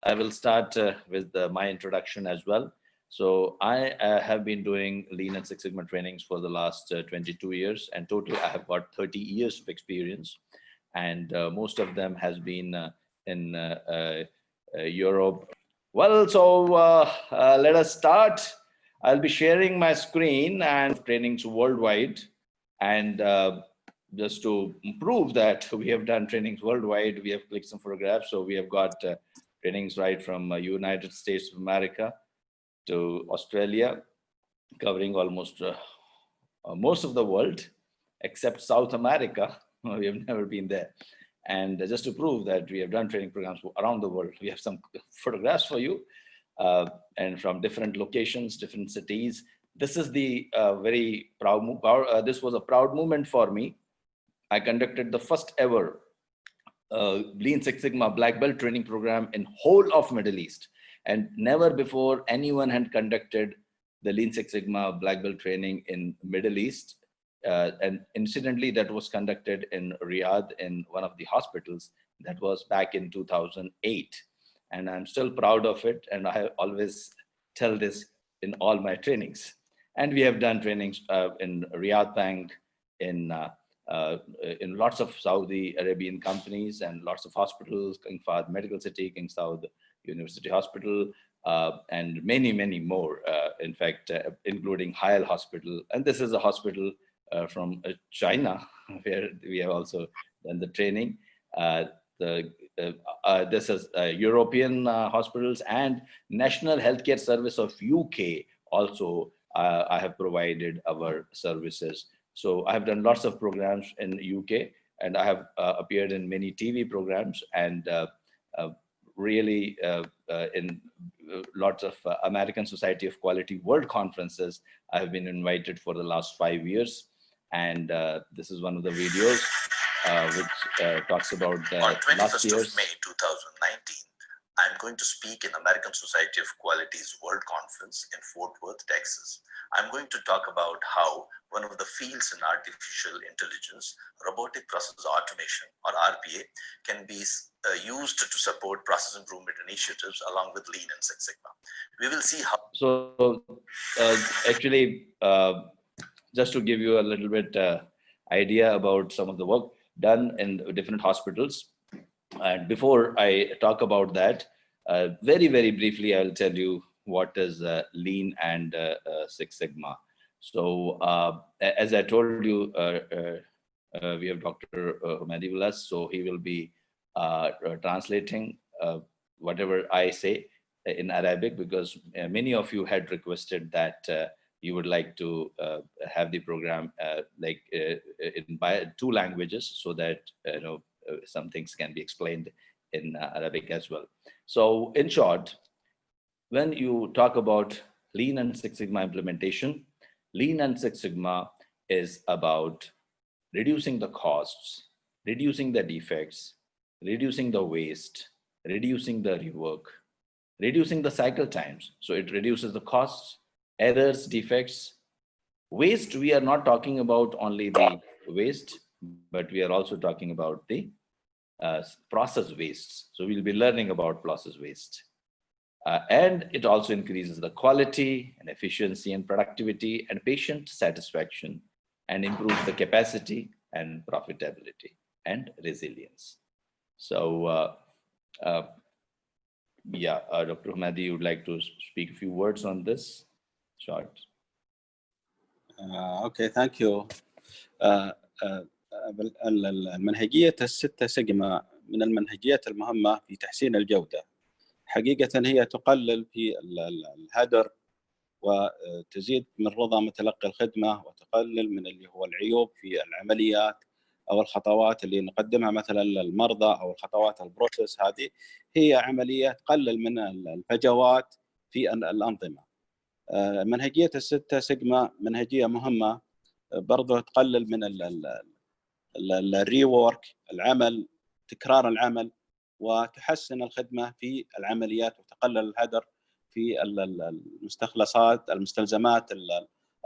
I will start with my introduction as well. So I have been doing Lean and Six Sigma trainings for the last 22 years, and total I have got 30 years of experience, and most of them has been in Europe. Well, so let us start. I'll be sharing my screen and trainings worldwide, and just to prove that we have done trainings worldwide, we have clicked some photographs. So we have got trainings right from United States of America to Australia, covering almost most of the world, except South America. We have never been there. And just to prove that we have done training programs around the world, we have some photographs for you, and from different locations, different cities. This is the very proud, this was a proud moment for me. I conducted the first ever Lean Six Sigma Black Belt training program in whole of Middle East. And never before anyone had conducted the Lean Six Sigma Black Belt training in Middle East. And incidentally, that was conducted in Riyadh in one of the hospitals. That was back in 2008. And I'm still proud of it. And I always tell this in all my trainings. And we have done trainings in Riyadh Bank, in lots of Saudi Arabian companies and lots of hospitals, King Fahd Medical City, King Saud University Hospital, and many, many more, in fact, including Hayal Hospital. And this is a hospital from China, where we have also done the training. This is European hospitals and National Healthcare Service of UK also. I have provided our services. So I have done lots of programs in UK, and I have appeared in many TV programs, and really in lots of American Society of Quality World Conferences. I have been invited for the last 5 years. And this is one of the videos which talks about on 21st last year's of May 2019. I'm going to speak in American Society of Quality's World Conference in Fort Worth, Texas. I'm going to talk about how one of the fields in artificial intelligence, robotic process automation, or RPA, can be used to support process improvement initiatives along with Lean and Six Sigma. We will see how. So actually, just to give you a little bit idea about some of the work done in different hospitals. And before I talk about that, very, very briefly, I'll tell you what is Lean and Six Sigma. So as I told you, we have Dr. Humadi with us, so he will be translating whatever I say in Arabic, because many of you had requested that you would like to have the program in by 2 languages, so that some things can be explained in Arabic as well. So in short, when you talk about Lean and Six Sigma implementation, Lean and Six Sigma is about reducing the costs, reducing the defects, reducing the waste, reducing the rework, reducing the cycle times. So it reduces the costs, errors, defects. Waste, we are not talking about only the waste, but we are also talking about the process wastes. So we'll be learning about process waste. And it also increases the quality and efficiency and productivity and patient satisfaction, and improves the capacity and profitability and resilience. So yeah, Dr. Humadi, you would like to speak a few words on this? Short. Okay, thank you. المنهجية الستة سيجما من المنهجيات المهمة في تحسين الجودة. حقيقة هي تقلل في الهدر وتزيد من رضا متلقي الخدمة، وتقلل من اللي هو العيوب في العمليات أو الخطوات اللي نقدمها مثلا للمرضى، أو الخطوات البروسيس. هذه هي عملية تقلل من الفجوات في الأنظمة. منهجية الستة سيجما منهجية مهمة برضو تقلل من الريورك، العمل، تكرار العمل، وتحسن الخدمة في العمليات، وتقلل الهدر في المستلزمات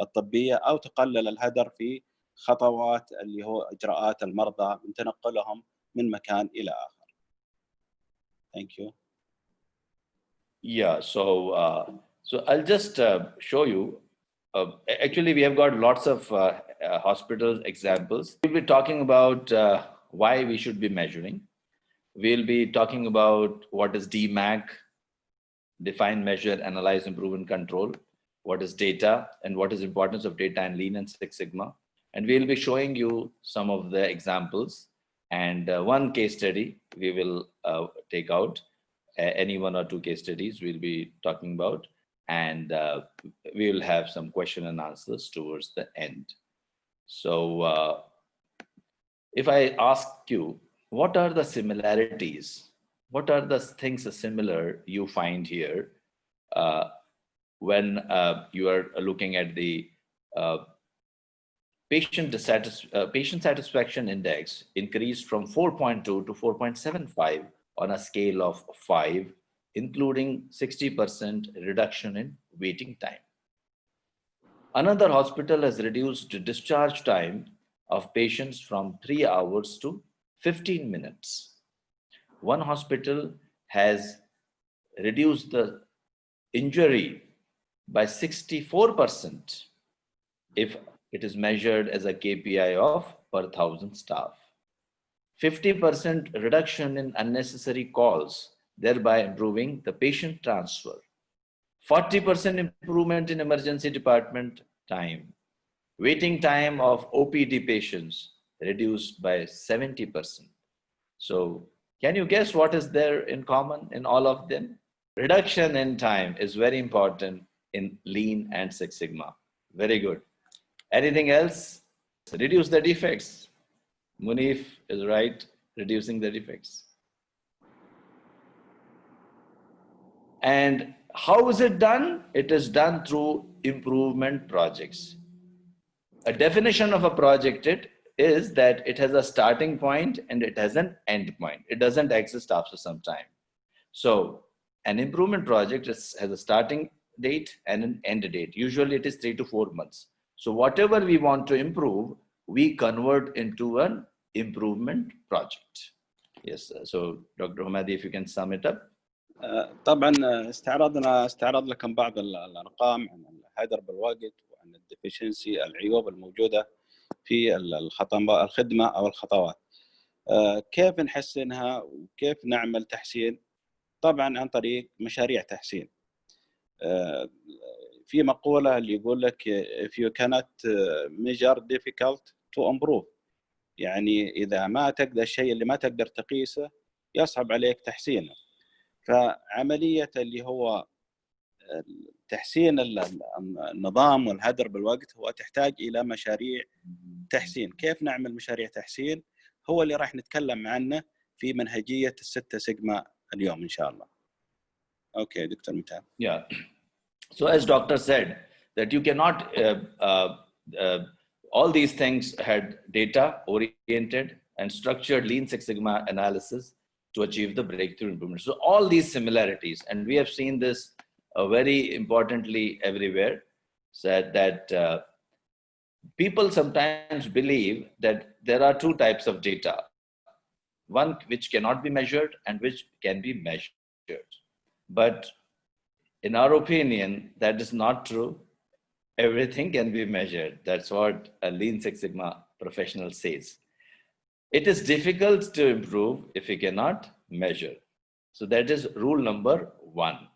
الطبية، أو تقلل الهدر في خطوات اللي هو إجراءات المرضى من تنقلهم من مكان إلى آخر. Thank you. Yeah, so I'll just show you. Actually, we have got lots of hospital examples. We'll be talking about why we should be measuring. We'll be talking about what is DMAIC, define, measure, analyze, improve, and control. What is data and what is importance of data in Lean and Six Sigma. And we'll be showing you some of the examples and one case study we will take out. Any one or two case studies we'll be talking about, and we will have some question and answers towards the end. So if I ask you, what are the similarities? What are the things similar you find here when you are looking at the patient satisfaction index increased from 4.2 to 4.75 on a scale of 5, including 60% reduction in waiting time. Another hospital has reduced the discharge time of patients from 3 hours to 15 minutes. One hospital has reduced the injury by 64% if it is measured as a KPI of per 1,000 staff. 50% reduction in unnecessary calls, thereby improving the patient transfer. 40% improvement in emergency department time. Waiting time of OPD patients reduced by 70%. So can you guess what is there in common in all of them? Reduction in time is very important in Lean and Six Sigma. Very good. Anything else? Reduce the defects. Munif is right, reducing the defects. And how is it done? It is done through improvement projects. A definition of a project is that it has a starting point and it has an end point. It doesn't exist after some time. So an improvement project has a starting date and an end date. Usually it is 3 to 4 months. So whatever we want to improve, we convert into an improvement project. Yes, so Dr. Hamadi, if you can sum it up. طبعا استعرض لكم بعض الارقام عن الهدر بالوقت وعن الديفيشنسي، العيوب الموجوده في الخدمه او الخطوات. كيف نحسنها وكيف نعمل تحسين؟ طبعا عن طريق مشاريع تحسين. في مقوله اللي يقول لك if you cannot measure difficult to improve، يعني اذا ما تقدر الشيء اللي ما تقدر تقيسه يصعب عليك تحسينه. فعمليه اللي هو تحسين النظام والهدر بالوقت هو تحتاج الى مشاريع تحسين. كيف نعمل مشاريع تحسين؟ هو اللي راح نتكلم عنه في منهجيه الستة سيجما اليوم ان شاء الله. اوكي دكتور متعب. Yeah. So as doctor said that you cannot all these things had data oriented and structured Lean Six Sigma analysis to achieve the breakthrough improvement. So all these similarities, and we have seen this very importantly everywhere, said that people sometimes believe that there are two types of data, one which cannot be measured and which can be measured. But in our opinion, that is not true. Everything can be measured. That's what a Lean Six Sigma professional says. It is difficult to improve if you cannot measure. So that is rule number 1.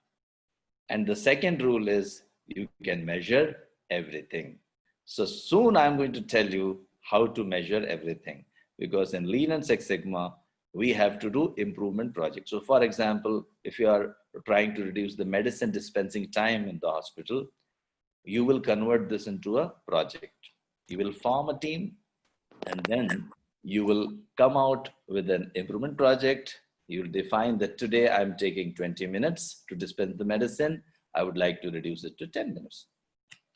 And the second rule is you can measure everything. So soon I'm going to tell you how to measure everything, because in Lean and Six Sigma, we have to do improvement projects. So for example, if you are trying to reduce the medicine dispensing time in the hospital, you will convert this into a project. You will form a team and then you will come out with an improvement project. You will define that today I'm taking 20 minutes to dispense the medicine. I would like to reduce it to 10 minutes.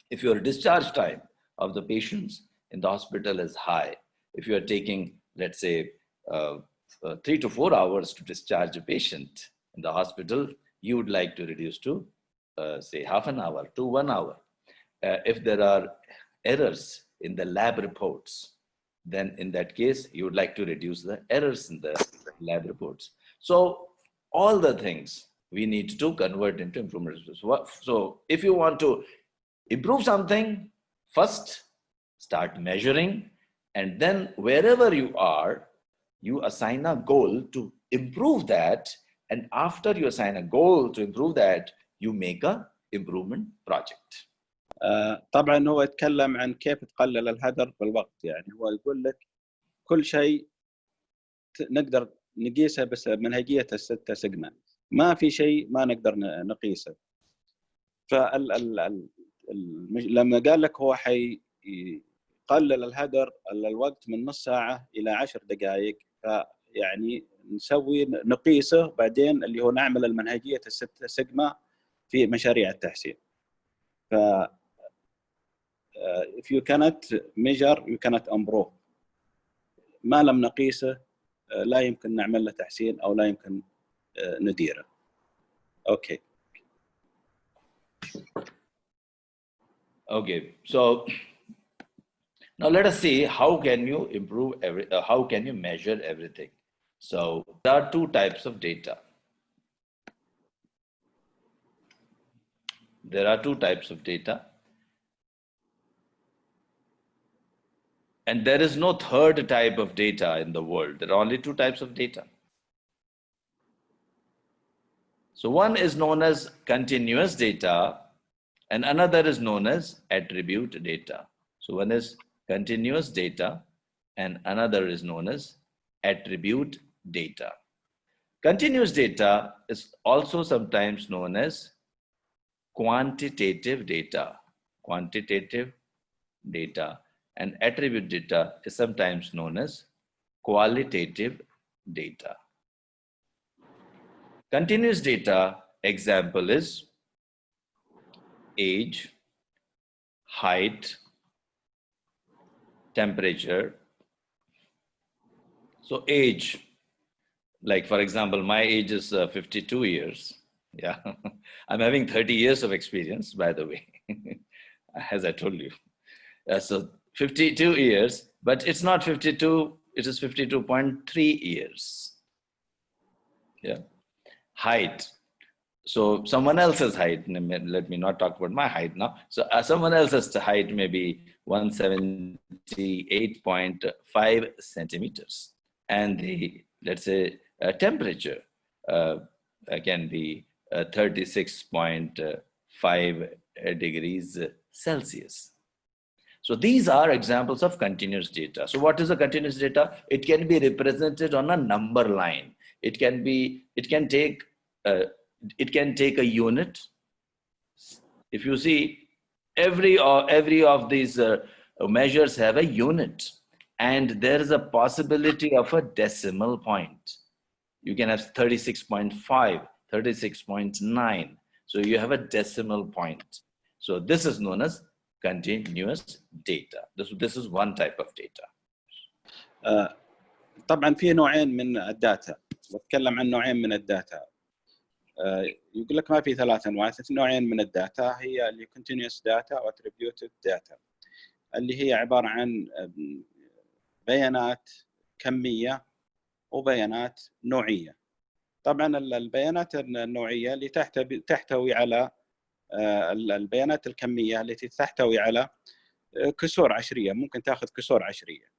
If your discharge time of the patients in the hospital is high, if you are taking, let's say, 3 to 4 hours to discharge a patient in the hospital, you would like to reduce to, say, half an hour to 1 hour. If there are errors in the lab reports, then in that case, you would like to reduce the errors in the lab reports. So all the things we need to convert into improvement. So if you want to improve something, first start measuring, and then wherever you are, you assign a goal to improve that. And after you assign a goal to improve that, you make a improvement project. طبعا هو يتكلم عن كيف تقلل الهدر بالوقت. يعني هو يقول لك كل شيء نقدر نقيسه بس منهجية الستة سيجما، ما في شيء ما نقدر نقيسه. لما قال لك هو حيقلل الهدر الوقت من نص ساعة إلى 10 دقائق، فيعني نقيسه بعدين اللي هو نعمل المنهجية الستة سيجما في مشاريع التحسين. ف if you cannot measure you cannot improve. ما لم نقيسه لا يمكن نعمل له تحسين أو لا يمكن نديره. Okay. Okay, so now let us see how can you improve how can you measure everything. So there are two types of data. There are two types of data, and there is no third type of data in the world. There are only two types of data. So one is known as continuous data, and another is known as attribute data. So one is continuous data, and another is known as attribute data. Continuous data is also sometimes known as quantitative data. Quantitative data, and attribute data is sometimes known as qualitative data. Continuous data example is age, height, temperature. So age, like for example, my age is 52 years. Yeah, I'm having 30 years of experience, by the way, as I told you. So 52 years, but it's not 52, it is 52.3 years. Yeah. Height. So someone else's height, let me not talk about my height now. So someone else's height may be 178.5 centimeters. And the, let's say, temperature can be 36.5 degrees Celsius. So these are examples of continuous data. So what is a continuous data? It can be represented on a number line. It can take a unit. If you see, every of these measures have a unit, and there is a possibility of a decimal point. You can have 36.5, 36.9. So you have a decimal point. So this is known as continuous data. This is one type of data. طبعا في نوعين من الداتا، واتكلم عن نوعين من الداتا. يقول لك ما في ثلاث انواع، نوعين من الداتا هي اللي continuous data و attributed data، اللي هي عباره عن بيانات كميه وبيانات نوعيه. طبعا البيانات النوعيه اللي تحتوي على البيانات الكميه التي تحتوي على كسور عشريه، ممكن تاخذ كسور عشريه.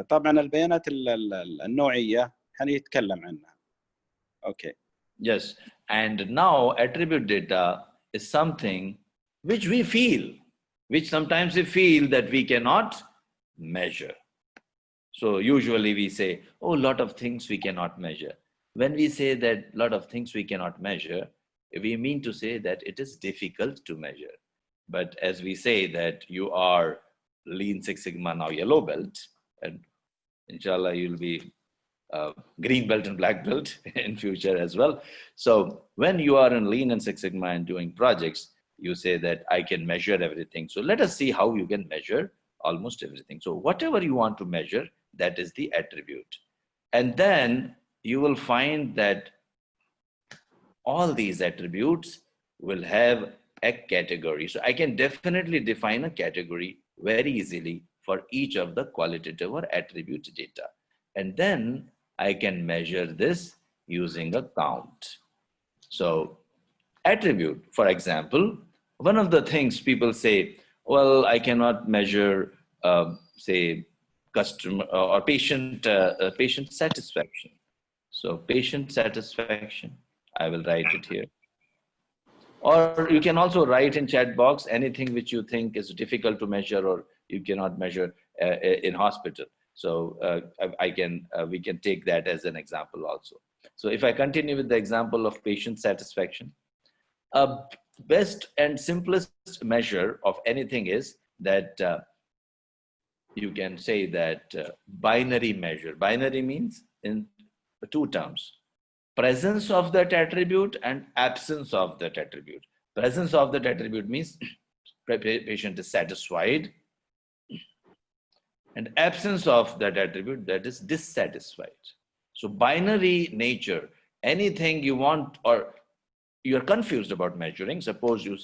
طبعا البيانات النوعيه حنتكلم عنها. Okay. Yes, and now attribute data is something which we feel, which sometimes we feel that we cannot measure. So usually we say, oh, a lot of things we cannot measure. When we say that a lot of things we cannot measure, we mean to say that it is difficult to measure. But as we say that you are Lean Six Sigma now yellow belt, and inshallah you'll be green belt and black belt in future as well. So when you are in Lean and Six Sigma and doing projects, you say that I can measure everything. So let us see how you can measure almost everything. So whatever you want to measure, that is the attribute. And then you will find that all these attributes will have a category. So I can definitely define a category very easily for each of the qualitative or attribute data. And then I can measure this using a count. So attribute, for example, one of the things people say, well, I cannot measure, say, customer or patient satisfaction. So patient satisfaction, I will write it here. Or you can also write in chat box anything which you think is difficult to measure or you cannot measure in hospital. So we can take that as an example also. So if I continue with the example of patient satisfaction, a best and simplest measure of anything is that you can say that binary measure. Binary means in two terms: presence of that attribute and absence of that attribute. Presence of that attribute means patient is satisfied, and absence of that attribute, that is dissatisfied. So binary nature, anything you want or you're confused about measuring, suppose you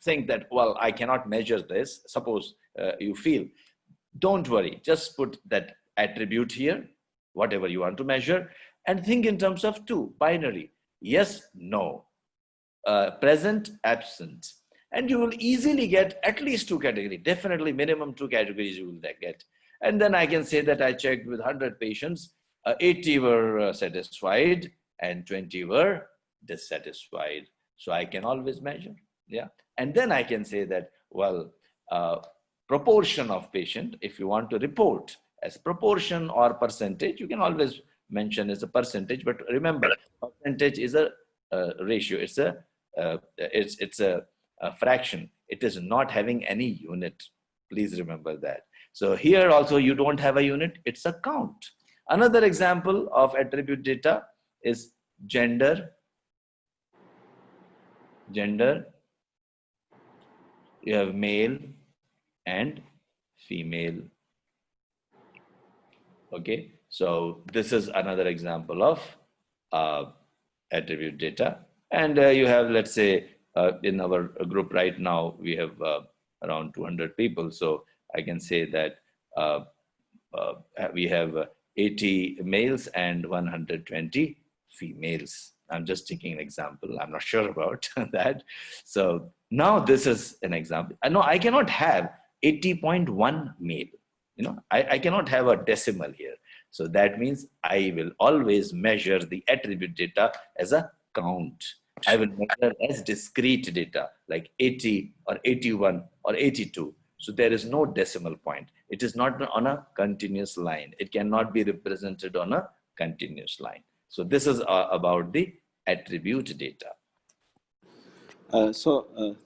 think that, well, I cannot measure this, suppose you feel, don't worry, just put that attribute here, whatever you want to measure, and think in terms of two, binary, yes, no, present, absent. And you will easily get at least two categories, definitely minimum two categories you will get. And then I can say that I checked with 100 patients, 80 were satisfied and 20 were dissatisfied. So I can always measure, yeah. And then I can say that, well, proportion of patient, if you want to report as proportion or percentage, you can always mention as a percentage, but remember, percentage is a ratio, it's a fraction, it is not having any unit, please remember that. So here also you don't have a unit, it's a count. Another example of attribute data is gender. Gender, you have male and female. Okay, so this is another example of attribute data. And you have, let's say, in our group right now, we have around 200 people. So I can say that we have 80 males and 120 females. I'm just taking an example. I'm not sure about that. So now this is an example. No, I cannot have 80.1 male. You know, I cannot have a decimal here. So that means I will always measure the attribute data as a count. I will measure as discrete data like 80 or 81 or 82. So there is no decimal point. It is not on a continuous line. It cannot be represented on a continuous line. So this is about the attribute data.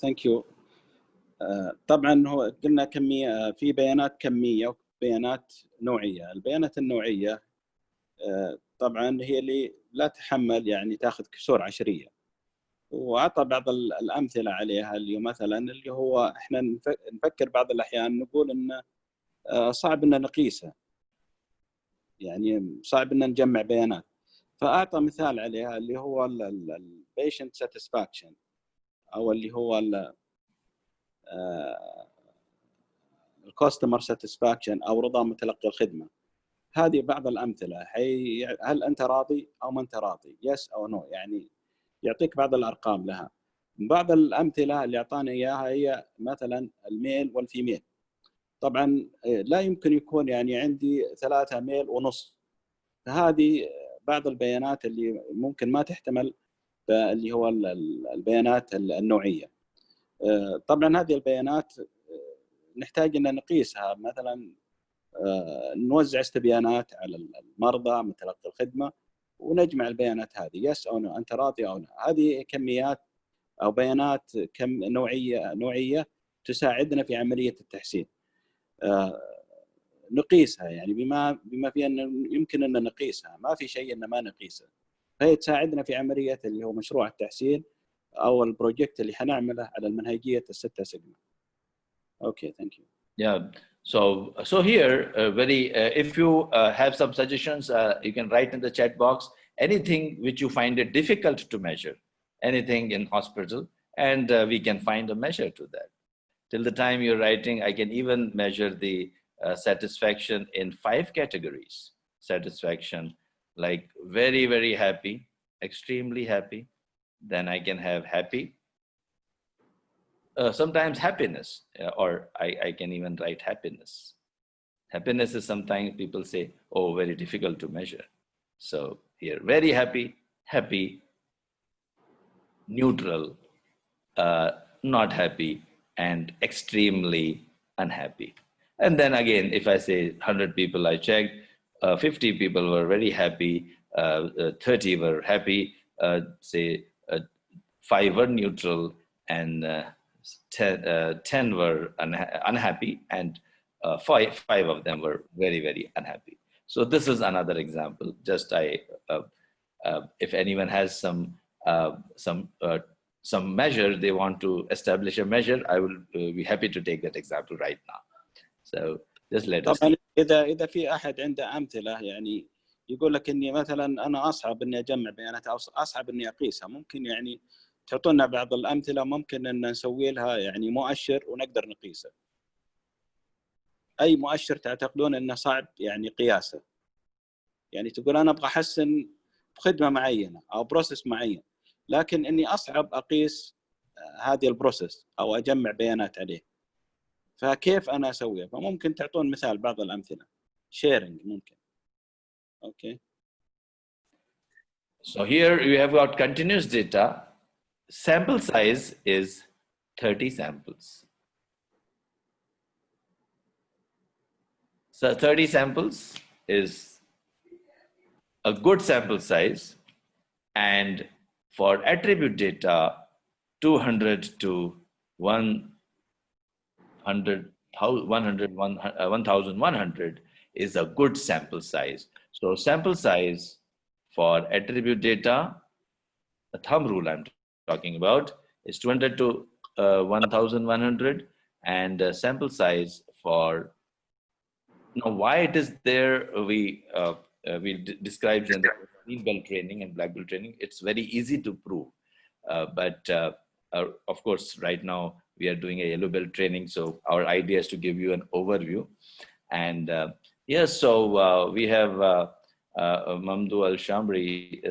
Thank you. طبعا هو قلنا كمية، في بيانات كمية وبيانات نوعية. البيانات النوعية طبعا هي اللي لا تحمل، يعني تاخذ كسور عشرية، وأعطى بعض الأمثلة عليها، اللي مثلا اللي هو احنا نفكر بعض الأحيان نقول إن صعب إن نقيسها، يعني صعب إن نجمع بيانات. فأعطى مثال عليها اللي هو البيشنت ساتسفاكشن، أو اللي هو الكاستمر ساتسفاكشن أو رضا متلقي الخدمة. هذه بعض الأمثلة. هل أنت راضي أو ما أنت راضي؟ يس أو نو، يعني يعطيك بعض الأرقام لها. بعض الأمثلة اللي أعطانا إياها هي مثلا الميل والفيميل. طبعا لا يمكن يكون يعني عندي 3 ميل ونص. فهذه بعض البيانات اللي ممكن ما تحتمل اللي هو البيانات النوعية. طبعا هذه البيانات نحتاج أن نقيسها، مثلا نوزع استبيانات على المرضى متلقي الخدمة ونجمع البيانات هذه، يس أو نو، أنت راضي أو لا. هذه كميات أو بيانات نوعية تساعدنا في عملية التحسين. نقيسها، يعني بما في أن يمكن أن نقيسها، ما في شيء أن ما نقيسها. فهي تساعدنا في عملية اللي هو مشروع التحسين أو البروجكت اللي حنعمله على المنهجية الستة سيجما. Okay, thank you. Yeah. So here, if you have some suggestions, you can write in the chat box anything which you find it difficult to measure, anything in hospital, and we can find a measure to that. Till the time you're writing, I can even measure the satisfaction in 5 categories. Satisfaction, like very, very happy, extremely happy, then I can have happy, sometimes happiness, or I can even write happiness. Happiness is sometimes people say, oh, very difficult to measure. So here, very happy, happy, neutral, not happy, and extremely unhappy. And then again, if I say 100 people I checked, 50 people were very happy, 30 were happy, say 5 were neutral, and 10 were unhappy, and five of them were very, very unhappy. So this is another example. Just if anyone has some measure, they want to establish a measure, I will be happy to take that example right now. So just let us. طبعا إذا في أحد عنده أمثلة يعني يقول لك إني مثلا أنا أصعب إني أجمع بيانات أو أصعب إني أقيسها، ممكن يعني تعطونا بعض الأمثلة ممكن إن نسوي لها يعني مؤشر ونقدر نقيسه. أي مؤشر تعتقدون إنه صعب يعني قياسه؟ يعني تقول أنا أبغى أحسن بخدمة معينة أو بروسيس معين، لكن إني أصعب أقيس هذه البروسيس أو أجمع بيانات عليه، فكيف أنا أسويها؟ فممكن تعطون مثال بعض الأمثلة. شيرنج ممكن. Okay. So here you have got continuous data. Sample size is 30 samples. So 30 samples is a good sample size, and for attribute data, 200 to 1100 is a good sample size. So sample size for attribute data, the thumb rule I'm talking about, is 200 to 1100, and sample size for, now why it is there, we described in the green belt training and black belt training. It's very easy to prove, but of course right now we are doing a yellow belt training, so our idea is to give you an overview. And yes, so we have Mamdou Al-Shamri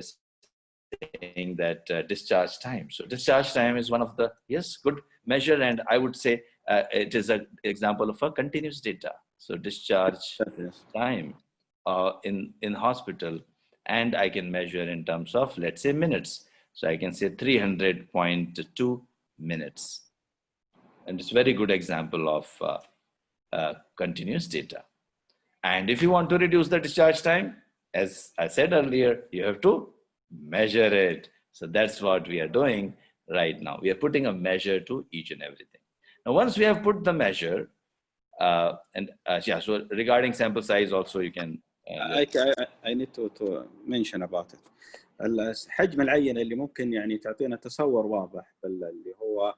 saying that discharge time. So discharge time is one of the, yes, good measure, and I would say it is an example of a continuous data. So discharge time in hospital, and I can measure in terms of, let's say, minutes. So I can say 300.2 minutes. And it's a very good example of continuous data. And if you want to reduce the discharge time, as I said earlier, you have to measure it. So that's what we are doing right now. We are putting a measure to each and everything. Now, once we have put the measure, yeah, so regarding sample size also you can. I need to mention about it. الحجم العينة اللي ممكن يعني تعطينا تصور واضح اللي هو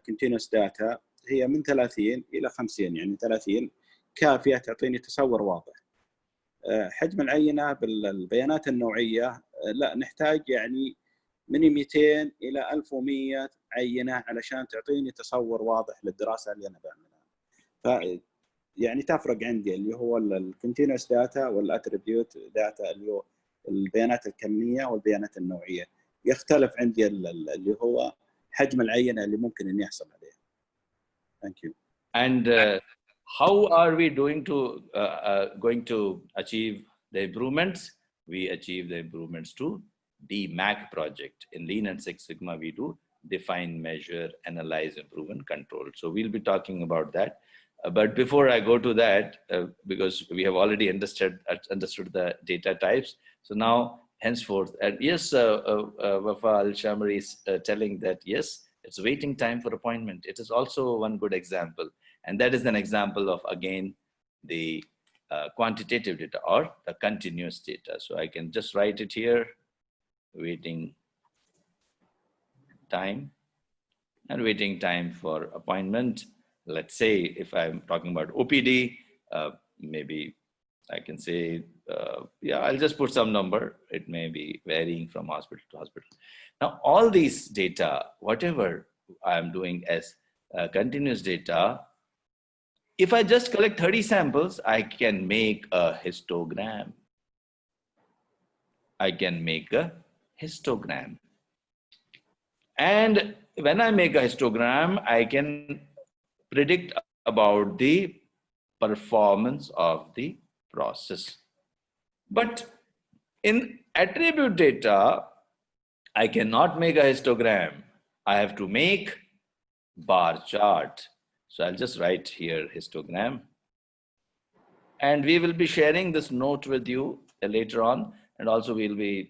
continuous data هي من 30 إلى 50، يعني 30 كافية تعطيني تصور واضح. حجم العينة بالبيانات النوعية لا، نحتاج يعني من 200 إلى 1100 عينة علشان تعطيني تصور واضح للدراسة اللي أنا بعملها. يعني تفرق عندي اللي هو الكونتينوس داتا والاتريبيوت داتا اللي هو البيانات الكمية والبيانات النوعية. يختلف عندي اللي هو حجم العينة اللي ممكن إني أحصل عليها. Thank you. And how are we going to achieve the improvements? We achieve the improvements to DMAIC project. In Lean and Six Sigma, we do define, measure, analyze, improve, and control. So we'll be talking about that. But before I go to that, because we have already understood the data types. So now, henceforth, yes, Wafa Al-Shamri is telling that, yes, it's waiting time for appointment. It is also one good example. And that is an example of, again, the quantitative data or the continuous data. So I can just write it here, waiting time and waiting time for appointment. Let's say if I'm talking about OPD, maybe I can say, yeah, I'll just put some number. It may be varying from hospital to hospital. Now, all these data, whatever I'm doing as continuous data, if I just collect 30 samples, I can make a histogram. I can make a histogram. And when I make a histogram, I can predict about the performance of the process. But in attribute data, I cannot make a histogram. I have to make bar chart. So I'll just write here histogram. And we will be sharing this note with you later on. And also we'll be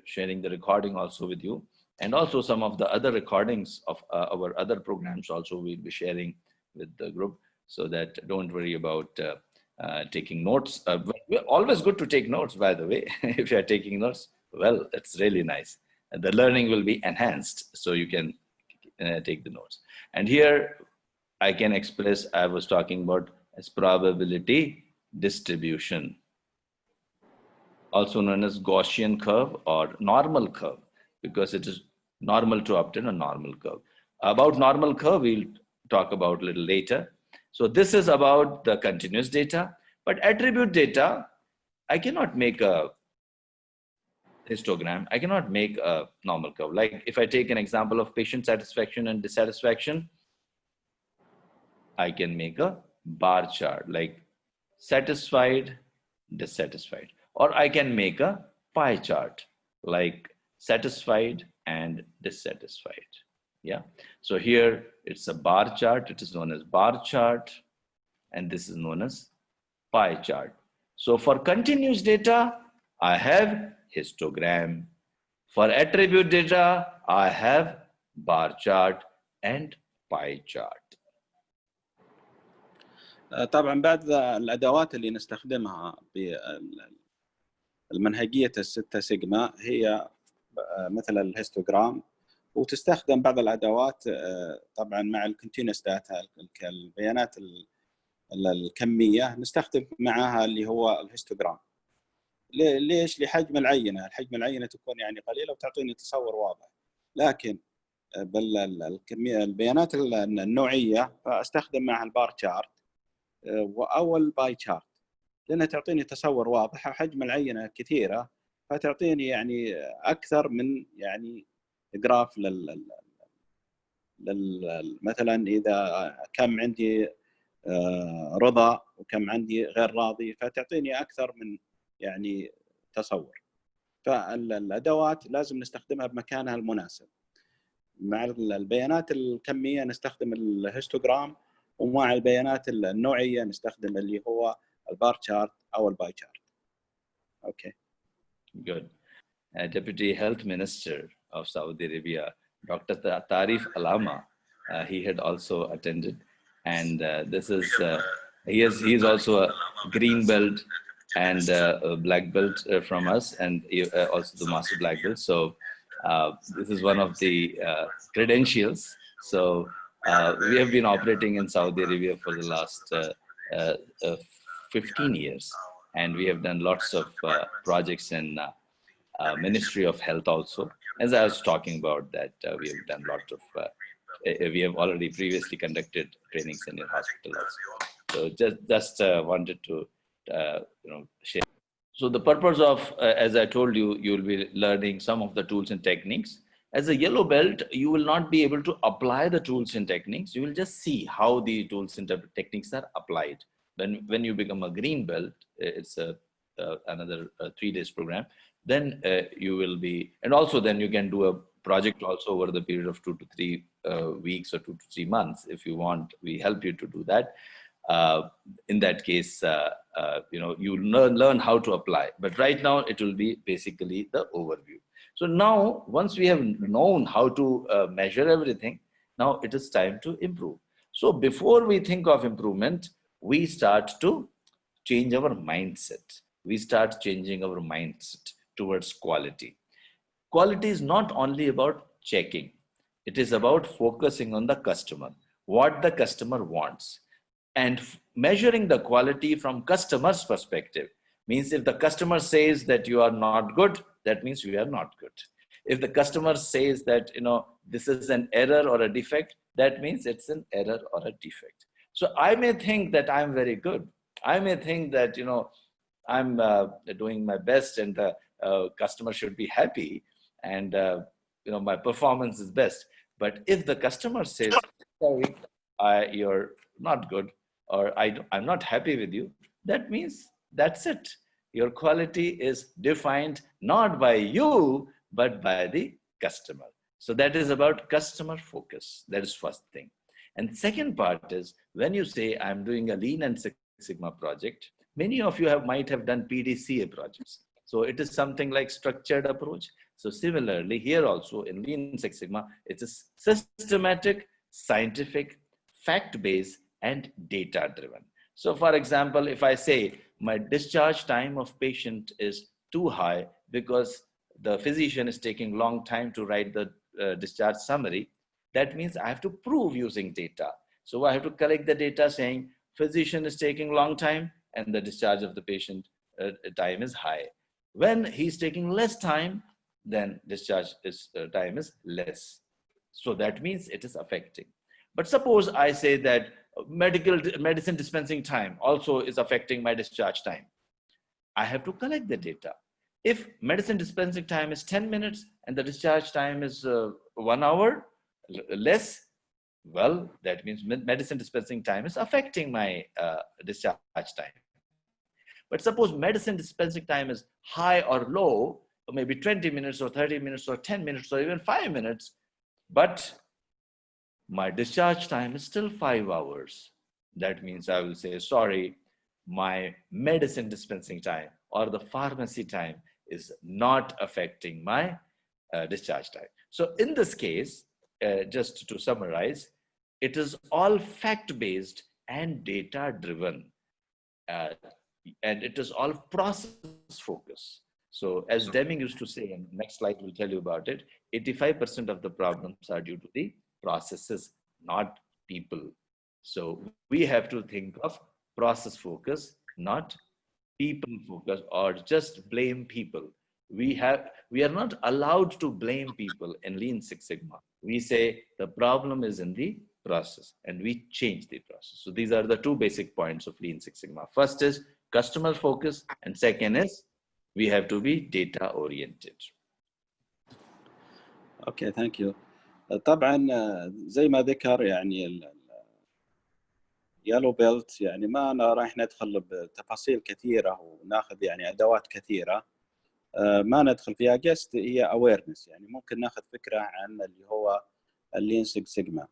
sharing the recording also with you. And also some of the other recordings of our other programs also we'll be sharing with the group, so that don't worry about taking notes. We're always good to take notes, by the way. If you're taking notes, well, that's really nice. And the learning will be enhanced, so you can take the notes. And here I can express, I was talking about as probability distribution, also known as Gaussian curve or normal curve, because it is normal to obtain a normal curve. About normal curve, we'll talk about a little later. So this is about the continuous data, but attribute data, I cannot make a histogram. I cannot make a normal curve. Like if I take an example of patient satisfaction and dissatisfaction, I can make a bar chart like satisfied, dissatisfied. Or I can make a pie chart like satisfied and dissatisfied. Yeah. So here it's a bar chart. It is known as bar chart. And this is known as pie chart. So for continuous data, I have histogram. For attribute data, I have bar chart and pie chart. طبعا بعد الادوات اللي نستخدمها بالمنهجيه الستة سيجما هي مثل الهيستوجرام، وتستخدم بعض الادوات طبعا مع الكونتينوس داتا، البيانات الكميه نستخدم معها اللي هو الهيستوجرام. ليش؟ لحجم العينه، الحجم العينه تكون يعني قليله وتعطيني تصور واضح. لكن البيانات النوعيه فاستخدم معها البار تشارت او الباي تشارت، لانها تعطيني تصور واضح، وحجم العينه كثيره فتعطيني يعني اكثر من يعني جراف مثلا اذا كم عندي رضا وكم عندي غير راضي، فتعطيني اكثر من يعني تصور. فالادوات لازم نستخدمها بمكانها المناسب. مع البيانات الكميه نستخدم الهيستوجرام، ومع البيانات النوعيه نستخدم اللي هو البار تشارت او الباي تشارت. اوكي. Good. Deputy Health Minister of Saudi Arabia, Dr. Tarif Alama, he had also attended, and this is he is also a green belt and a black belt from us, and also the master black belt. So this is one of the credentials. So we have been operating in Saudi Arabia for the last 15 years, and we have done lots of projects in Ministry of Health also. As I was talking about that, we have done lots of, we have already previously conducted trainings in your hospital also. So just wanted to share. So the purpose of, as I told you, you will be learning some of the tools and techniques. As a yellow belt, you will not be able to apply the tools and techniques. You will just see how the tools and techniques are applied. When you become a green belt, it's another 3 days program. Then you will be, and also then you can do a project also over the period of 2 to 3 weeks or 2 to 3 months. If you want, we help you to do that. In that case, you learn how to apply. But right now, it will be basically the overview. So now, once we have known how to measure everything, now it is time to improve. So before we think of improvement, we start to change our mindset. We start changing our mindset towards quality. Quality is not only about checking. It is about focusing on the customer, what the customer wants. And measuring the quality from customer's perspective means if the customer says that you are not good, that means you are not good. If the customer says that, this is an error or a defect, that means it's an error or a defect. So I may think that I'm very good. I may think that, I'm doing my best and the customer should be happy. And my performance is best. But if the customer says, sorry, you're not good, or I'm not happy with you, that means that's it. Your quality is defined not by you, but by the customer. So that is about customer focus. That is first thing. And second part is, when you say I'm doing a Lean and Six Sigma project, many of you might have done PDCA projects. So it is something like structured approach. So similarly, here also in Lean Six Sigma, it's a systematic, scientific, fact-based, and data-driven. So for example, if I say my discharge time of patient is too high because the physician is taking long time to write the discharge summary, that means I have to prove using data. So I have to collect the data saying physician is taking long time and the discharge of the patient time is high. When he's taking less time, then discharge time is less. So that means it is affecting. But suppose I say that medicine dispensing time also is affecting my discharge time. I have to collect the data. If medicine dispensing time is 10 minutes and the discharge time is 1 hour less, well, that means medicine dispensing time is affecting my discharge time. But suppose medicine dispensing time is high or low, or maybe 20 minutes or 30 minutes or 10 minutes or even 5 minutes, but my discharge time is still 5 hours. That means I will say, sorry, my medicine dispensing time or the pharmacy time is not affecting my discharge time. So in this case, just to summarize, it is all fact-based and data-driven. And it is all process focus. So as Deming used to say, and next slide will tell you about it, 85% of the problems are due to the processes, not people. So we have to think of process focus, not people focus, or just blame people. We are not allowed to blame people in Lean Six Sigma. We say the problem is in the process and we change the process. So these are the two basic points of Lean Six Sigma. First is customer focus, and second is we have to be data oriented. اوكي ثانك يو. طبعا زي ما ذكر يعني يالو بيلت يعني ما راح ندخل بتفاصيل كثيره وناخذ يعني ادوات كثيره ما ندخل فيها، جست هي اويرنس، يعني ممكن ناخذ فكره عن اللي هو اللين سيكس سيجما.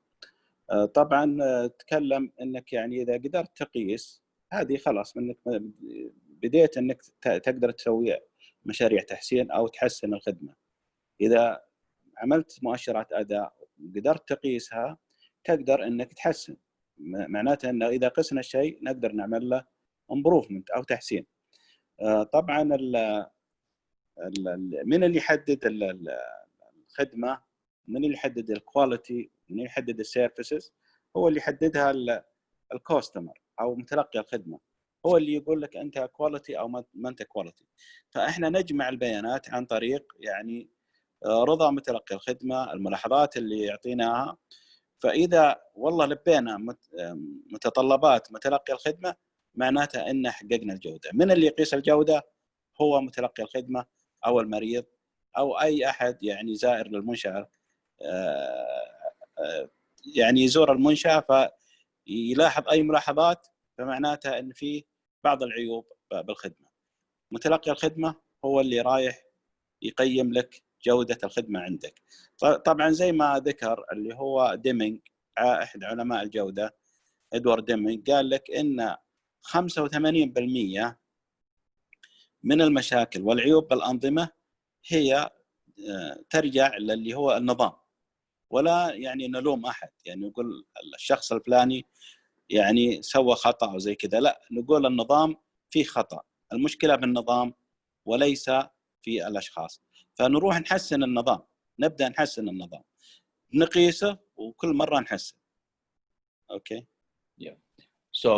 طبعا تكلم انك يعني اذا قدرت تقيس هذه خلاص منك بديت انك تقدر تسوي مشاريع تحسين او تحسن الخدمه. اذا عملت مؤشرات اداء وقدرت تقيسها تقدر انك تحسن، معناته انه اذا قسنا الشيء نقدر نعمل له امبروفمنت او تحسين. طبعا من اللي يحدد الخدمه، من اللي يحدد الكواليتي، من اللي يحدد السيرفيسز، هو اللي يحددها الكاستمر او متلقي الخدمه، هو اللي يقول لك انت كواليتي او ما انت كواليتي. فاحنا نجمع البيانات عن طريق يعني رضا متلقي الخدمه، الملاحظات اللي يعطيناها. فاذا والله لبينا متطلبات متلقي الخدمه معناته ان حققنا الجوده. من اللي يقيس الجوده؟ هو متلقي الخدمه او المريض او اي احد يعني زائر للمنشاه، يعني يزور المنشاه فيلاحظ اي ملاحظات، فمعناته ان في بعض العيوب بالخدمه. متلقي الخدمه هو اللي رايح يقيم لك جوده الخدمه عندك. طبعا زي ما ذكر اللي هو ديمينج، احد علماء الجوده ادوارد ديمينج، قال لك ان 85% من المشاكل والعيوب بالانظمه هي ترجع للي هو النظام، ولا يعني نلوم احد، يعني نقول الشخص الفلاني يعني سوى خطا او زي كذا، لا، نقول النظام فيه خطا، المشكله بالنظام وليس في الاشخاص. فنروح نحسن النظام، نبدا نحسن النظام، نقيسه وكل مره نحسن. اوكي. Yeah. So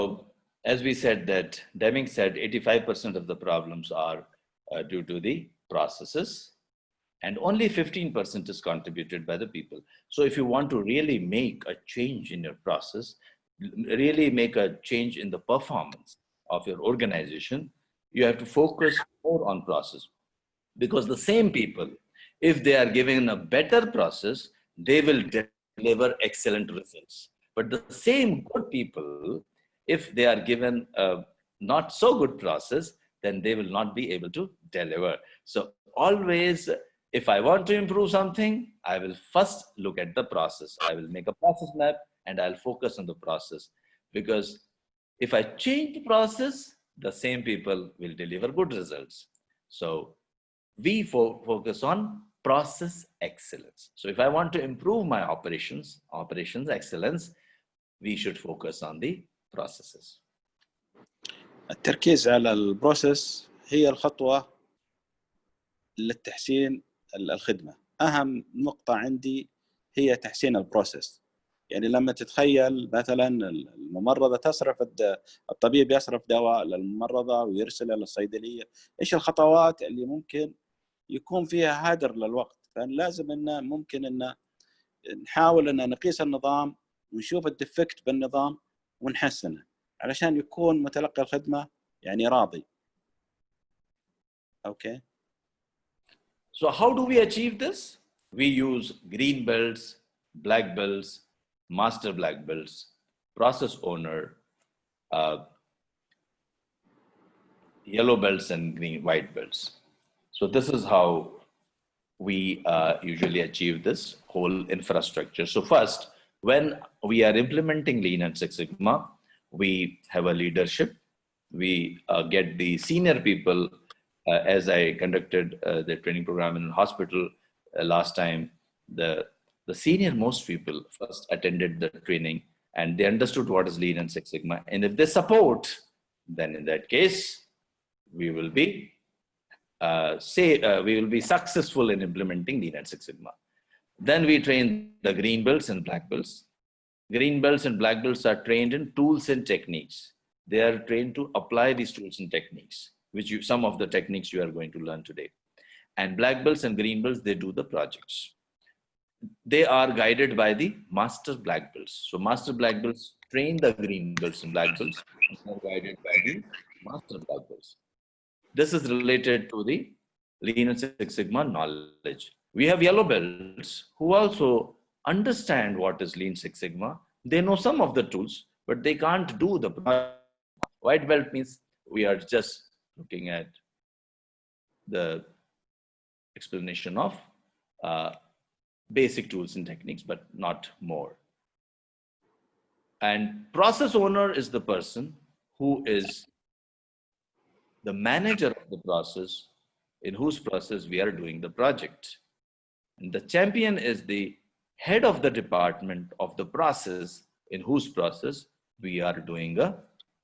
as we said that Deming said 85% of the problems are due to the processes and only 15% is contributed by the people. So if you want to really make a change in your process, really make a change in the performance of your organization, you have to focus more on process, because the same people, If they are given a better process, they will deliver excellent results. But the same good people, if they are given a not so good process, then they will not be able to deliver. So always, if I want to improve something, I will first look at the process. I will make a process map and I'll focus on the process. Because if I change the process, the same people will deliver good results. So we focus on process excellence. So if I want to improve my operations excellence, we should focus on the processes. التركيز على البروسيس هي الخطوة للتحسين الخدمة. أهم نقطة عندي هي تحسين البروسيس. يعني لما تتخيل مثلا الممرضة تصرف الطبيب يصرف دواء للممرضة ويرسله للصيدلية، إيش الخطوات اللي ممكن يكون فيها هدر للوقت؟ فلازم إنه ممكن إنه نحاول إن نقيس النظام ونشوف الديفكت بالنظام ونحسنه علشان يكون متلقي الخدمة يعني راضي. Okay. So how do we achieve this? We use green belts, black belts, master black belts, process owner, yellow belts and white belts. So this is how we usually achieve this whole infrastructure. So first, when we are implementing Lean and Six Sigma, we have a leadership. We get the senior people, as I conducted the training program in the hospital last time, the senior most people first attended the training and they understood what is Lean and Six Sigma. And if they support, then in that case, we will be we will be successful in implementing Lean and Six Sigma. Then we train the green belts and black belts. Green belts and black belts are trained in tools and techniques. They are trained to apply these tools and techniques, which some of the techniques you are going to learn today. And black belts and green belts, they do the projects. They are guided by the master black belts. So master black belts train the green belts and black belts, and they are guided by the master black belts. This is related to the Lean and Six Sigma knowledge. We have yellow belts who also understand what is Lean Six Sigma. They know some of the tools, but they can't do the project. White belt means we are just looking at the explanation of basic tools and techniques, but not more. And process owner is the person who is the manager of the process, in whose process we are doing the project. And the champion is the head of the department of the process, in whose process we are doing a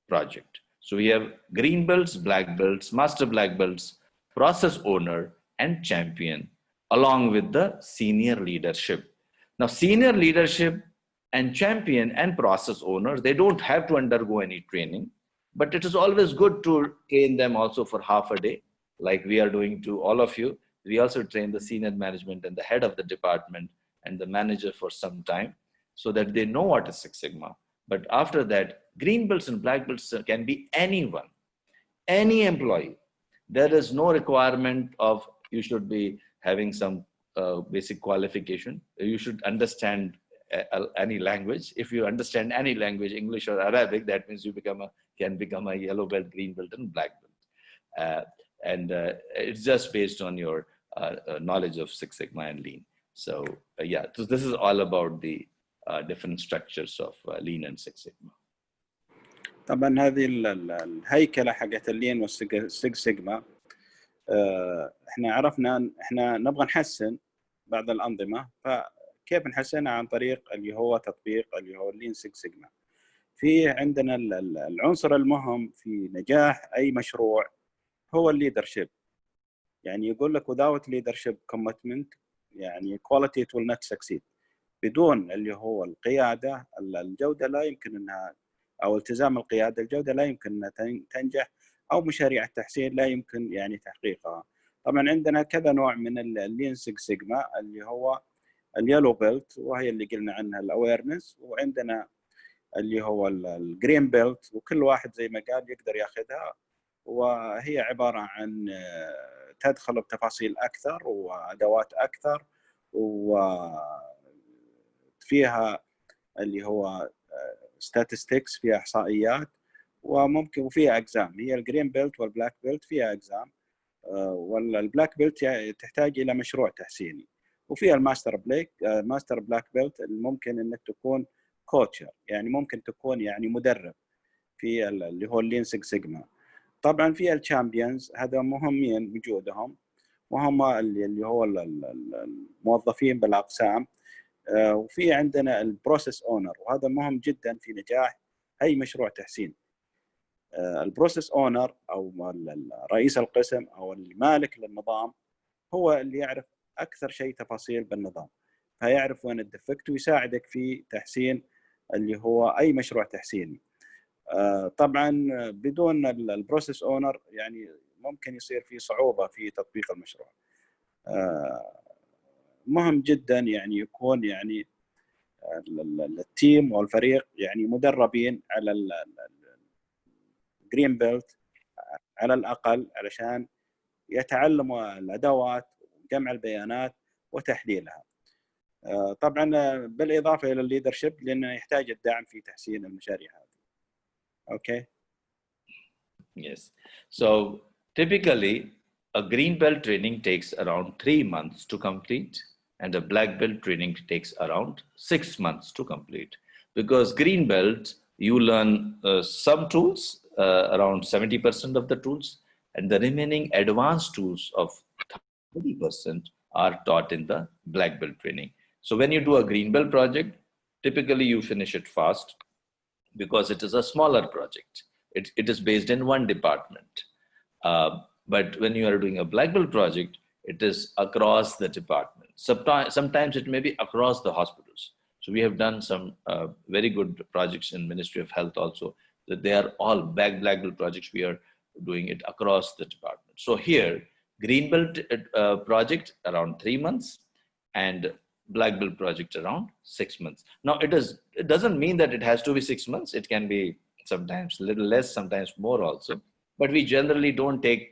project. So we have green belts, black belts, master black belts, process owner, and champion, along with the senior leadership. Now, senior leadership and champion and process owners, they don't have to undergo any training, but it is always good to train them also for half a day, like we are doing to all of you. We also train the senior management and the head of the department and the manager for some time so that they know what is Six Sigma. But after that, green belts and black belts can be anyone, any employee. There is no requirement of you should be having some basic qualification. You should understand any language. If you understand any language, English or Arabic, that means you can become a yellow belt, green belt, and black belt. It's just based on your knowledge of Six Sigma and Lean. So yeah, so this is all about the different structures of Lean and Six Sigma. طبعا هذه الهيكلة حقت اللين والسيكس سيجما، احنا عرفنا احنا نبغى نحسن بعض الأنظمة، فكيف نحسنها؟ عن طريق اللي هو تطبيق اللي هو اللين سيكس سيجما. في عندنا العنصر المهم في نجاح أي مشروع هو الليدرشيب. يعني يقول لك without leadership commitment يعني quality will not succeed. بدون اللي هو القيادة الجودة لا يمكن أنها، أو التزام القيادة الجودة لا يمكن أنها تنجح، أو مشاريع التحسين لا يمكن يعني تحقيقها. طبعا عندنا كذا نوع من اللين سيكس سيجما، اللي هو اليلو بيلت وهي اللي قلنا عنها الأويرنس، وعندنا اللي هو الجرين بيلت، وكل واحد زي ما قال يقدر ياخذها، وهي عبارة عن تدخل بتفاصيل أكثر وأدوات أكثر، وفيها اللي هو statistics، فيها إحصائيات، وممكن وفيها أقسام. هي الجرين بيلت والبلاك بيلت فيها أقسام، والبلاك بيلت تحتاج إلى مشروع تحسيني. وفيها الماستر بلاك بيلت ممكن انك تكون كوتشر، يعني ممكن تكون يعني مدرب في اللي هو اللين سيكس سيجما. طبعا في الشامبيونز، هذا مهمين وجودهم، وهم اللي هو الموظفين بالاقسام. وفي عندنا البروسيس اونر، وهذا مهم جدا في نجاح اي مشروع تحسين. البروسيس اونر او رئيس القسم او المالك للنظام هو اللي يعرف اكثر شيء تفاصيل بالنظام، فيعرف وين الديفكت ويساعدك في تحسين اللي هو اي مشروع تحسيني. طبعا بدون البروسيس اونر يعني ممكن يصير في صعوبه في تطبيق المشروع. مهم جدا يعني يكون يعني التيم والفريق يعني مدربين على الجرين بيلت على الاقل، علشان يتعلموا الادوات وجمع البيانات وتحليلها. طبعا بالاضافه الى الليدرشيب، لانه يحتاج الدعم في تحسين المشاريع هذه. Okay. Yes. So typically, a green belt training takes around 3 months to complete, and a black belt training takes around 6 months to complete. Because green belt, you learn some tools, around 70% of the tools, and the remaining advanced tools of 30% are taught in the black belt training. So when you do a green belt project, typically you finish it fast because it is a smaller project. It is based in one department. But when you are doing a black belt project, it is across the department. Sometimes it may be across the hospitals. So we have done some very good projects in Ministry of Health also, that they are all black belt projects. We are doing it across the department. So here, green belt project around 3 months, and black belt project around 6 months. Now it doesn't mean that it has to be 6 months. It can be sometimes a little less, sometimes more also. But we generally don't take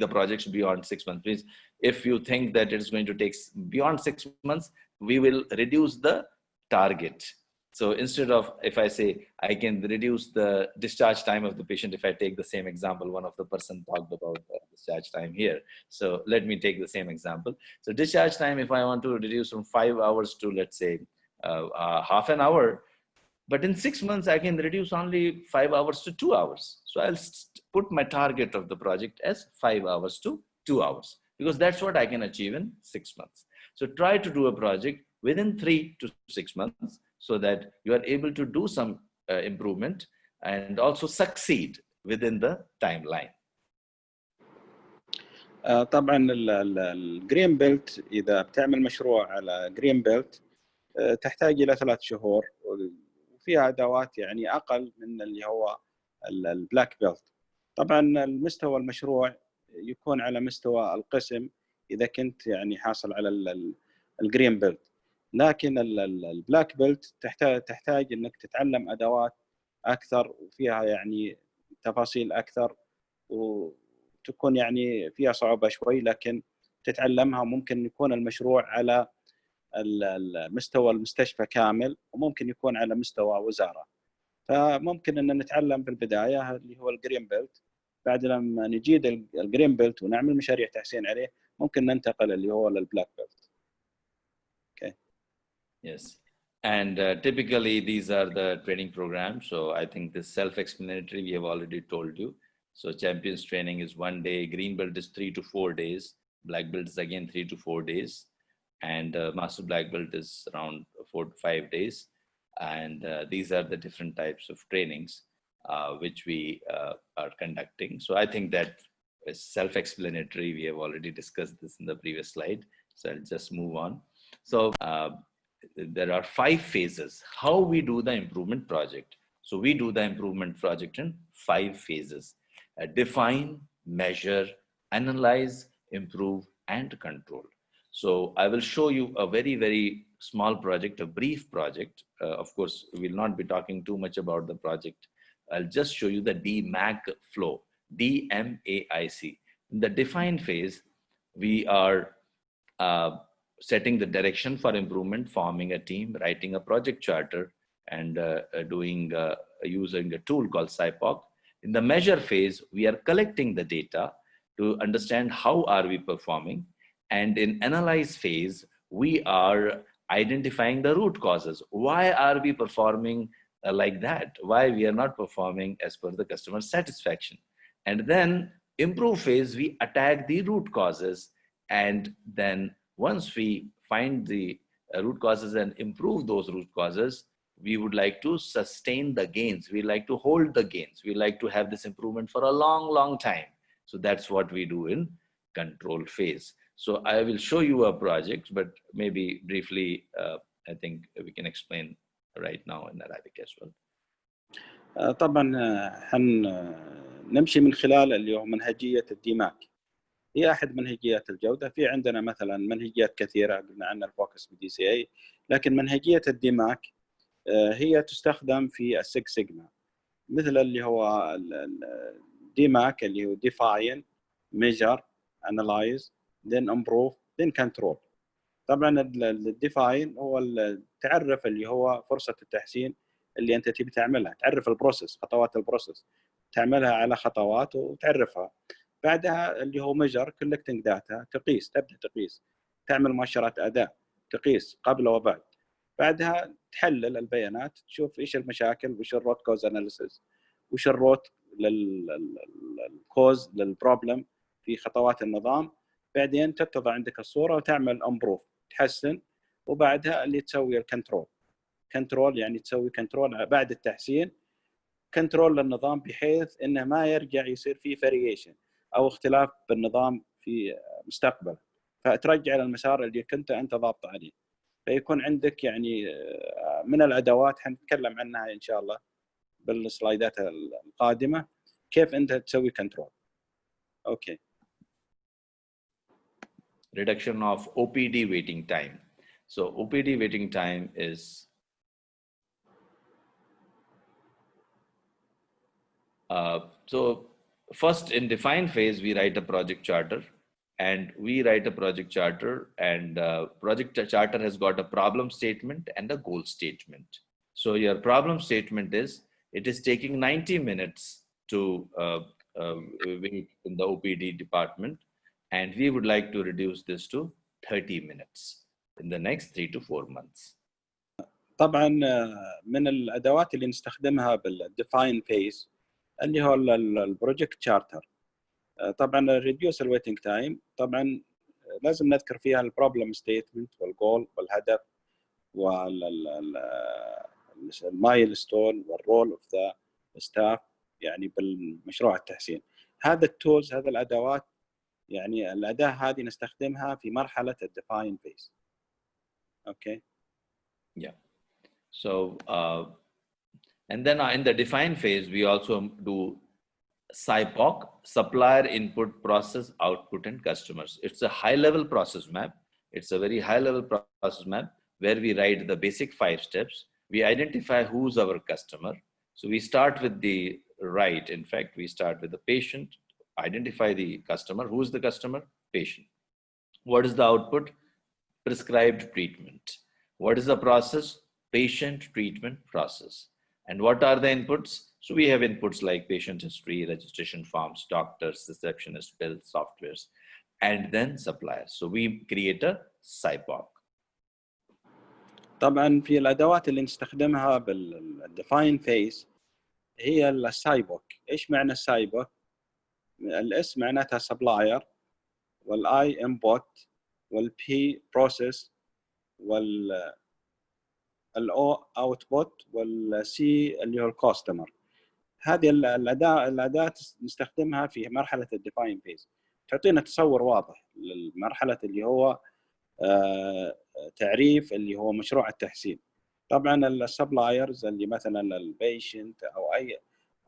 the projects beyond 6 months. Please, if you think that it's going to take beyond 6 months, we will reduce the target. So instead of, if I say I can reduce the discharge time of the patient, if I take the same example, one of the person talked about discharge time here. So let me take the same example. So discharge time, if I want to reduce from 5 hours to, let's say, half an hour, but in 6 months, I can reduce only 5 hours to 2 hours. So I'll put my target of the project as 5 hours to 2 hours, because that's what I can achieve in 6 months. So try to do a project within 3 to 6 months so that you are able to do some improvement and also succeed within the timeline. طبعا الجرين بيلت، إذا بتعمل مشروع على جرين بيلت تحتاج إلى 3 شهور، وفيها أدوات يعني أقل من اللي هو البلاك بيلت. طبعا المستوى المشروع يكون على مستوى القسم إذا كنت يعني حاصل على الجرين بيلت، لكن البلاك بيلت تحتاج إنك تتعلم أدوات أكثر وفيها يعني تفاصيل أكثر، وتكون يعني فيها صعوبة شوي، لكن تتعلمها. ممكن يكون المشروع على المستوى المستشفى كامل، وممكن يكون على مستوى وزارة. فممكن أن نتعلم في البداية اللي هو الجرين بيلت، بعد لما نجيد الجرين بيلت ونعمل مشاريع تحسين عليه ممكن ننتقل اللي هو للبلاك بيلت. Okay. Yes. And typically these are the training programs. So I think this self-explanatory we have already told you. So champions training is 1 day, green belt is 3 to 4 days, black belt is again 3 to 4 days, and master black belt is around 4 to 5 days. And these are the different types of trainings which we are conducting. So I think that is self-explanatory. We have already discussed this in the previous slide. So I'll just move on. So there are 5 phases how we do the improvement project. So we do the improvement project in 5 phases: define, measure, analyze, improve, and control. So I will show you a very, very small project, a brief project. Of course, we will not be talking too much about the project. I'll just show you the DMACC Flow, DMAIC. In the define phase, we are setting the direction for improvement, forming a team, writing a project charter, and using a tool called Sybok. In the measure phase, we are collecting the data to understand how are we performing. And in analyze phase, we are identifying the root causes. Why are we performing like that? Why we are not performing as per the customer satisfaction? And then improve phase, we attack the root causes. And then once we find the root causes and improve those root causes, we would like to sustain the gains. We like to hold the gains. We like to have this improvement for a long, long time. So that's what we do in control phase. So I will show you a project, but maybe briefly, I think we can explain right now in Arabic as well. طبعا نمشي من خلال اللي هو منهجية الديماك. هي أحد منهجيات الجودة. في عندنا مثلا منهجيات كثيرة قلنا عنها الفوكس بدي سي اي، لكن منهجية الديماك هي تستخدم في السكس سيجما، مثل اللي هو الديماك اللي هو define, measure, analyze, then improve, then control. طبعا الديفاين هو تعرف اللي هو فرصة التحسين اللي أنت تبي تعملها، تعرف البروسيس، خطوات البروسيس، تعملها على خطوات وتعرفها. بعدها اللي هو measure, collecting data، تقيس، تبدأ تقيس، تعمل مؤشرات أداء، تقيس قبل وبعد. بعدها تحلل البيانات، تشوف إيش المشاكل، وإيش الروت كوز أناليسيس، وإيش الروت للكوز للبروبلم في خطوات النظام. بعدين تتضع عندك الصورة وتعمل امبروف، تحسن. وبعدها اللي تسوي الكنترول. كنترول يعني تسوي كنترول بعد التحسين، كنترول للنظام بحيث انه ما يرجع يصير فيه فاريشن او اختلاف بالنظام في مستقبل، فترجع الى المسار اللي كنت انت ضابط عليه. فيكون عندك يعني من الادوات حنتكلم عنها ان شاء الله بالسلايدات القادمه كيف انت تسوي كنترول. اوكي. Reduction of OPD waiting time. So OPD waiting time is so first in define phase, we write a project charter, and project charter has got a problem statement and a goal statement. So your problem statement is, it is taking 90 minutes to wait in the OPD department, and we would like to reduce this to 30 minutes in the next 3 to 4 months. طبعا من الادوات اللي نستخدمها بالديفاين فيز اللي هو البروجكت تشارتر. طبعا ريديوس الويتنج تايم، طبعا لازم نذكر فيها البروبلم ستيتمنت والجول والهدف والمايلستون والرول اوف ذا ستاف يعني بالمشروع التحسين. هذا التولز، هذا الادوات، يعني الاداه هذه نستخدمها في مرحله الديفاين فيز. اوكي. Yeah. So and then in the define phase, we also do Sybok, supplier input, process, output, and customers. It's a high-level process map. It's a very high-level process map where we write the basic 5 steps. We identify who's our customer. So we start with the right. In fact, we start with the patient, identify the customer. Who's the customer? Patient. What is the output? Prescribed treatment. What is the process? Patient treatment process. And what are the inputs? So we have inputs like patient history, registration forms, doctors, receptionist, bills, softwares, and then suppliers. So we create a Sybok. طبعا في الادوات اللي نستخدمها بالديفاين فيز هي السايبوك. ايش معنى السايبوك؟ الاس معناتها سبلاير، والاي انبوت، والبي بروسيس، والاو اوتبوت، والسي اللي هو الكاستمر. هذه الاداه نستخدمها في مرحله الديفاين فيز، تعطينا تصور واضح للمرحله اللي هو تعريف اللي هو مشروع التحسين. طبعا السبلايرز اللي مثلا البيشنت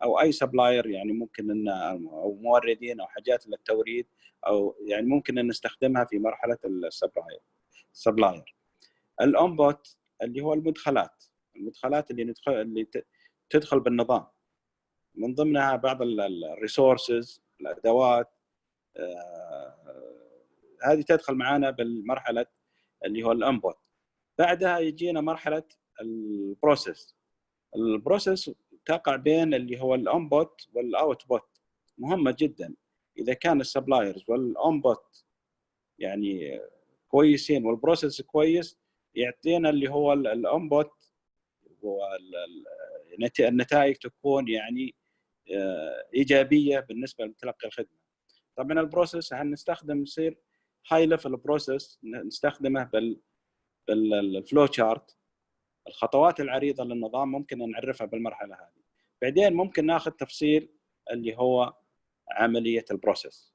او اي سبلاير، يعني ممكن ان او موردين او حاجات للتوريد، او يعني ممكن ان نستخدمها في مرحله السبلاير. الانبوت اللي هو المدخلات اللي تدخل بالنظام، من ضمنها بعض الريسورسز، الادوات، هذه تدخل معنا بالمرحله اللي هو الانبوت. بعدها يجينا مرحله البروسيس. البروسيس تقع بين اللي هو الانبوت والاوتبوت، مهمه جدا. اذا كان السبلايرز والانبوت يعني كويسين والبروسيس كويس، يعطينا اللي هو الانبوت والنتائج تكون يعني ايجابيه بالنسبه لمتلقي الخدمه. طبعا البروسيس هنستخدم يصير هاي ليفل بروسيس، نستخدمه بالفلو شارت. الخطوات العريضه للنظام ممكن نعرفها بالمرحله هذه. بعدين ممكن ناخذ تفصيل اللي هو عمليه البروسيس.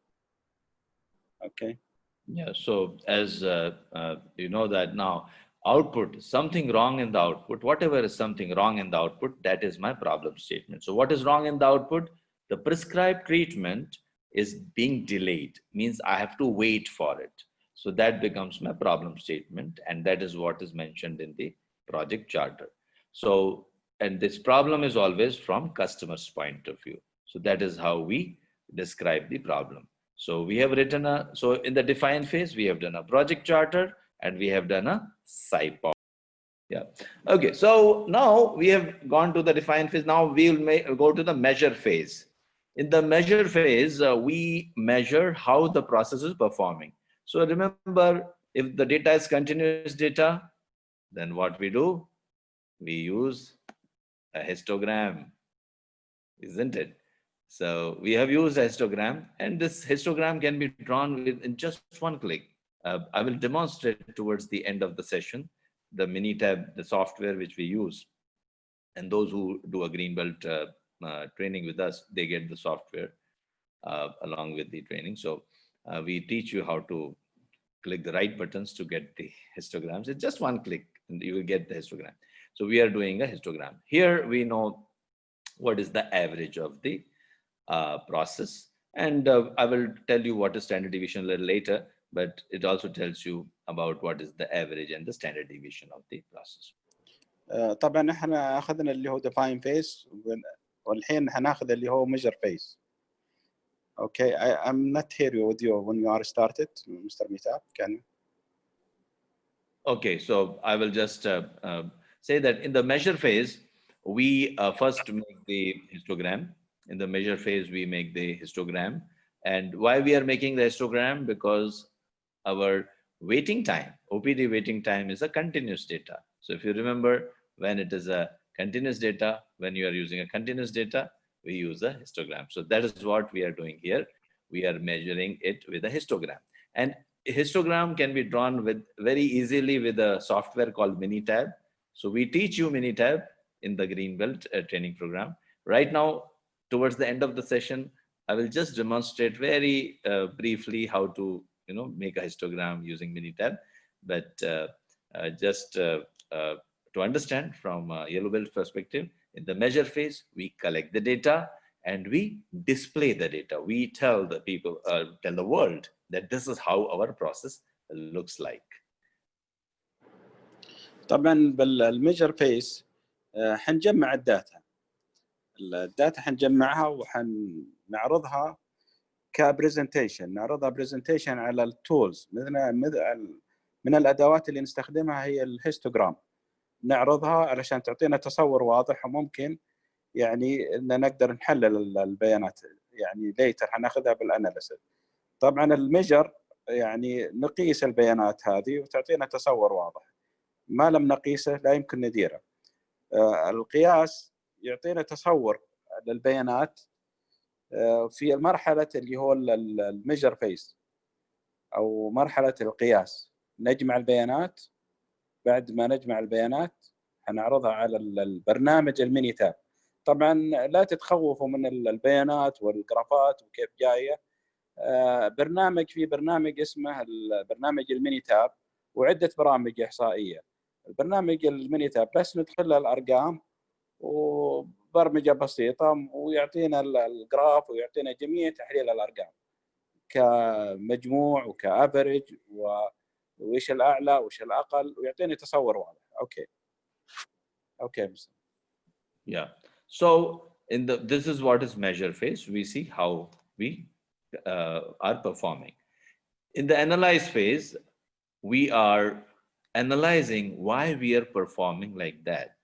اوكي. Yeah, so as you know that now output, something wrong in the output, whatever is something wrong in the output, that is my problem statement. So what is wrong in the output? The prescribed treatment is being delayed, means I have to wait for it. So that becomes my problem statement, and that is what is mentioned in the project charter. So, and this problem is always from customer's point of view. So that is how we describe the problem. So we have written so in the define phase, we have done a project charter and we have done a Sybok. Yeah. Okay. So now we have gone to the define phase. Now we'll go to the measure phase. In the measure phase, we measure how the process is performing. So remember, if the data is continuous data, then what we do? We use a histogram, isn't it? So we have used a histogram, and this histogram can be drawn in just one click. I will demonstrate towards the end of the session, the Minitab, the software which we use. And those who do a Greenbelt training with us, they get the software along with the training. So we teach you how to click the right buttons to get the histograms. It's just one click and you will get the histogram. So we are doing a histogram. Here we know what is the average of the process, and I will tell you what is standard deviation a little later, but it also tells you about what is the average and the standard deviation of the process. طبعا احنا اخذنا اللي هو define phase والحين هناخذ اللي هو measure phase. Okay, I'm not here with you when you are started, Mr. Amitabh. Can you? Okay, so I will just say that in the measure phase, we first make the histogram. In the measure phase, we make the histogram. And why we are making the histogram? Because our waiting time, OPD waiting time, is a continuous data. So if you remember, when it is a continuous data, when you are using a continuous data, we use a histogram. So that is what we are doing here. We are measuring it with a histogram. And a histogram can be drawn with very easily with a software called Minitab. So we teach you Minitab in the Greenbelt training program. Right now, towards the end of the session, I will just demonstrate very briefly how to make a histogram using Minitab. But just to understand from Yellow Belt perspective, in the measure phase, we collect the data and we display the data. We tell the people, tell the world that this is how our process looks like. طبعا بالميجر فيس حنجمع الداتا حنجمعها وحنعرضها كبرزنتيشن، نعرضها برزنتيشن على التولز. من الادوات اللي نستخدمها هي الهيستوجرام، نعرضها علشان تعطينا تصور واضح، وممكن يعني ان نقدر نحلل البيانات يعني ليتر حناخذها بالاناليسيس. طبعا الميجر يعني نقيس البيانات هذه وتعطينا تصور واضح، ما لم نقيسه لا يمكن نديره. القياس يعطينا تصور للبيانات في المرحلة اللي هو الميجر فيس أو مرحلة القياس. نجمع البيانات، بعد ما نجمع البيانات هنعرضها على البرنامج المينيتاب. طبعا لا تتخوفوا من البيانات والجرافات وكيف جاية. في برنامج اسمه برنامج المينيتاب وعدة برامج إحصائية. البرنامج المينيتاب بس ندخل الأرقام وبرمجة بسيطة ويعطينا الجراف ويعطينا جميع تحليل الأرقام كمجموع وكأفريج وإيش الأعلى وإيش الأقل، ويعطيني تصور واضح. Okay. Yeah. So this is what is measure phase. We see how we are performing. In the analyze phase, we are analyzing why we are performing like that.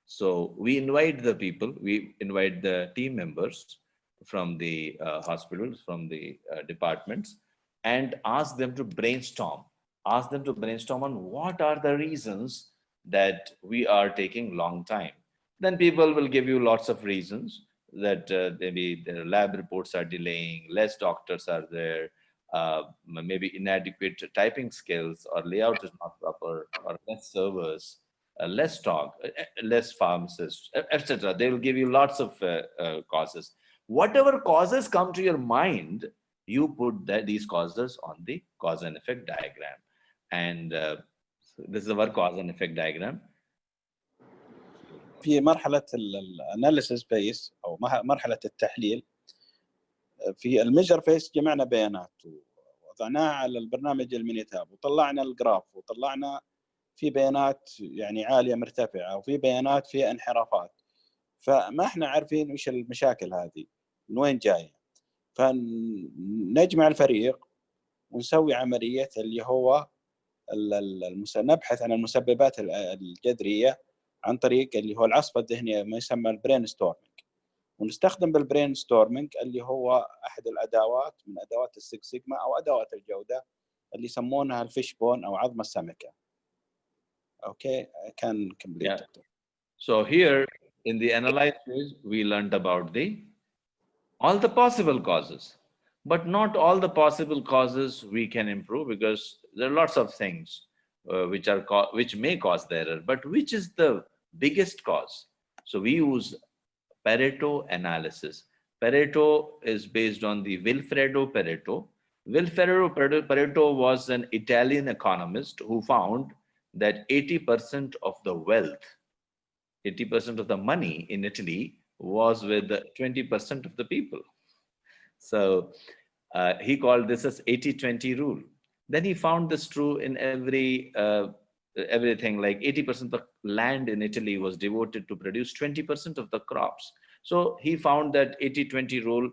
So we invite the people, we invite the team members from the hospitals, from the departments, and ask them to brainstorm. Ask them to brainstorm on what are the reasons that we are taking long time. Then people will give you lots of reasons that maybe the lab reports are delaying, less doctors are there, maybe inadequate typing skills, or layout is not proper, or less servers, less stock, less pharmacists, etc. They will give you lots of causes. Whatever causes come to your mind, you put these causes on the cause and effect diagram. And this is our cause and effect diagram. في مرحلة الاناليسيس فيس أو مرحلة التحليل، في الميجر فيس جمعنا بيانات ووضعناها على البرنامج المينيتاب وطلعنا الجراف وطلعنا في بيانات يعني عالية مرتفعة وفي بيانات فيها انحرافات، فما احنا عارفين وش المشاكل هذه من وين جاية. فنجمع الفريق ونسوي عملية اللي هو نبحث عن المسببات الجذرية عن طريق اللي هو العصف الذهني ما يسمى البرين ستورمينج، ونستخدم بالبرين ستورمينج اللي هو أحد الأدوات من أدوات السكس سيجما أو أدوات الجودة اللي يسمونها الفيشبون أو عظم السمكة. Okay, I can complete. Yeah. So here in the analyze phase, we learned about all the possible causes, but not all the possible causes we can improve, because there are lots of things which may cause the error, but which is the biggest cause? So we use Pareto analysis. Pareto is based on the Vilfredo Pareto. Vilfredo Pareto was an Italian economist who found that 80% of the wealth, 80% of the money in Italy was with 20% of the people. So he called this as 80-20 rule. Then he found this true in everything, like 80% of the land in Italy was devoted to produce 20% of the crops. So he found that 80-20 rule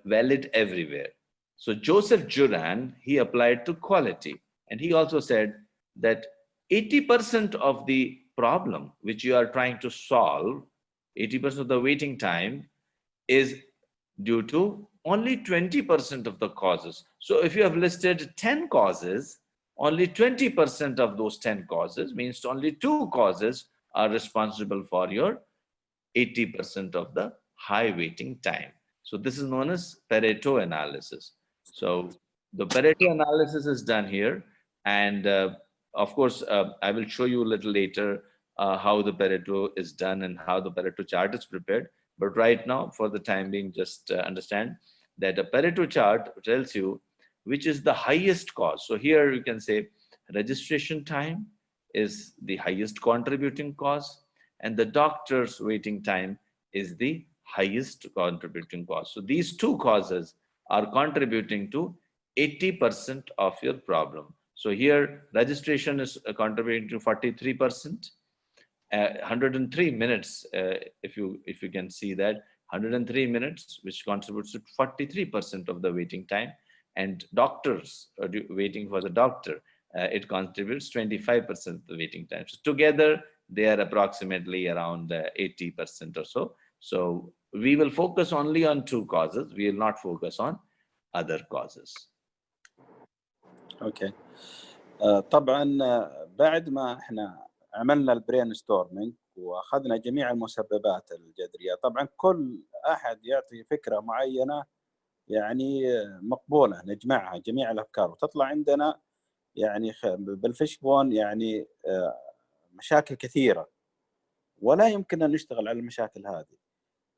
valid everywhere. So Joseph Juran, he applied to quality. And he also said that 80% of the problem which you are trying to solve, 80% of the waiting time is due to only 20% of the causes. So if you have listed 10 causes, only 20% of those 10 causes, means only 2 causes are responsible for your 80% of the high waiting time. So this is known as Pareto analysis. So the Pareto analysis is done here. And of course, I will show you a little later how the Pareto is done and how the Pareto chart is prepared. But right now, for the time being, just understand that a Pareto chart tells you which is the highest cause. So here you can say registration time is the highest contributing cause, and the doctor's waiting time is the highest contributing cause. So these 2 causes are contributing to 80% of your problem. So here registration is contributing to 43%. 103 minutes, if you can see that, 103 minutes, which contributes to 43% of the waiting time. And doctors waiting for the doctor, it contributes 25% of the waiting time. So together, they are approximately around 80% or so. So we will focus only on 2 causes. We will not focus on other causes. Okay. طبعا بعد ما احنا عملنا البرين ستورمينج واخذنا جميع المسببات الجذريه، طبعا كل احد يعطي فكره معينه يعني مقبوله، نجمعها جميع الافكار وتطلع عندنا يعني بالفيشبون يعني مشاكل كثيره، ولا يمكن ان نشتغل على المشاكل هذه.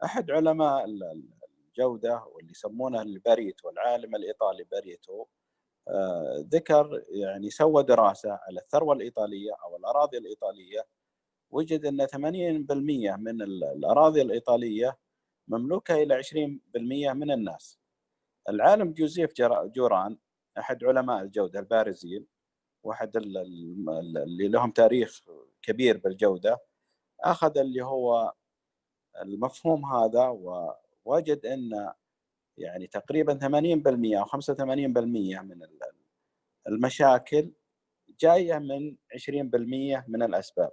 احد علماء الجوده واللي يسمونه الباريتو، العالم الايطالي باريتو، ذكر يعني سوى دراسة على الثروة الإيطالية أو الأراضي الإيطالية، وجد أن 80% من الأراضي الإيطالية مملوكة إلى 20% من الناس. العالم جوزيف جوران أحد علماء الجودة البارزين واحد اللي لهم تاريخ كبير بالجودة، أخذ اللي هو المفهوم هذا ووجد أن يعني تقريبا 80% أو 85% من المشاكل جاية من 20% من الأسباب.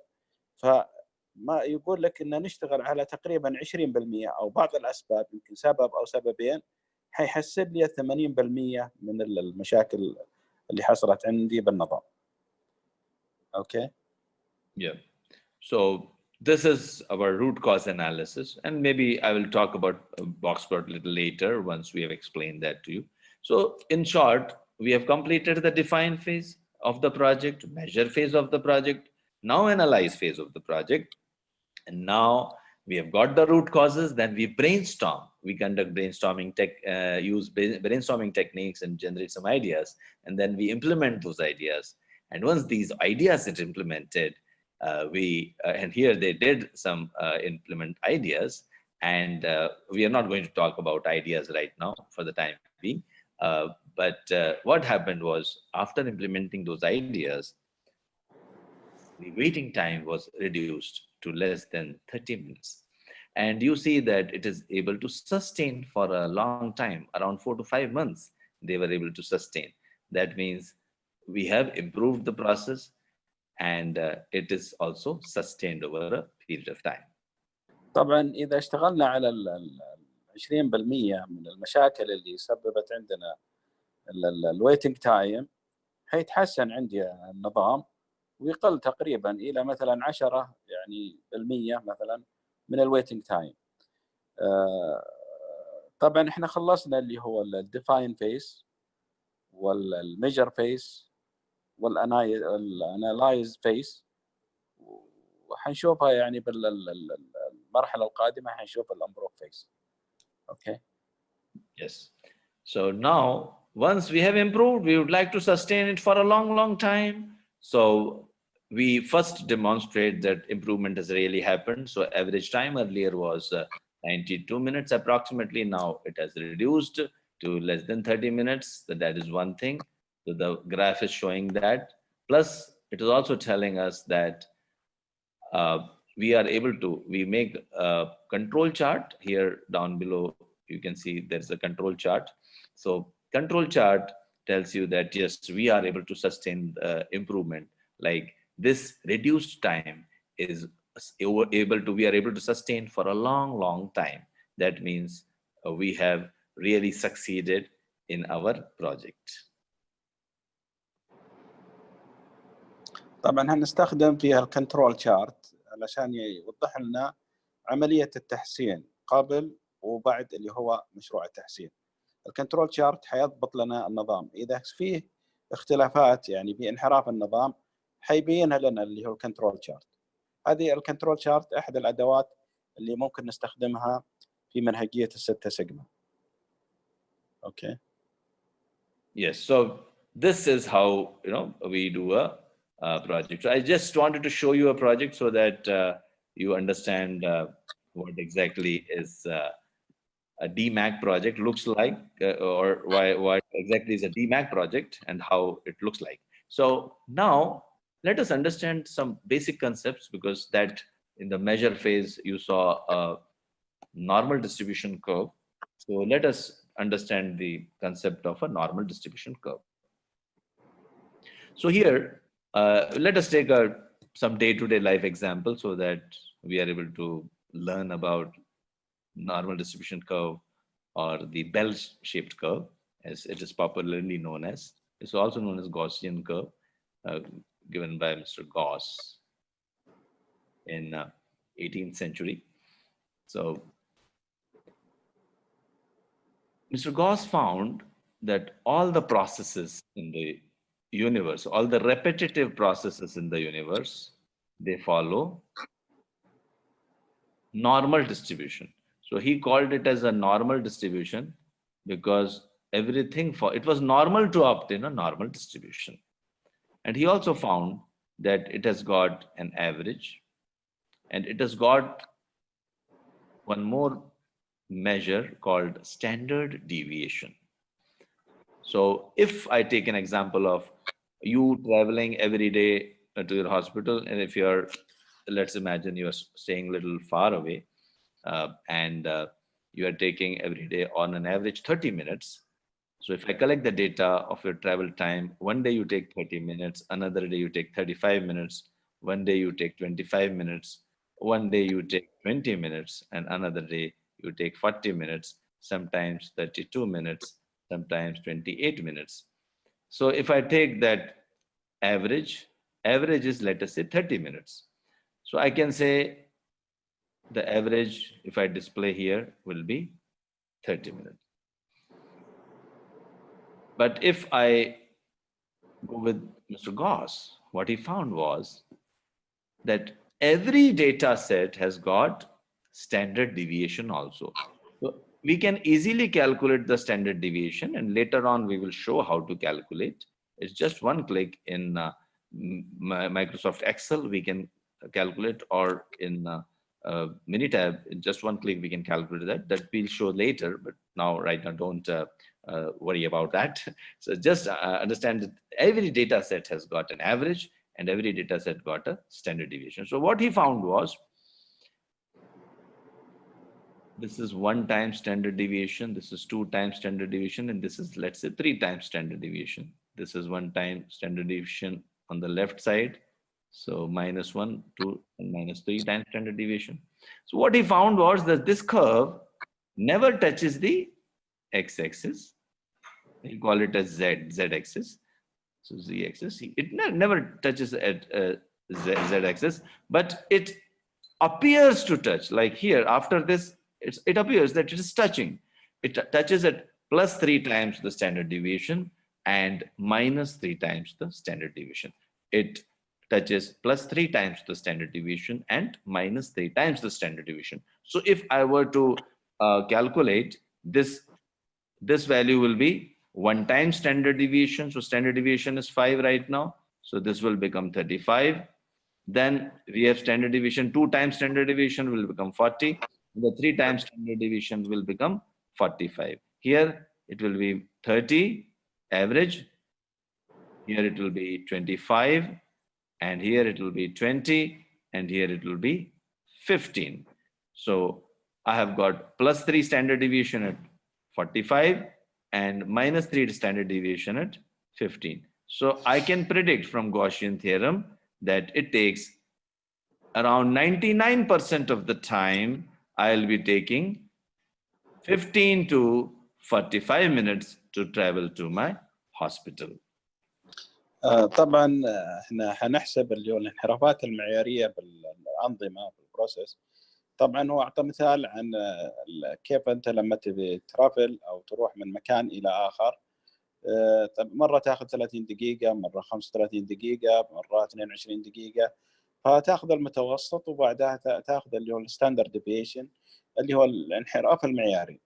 فما يقول لك إن نشتغل على تقريبا 20% أو بعض الأسباب، يمكن سبب أو سببين، حيحسب لي 80% من المشاكل اللي حصلت عندي بالنظام. Okay. Yeah. So this is our root cause analysis, and maybe I will talk about box plot a little later once we have explained that to you. So in short, we have completed the define phase of the project, measure phase of the project, now analyze phase of the project, and now we have got the root causes. Then we brainstorm. We conduct brainstorming use brainstorming techniques and generate some ideas, and then we implement those ideas. And once these ideas are implemented, and here they did some implement ideas, and we are not going to talk about ideas right now for the time being. But what happened was, after implementing those ideas, the waiting time was reduced to less than 30 minutes. And you see that it is able to sustain for a long time, around 4 to 5 months, they were able to sustain. That means we have improved the process, and it is also sustained over a period of time. طبعا إذا اشتغلنا على 20% من المشاكل اللي سببت عندنا الويتنج تايم، حيتحسن عندي النظام ويقل تقريبا الى مثلا 10 يعني بالمية مثلا من الويتنج تايم. طبعا احنا خلصنا اللي هو الديفاين فيس والميجر فيس والانالايز فيس، وحنشوفها يعني بالمرحله القادمه حنشوف الامبروف فيس. Okay. Yes. So now, once we have improved, we would like to sustain it for a long time. So we first demonstrate that improvement has really happened. So average time earlier was 92 minutes approximately. Now it has reduced to less than 30 minutes. So that is one thing. So the graph is showing that. Plus, it is also telling us that we are able to, we make a control chart here down below. You can see there's a control chart. So control chart tells you that yes, we are able to sustain improvement. Like this reduced time is we are able to sustain for a long time. That means we have really succeeded in our project. طبعا هنستخدم فيها الكنترول شارت علشان يوضح لنا عملية التحسين قبل وبعد اللي هو مشروع التحسين. الكنترول شارت حيضبط لنا النظام، إذا فيه اختلافات يعني بانحراف النظام حيبينها لنا اللي هو الكنترول شارت. هذه الكنترول شارت أحد الأدوات اللي ممكن نستخدمها في منهجية الستة سيجما. Okay. Yes. So this is how we do a project. So I just wanted to show you a project so that you understand what exactly is a DMAIC project looks like, or why exactly is a DMAIC project and how it looks like. So now let us understand some basic concepts, because that in the measure phase you saw a normal distribution curve. So let us understand the concept of a normal distribution curve. So here, let us take some day-to-day life example so that we are able to learn about normal distribution curve, or the bell-shaped curve, as it is popularly known as. It's also known as Gaussian curve, given by Mr. Gauss in 18th century. So Mr. Gauss found that all the processes in the universe, all the repetitive processes in the universe, they follow normal distribution. So he called it as a normal distribution because it was normal to obtain a normal distribution. And he also found that it has got an average, and it has got one more measure called standard deviation. So if I take an example of you traveling every day to your hospital, and if you're, let's imagine you're staying a little far away, and you are taking every day on an average 30 minutes. So if I collect the data of your travel time, one day you take 30 minutes, another day you take 35 minutes, one day you take 25 minutes, one day you take 20 minutes, and another day you take 40 minutes, sometimes 32 minutes, sometimes 28 minutes. So if I take that average is, let us say, 30 minutes. So I can say the average, if I display here, will be 30 minutes. But if I go with Mr. Goss, what he found was that every data set has got standard deviation also. So we can easily calculate the standard deviation, and later on we will show how to calculate. It's just one click in Microsoft Excel, we can calculate, or in Minitab, in just one click we can calculate that. That we'll show later, but now, right now, don't worry about that. So just understand that every data set has got an average, and every data set got a standard deviation. So what he found was, this is 1 time standard deviation, this is 2 times standard deviation, and this is, let's say, 3 times standard deviation. This is 1 time standard deviation on the left side. So -1, 2, and -3 times standard deviation. So what he found was that this curve never touches the x-axis. We call it as z-axis. So z-axis, it never touches at z-axis, but it appears to touch. Like here, after this, it appears that it is touching. It touches at +3 times the standard deviation and -3 times the standard deviation. It touches +3 times the standard deviation and -3 times the standard deviation. So if I were to calculate this, this value will be 1 time standard deviation. So standard deviation is 5 right now. So this will become 35. Then we have standard deviation, 2 times standard deviation will become 40. The 3 times standard deviation will become 45. Here it will be 30 average. Here it will be 25. And here it will be 20. And here it will be 15. So I have got +3 standard deviation at 45 and -3 standard deviation at 15. So I can predict from Gaussian theorem that it takes around 99% of the time I'll be taking 15 to 45 minutes to travel to my hospital. طبعا احنا حنحسب اللي هو الانحرافات المعياريه بالانظمه بالبروسيس. طبعا هو اعطى مثال عن كيف انت لما تبي ترافل او تروح من مكان الى اخر، مره تاخذ 30 دقيقه، مره 35 دقيقه، مره 22 دقيقه، فتاخذ المتوسط وبعدها تاخذ اللي هو الستاندرد ديفيشن اللي هو الانحراف المعياري.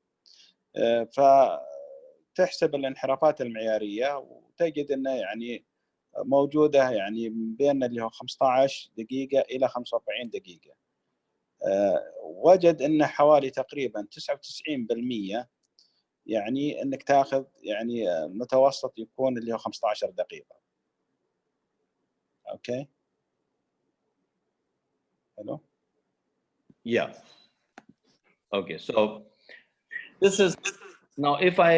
فتحسب الانحرافات المعياريه وتجد انه يعني موجوده يعني بين اللي هو 15 دقيقه الى 45 دقيقه. وجد انه حوالي تقريبا 99% يعني انك تاخذ يعني متوسط يكون اللي هو 15 دقيقه. اوكي. Hello? Yeah. Okay, so this is, now if I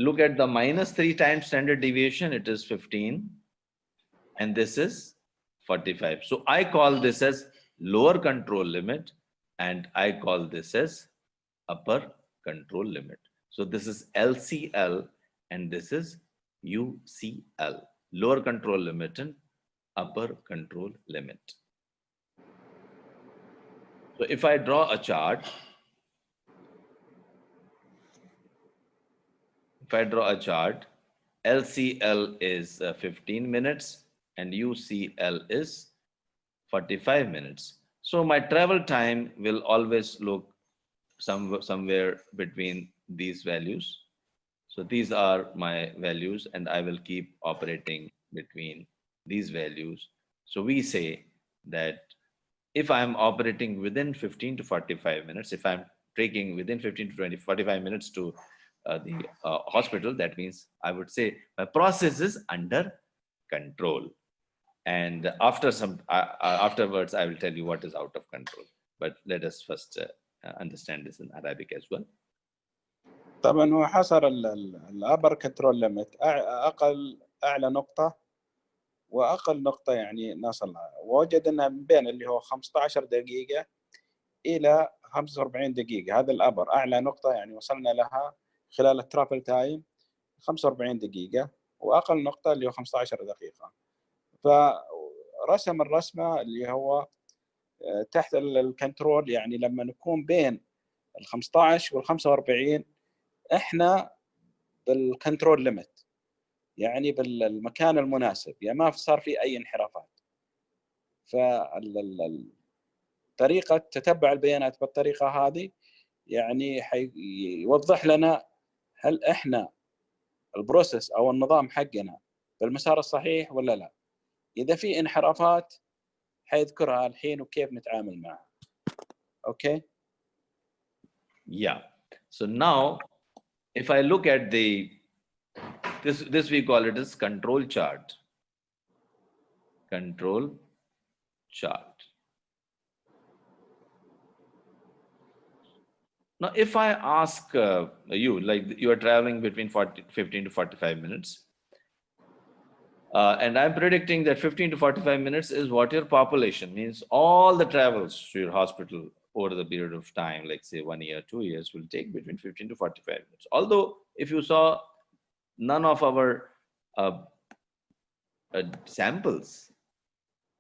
look at the -3 times standard deviation, it is 15, and this is 45. So I call this as lower control limit, and I call this as upper control limit. So this is LCL, and this is UCL, lower control limit and upper control limit. So if I draw a chart, LCL is 15 minutes and UCL is 45 minutes. So my travel time will always look somewhere between these values. So these are my values, and I will keep operating between these values. So we say that if I'm operating within 15 to 45 minutes, if I'm taking within 15 to 45 minutes to the hospital, that means I would say my process is under control. And after some afterwards, I will tell you what is out of control. But let us first understand this in Arabic as well. طبعا هو حصر الابر كنترول ليميت اعلى نقطه واقل نقطه يعني نصلها، ووجد انها من بين اللي هو 15 دقيقه الى 45 دقيقه. هذا الابر اعلى نقطه يعني وصلنا لها خلال الترافل تايم 45 دقيقه، واقل نقطه اللي هو 15 دقيقه. فرسم الرسمه اللي هو تحت الكنترول، يعني لما نكون بين ال 15 وال 45 احنا بالكنترول ليميت، يعني بالمكان المناسب، يعني ما صار في اي انحرافات. فطريقه تتبع البيانات بالطريقه هذه يعني يوضح لنا هل احنا البروسيس او النظام حقنا بالمسار الصحيح ولا لا. اذا في انحرافات حيذكرها الحين وكيف نتعامل معها. اوكي. Yeah. So now if I look at this we call it as control chart. Control chart. Now, if I ask you, like you are traveling between 15 to 45 minutes, and I'm predicting that 15 to 45 minutes is what your population means. All the travels to your hospital over the period of time, like say 1 year, 2 years, will take between 15 to 45 minutes. Although, if you saw, none of our samples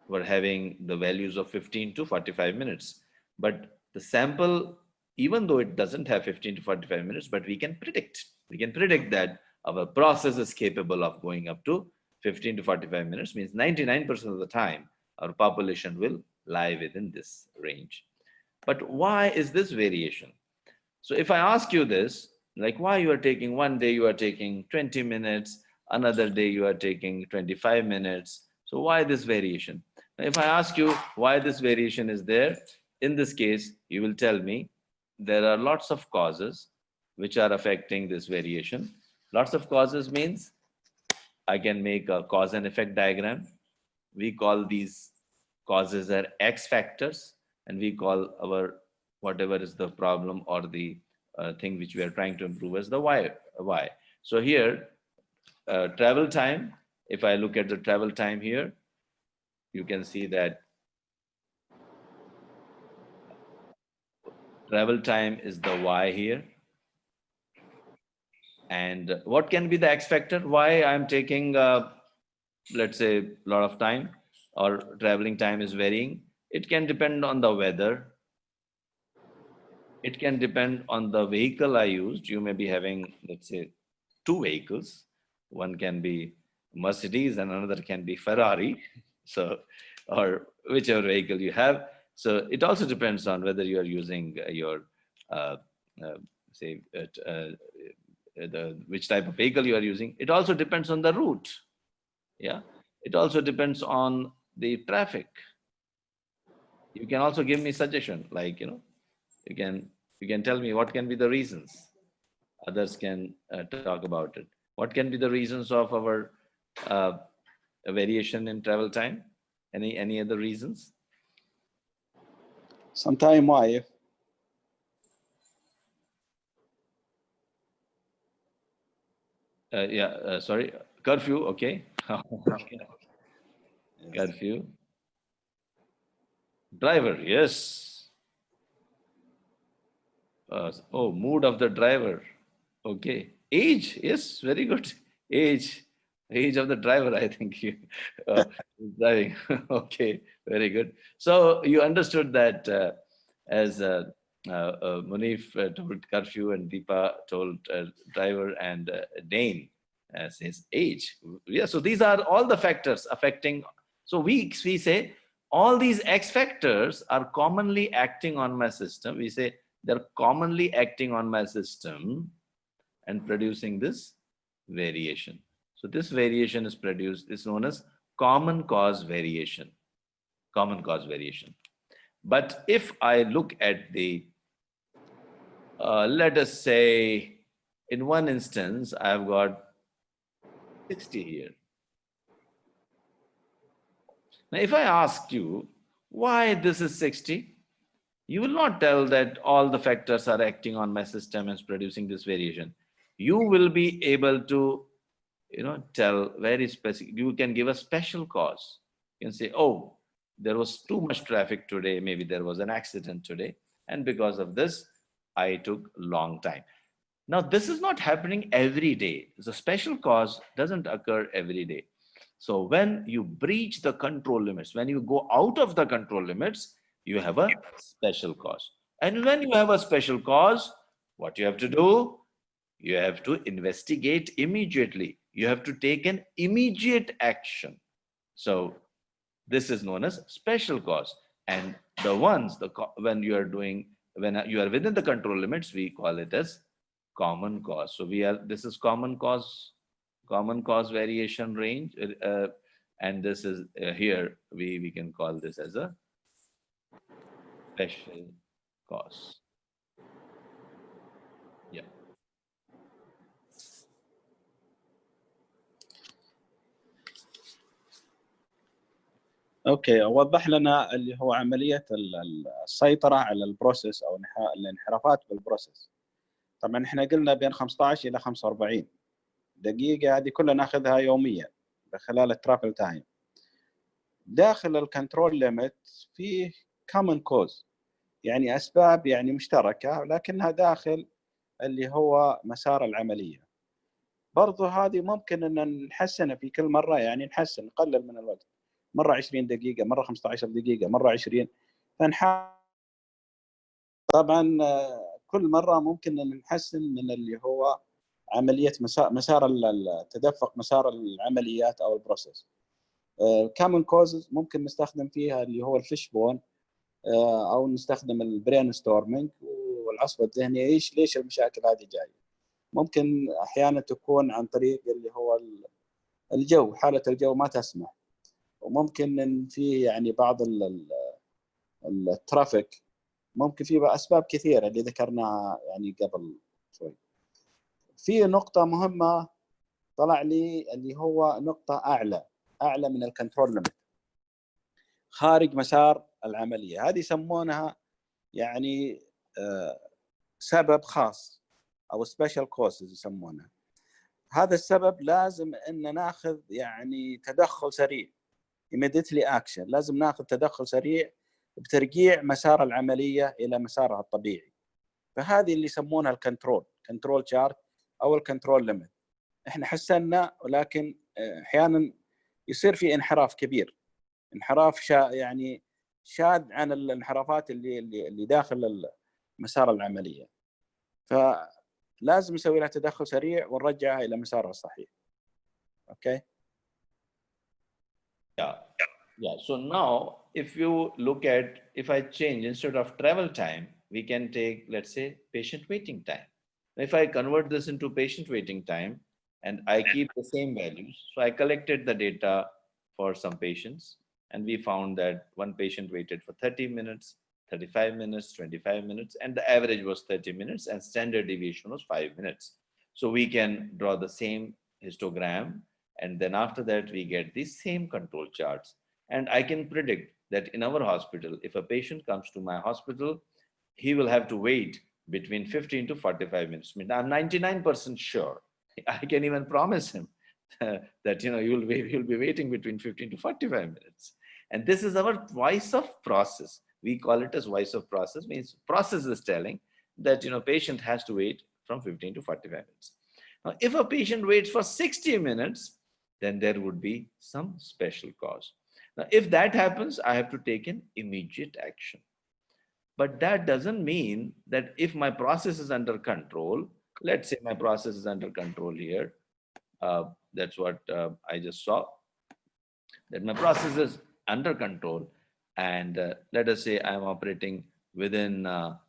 were having the values of 15 to 45 minutes. But the sample, even though it doesn't have 15 to 45 minutes, but we can predict that our process is capable of going up to 15 to 45 minutes, means 99% of the time, our population will lie within this range. But why is this variation? So if I ask you this, like why you are taking, one day you are taking 20 minutes, another day you are taking 25 minutes. So why this variation? If I ask you why this variation is there, in this case, you will tell me there are lots of causes which are affecting this variation. Lots of causes means I can make a cause and effect diagram. We call these causes are X factors, and we call our whatever is the problem or the thing which we are trying to improve as the Y. So here, travel time, if I look at the travel time here, you can see that travel time is the Y here. And what can be the X factor? Why I'm taking, let's say, a lot of time or traveling time is varying. It can depend on the weather. It can depend on the vehicle I used. You may be having, let's say, 2 vehicles. One can be Mercedes and another can be Ferrari. So, or whichever vehicle you have. So it also depends on whether you are using your, which type of vehicle you are using. It also depends on the route. Yeah. It also depends on the traffic. You can also give me suggestion, like, you can tell me what can be the reasons. Others can talk about it. What can be the reasons of our variation in travel time? Any other reasons? Sometime why? Sorry, curfew. Okay. Curfew. Driver, yes. Mood of the driver. Okay. Age, yes, very good. Age of the driver, I think you driving. Okay, very good. So you understood that as Munif told curfew and Deepa told driver and Dane says age. Yeah, so these are all the factors affecting. So we say all these X factors are commonly acting on my system. We say they're commonly acting on my system and producing this variation. So this variation is produced, is known as common cause variation. Common cause variation. But if I look at the, let us say, in one instance, I've got 60 here. Now, if I ask you why this is 60, You will not tell that all the factors are acting on my system and producing this variation. You will be able to, tell very specific. You can give a special cause. You can say, oh, there was too much traffic today. Maybe there was an accident today. And because of this, I took long time. Now, this is not happening every day. The special cause doesn't occur every day. So when you breach the control limits, when you go out of the control limits, you have a special cause. And when you have a special cause, what you have to do? You have to investigate immediately. You have to take an immediate action. So this is known as special cause. And the ones, when you are within the control limits, we call it as common cause. So this is common cause variation range. And this is here, we can call this as a special cause. Yeah. اوكي، وضح لنا اللي هو عمليه السيطره على البروسيس او الانحرافات بالبروسيس. طبعا احنا قلنا بين 15 الى 45 دقيقه، هذه كلها ناخذها يوميا خلال الترافل تايم. داخل الكنترول ليميت فيه كومن كوز، يعني اسباب يعني مشتركه، لكنها داخل اللي هو مسار العمليه. برضو هذه ممكن ان نحسنها في كل مره، يعني نقلل من الوقت، مره 20 دقيقه، مره 15 دقيقه، مره 20. فنحاول طبعا كل مره ممكن ان نحسن من اللي هو عمليه مسار تدفق مسار العمليات او البروسيس. كومن كوزز ممكن نستخدم فيها اللي هو الفيشبون، او نستخدم البرين ستورمينج والعصف الذهني. ليش المشاكل هذه جايه؟ ممكن احيانا تكون عن طريق اللي هو الجو، حاله الجو ما تسمح، وممكن ان في يعني بعض الترافيك، ممكن في اسباب كثيره اللي ذكرناها يعني قبل شوي. في نقطه مهمه طلع لي اللي هو نقطه اعلى من الكنترول ليميت، خارج مسار العمليه. هذه يسمونها يعني سبب خاص او سبيشال كوزز يسمونها. هذا السبب لازم ان ناخذ يعني تدخل سريع، immediately action. لازم ناخذ تدخل سريع بترجيع مسار العمليه الى مسارها الطبيعي. فهذه اللي يسمونها كنترول شارت او الكنترول ليميت. احنا حسنا، ولكن احيانا يصير في انحراف كبير، انحراف يعني شاذ عن الانحرافات اللي داخل مسار العمليه. فلازم نسوي لها تدخل سريع ونرجعها الى مسارها الصحيح. اوكي. Yeah. So now, if you look at, if I change, instead of travel time, we can take, let's say, patient waiting time. If I convert this into patient waiting time and I keep the same values, so I collected the data for some patients and we found that one patient waited for 30 minutes, 35 minutes, 25 minutes, and the average was 30 minutes and standard deviation was 5 minutes. So we can draw the same histogram, and then after that we get these same control charts. And I can predict that in our hospital, if a patient comes to my hospital, he will have to wait between 15 to 45 minutes. I mean, I'm 99% sure. I can even promise him that you'll be waiting between 15 to 45 minutes. And this is our voice of process. We call it as voice of process. Means process is telling that patient has to wait from 15 to 45 minutes. Now, if a patient waits for 60 minutes, then there would be some special cause. Now, if that happens, I have to take an immediate action. But that doesn't mean that if my process is under control, let's say my process is under control here, that's what I just saw, that my process is under control, and let us say I'm operating within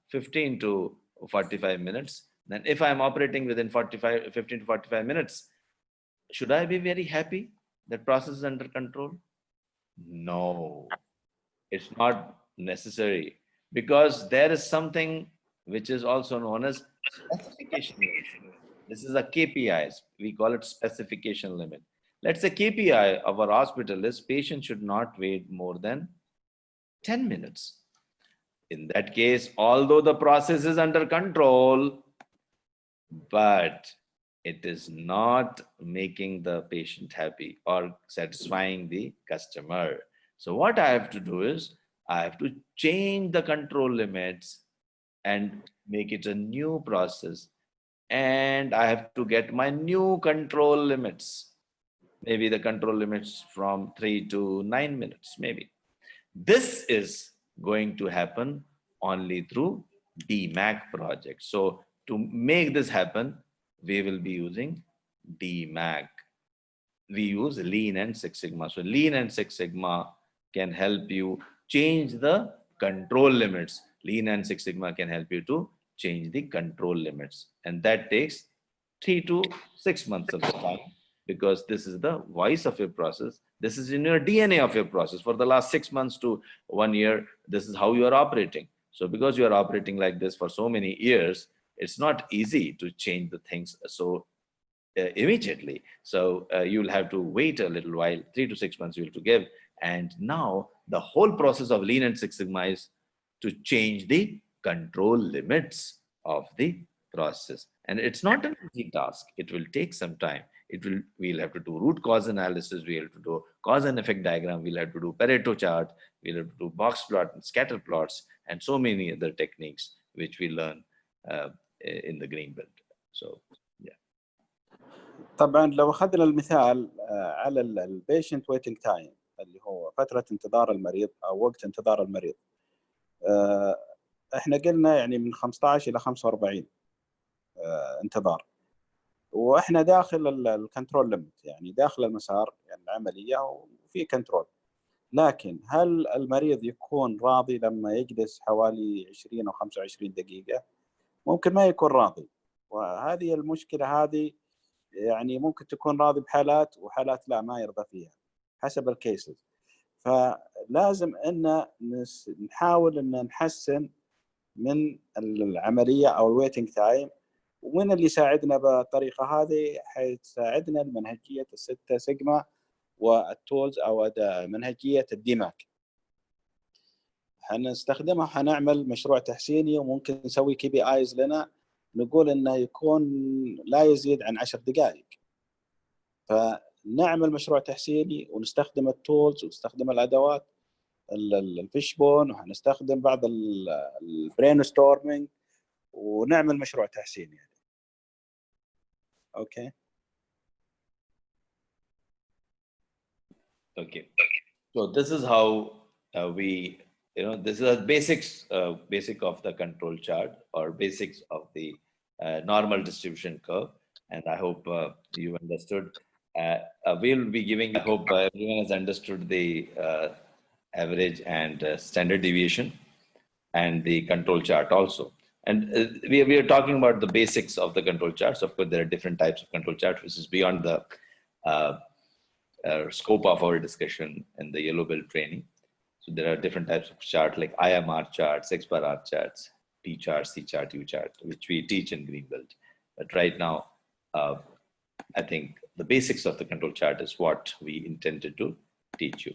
15 to 45 minutes, then if I'm operating within 15 to 45 minutes, should I be very happy that process is under control? No, it's not necessary, because there is something which is also known as specification limit. This is a KPI. We call it specification limit. Let's say KPI of our hospital is patient should not wait more than 10 minutes. In that case, although the process is under control, but it is not making the patient happy or satisfying the customer. So what I have to do is I have to change the control limits and make it a new process. And I have to get my new control limits. Maybe the control limits from 3 to 9 minutes, maybe. This is going to happen only through DMAIC project. So to make this happen, we will be using DMAIC. We use Lean and Six Sigma. So Lean and Six Sigma can help you change the control limits. Lean and Six Sigma can help you to change the control limits. And that takes 3 to 6 months of the time, because this is the voice of your process. This is in your DNA of your process. For the last 6 months to 1 year, this is how you are operating. So because you are operating like this for so many years, it's not easy to change the things so immediately. So you'll have to wait a little while, 3 to 6 months you'll have to give. And now the whole process of Lean and Six Sigma is to change the control limits of the process. And it's not an easy task. It will take some time. We'll have to do root cause analysis. We'll have to do cause and effect diagram. We'll have to do Pareto chart. We'll have to do box plot and scatter plots and so many other techniques which we learn in the green belt. So yeah. طبعا لو اخذنا المثال على البيشنت ويتنج تايم اللي هو فتره انتظار المريض او وقت انتظار المريض، احنا قلنا يعني من 15 الى 45 انتظار، واحنا داخل الكنترول ليمت، يعني داخل المسار يعني العمليه وفي كنترول. لكن هل المريض يكون راضي لما يجلس حوالي 20 او 25 دقيقه؟ ممكن ما يكون راضي، وهذه المشكله هذه يعني ممكن تكون راضي بحالات وحالات لا ما يرضى فيها حسب الكيسز. فلازم ان نحاول ان نحسن من العمليه او الويتنج تايم، ومن اللي يساعدنا بالطريقه هذه حيساعدنا المنهجيه الستة سيجما والتولز او منهجيه الديماك. حنستخدمها، حنعمل مشروع تحسيني وممكن نسوي كي بي ايز لنا، نقول انه يكون لا يزيد عن 10 دقائق. فنعمل مشروع تحسيني ونستخدم التولز ونستخدم الادوات الفيشبون، وهنستخدم بعض البرين ستورمينج ونعمل مشروع تحسيني يعني. اوكي. Okay. So this is how we, this is the basics, basic of the control chart or basics of the normal distribution curve. And I hope you understood. We'll be giving, I hope everyone has understood the average and standard deviation and the control chart also. And we are talking about the basics of the control charts. Of course, there are different types of control charts, which is beyond the scope of our discussion in the yellow belt training. So there are different types of chart like IMR charts, X bar R charts, T chart, C chart, U chart, which we teach in green belt. But right now, I think the basics of the control chart is what we intended to teach you.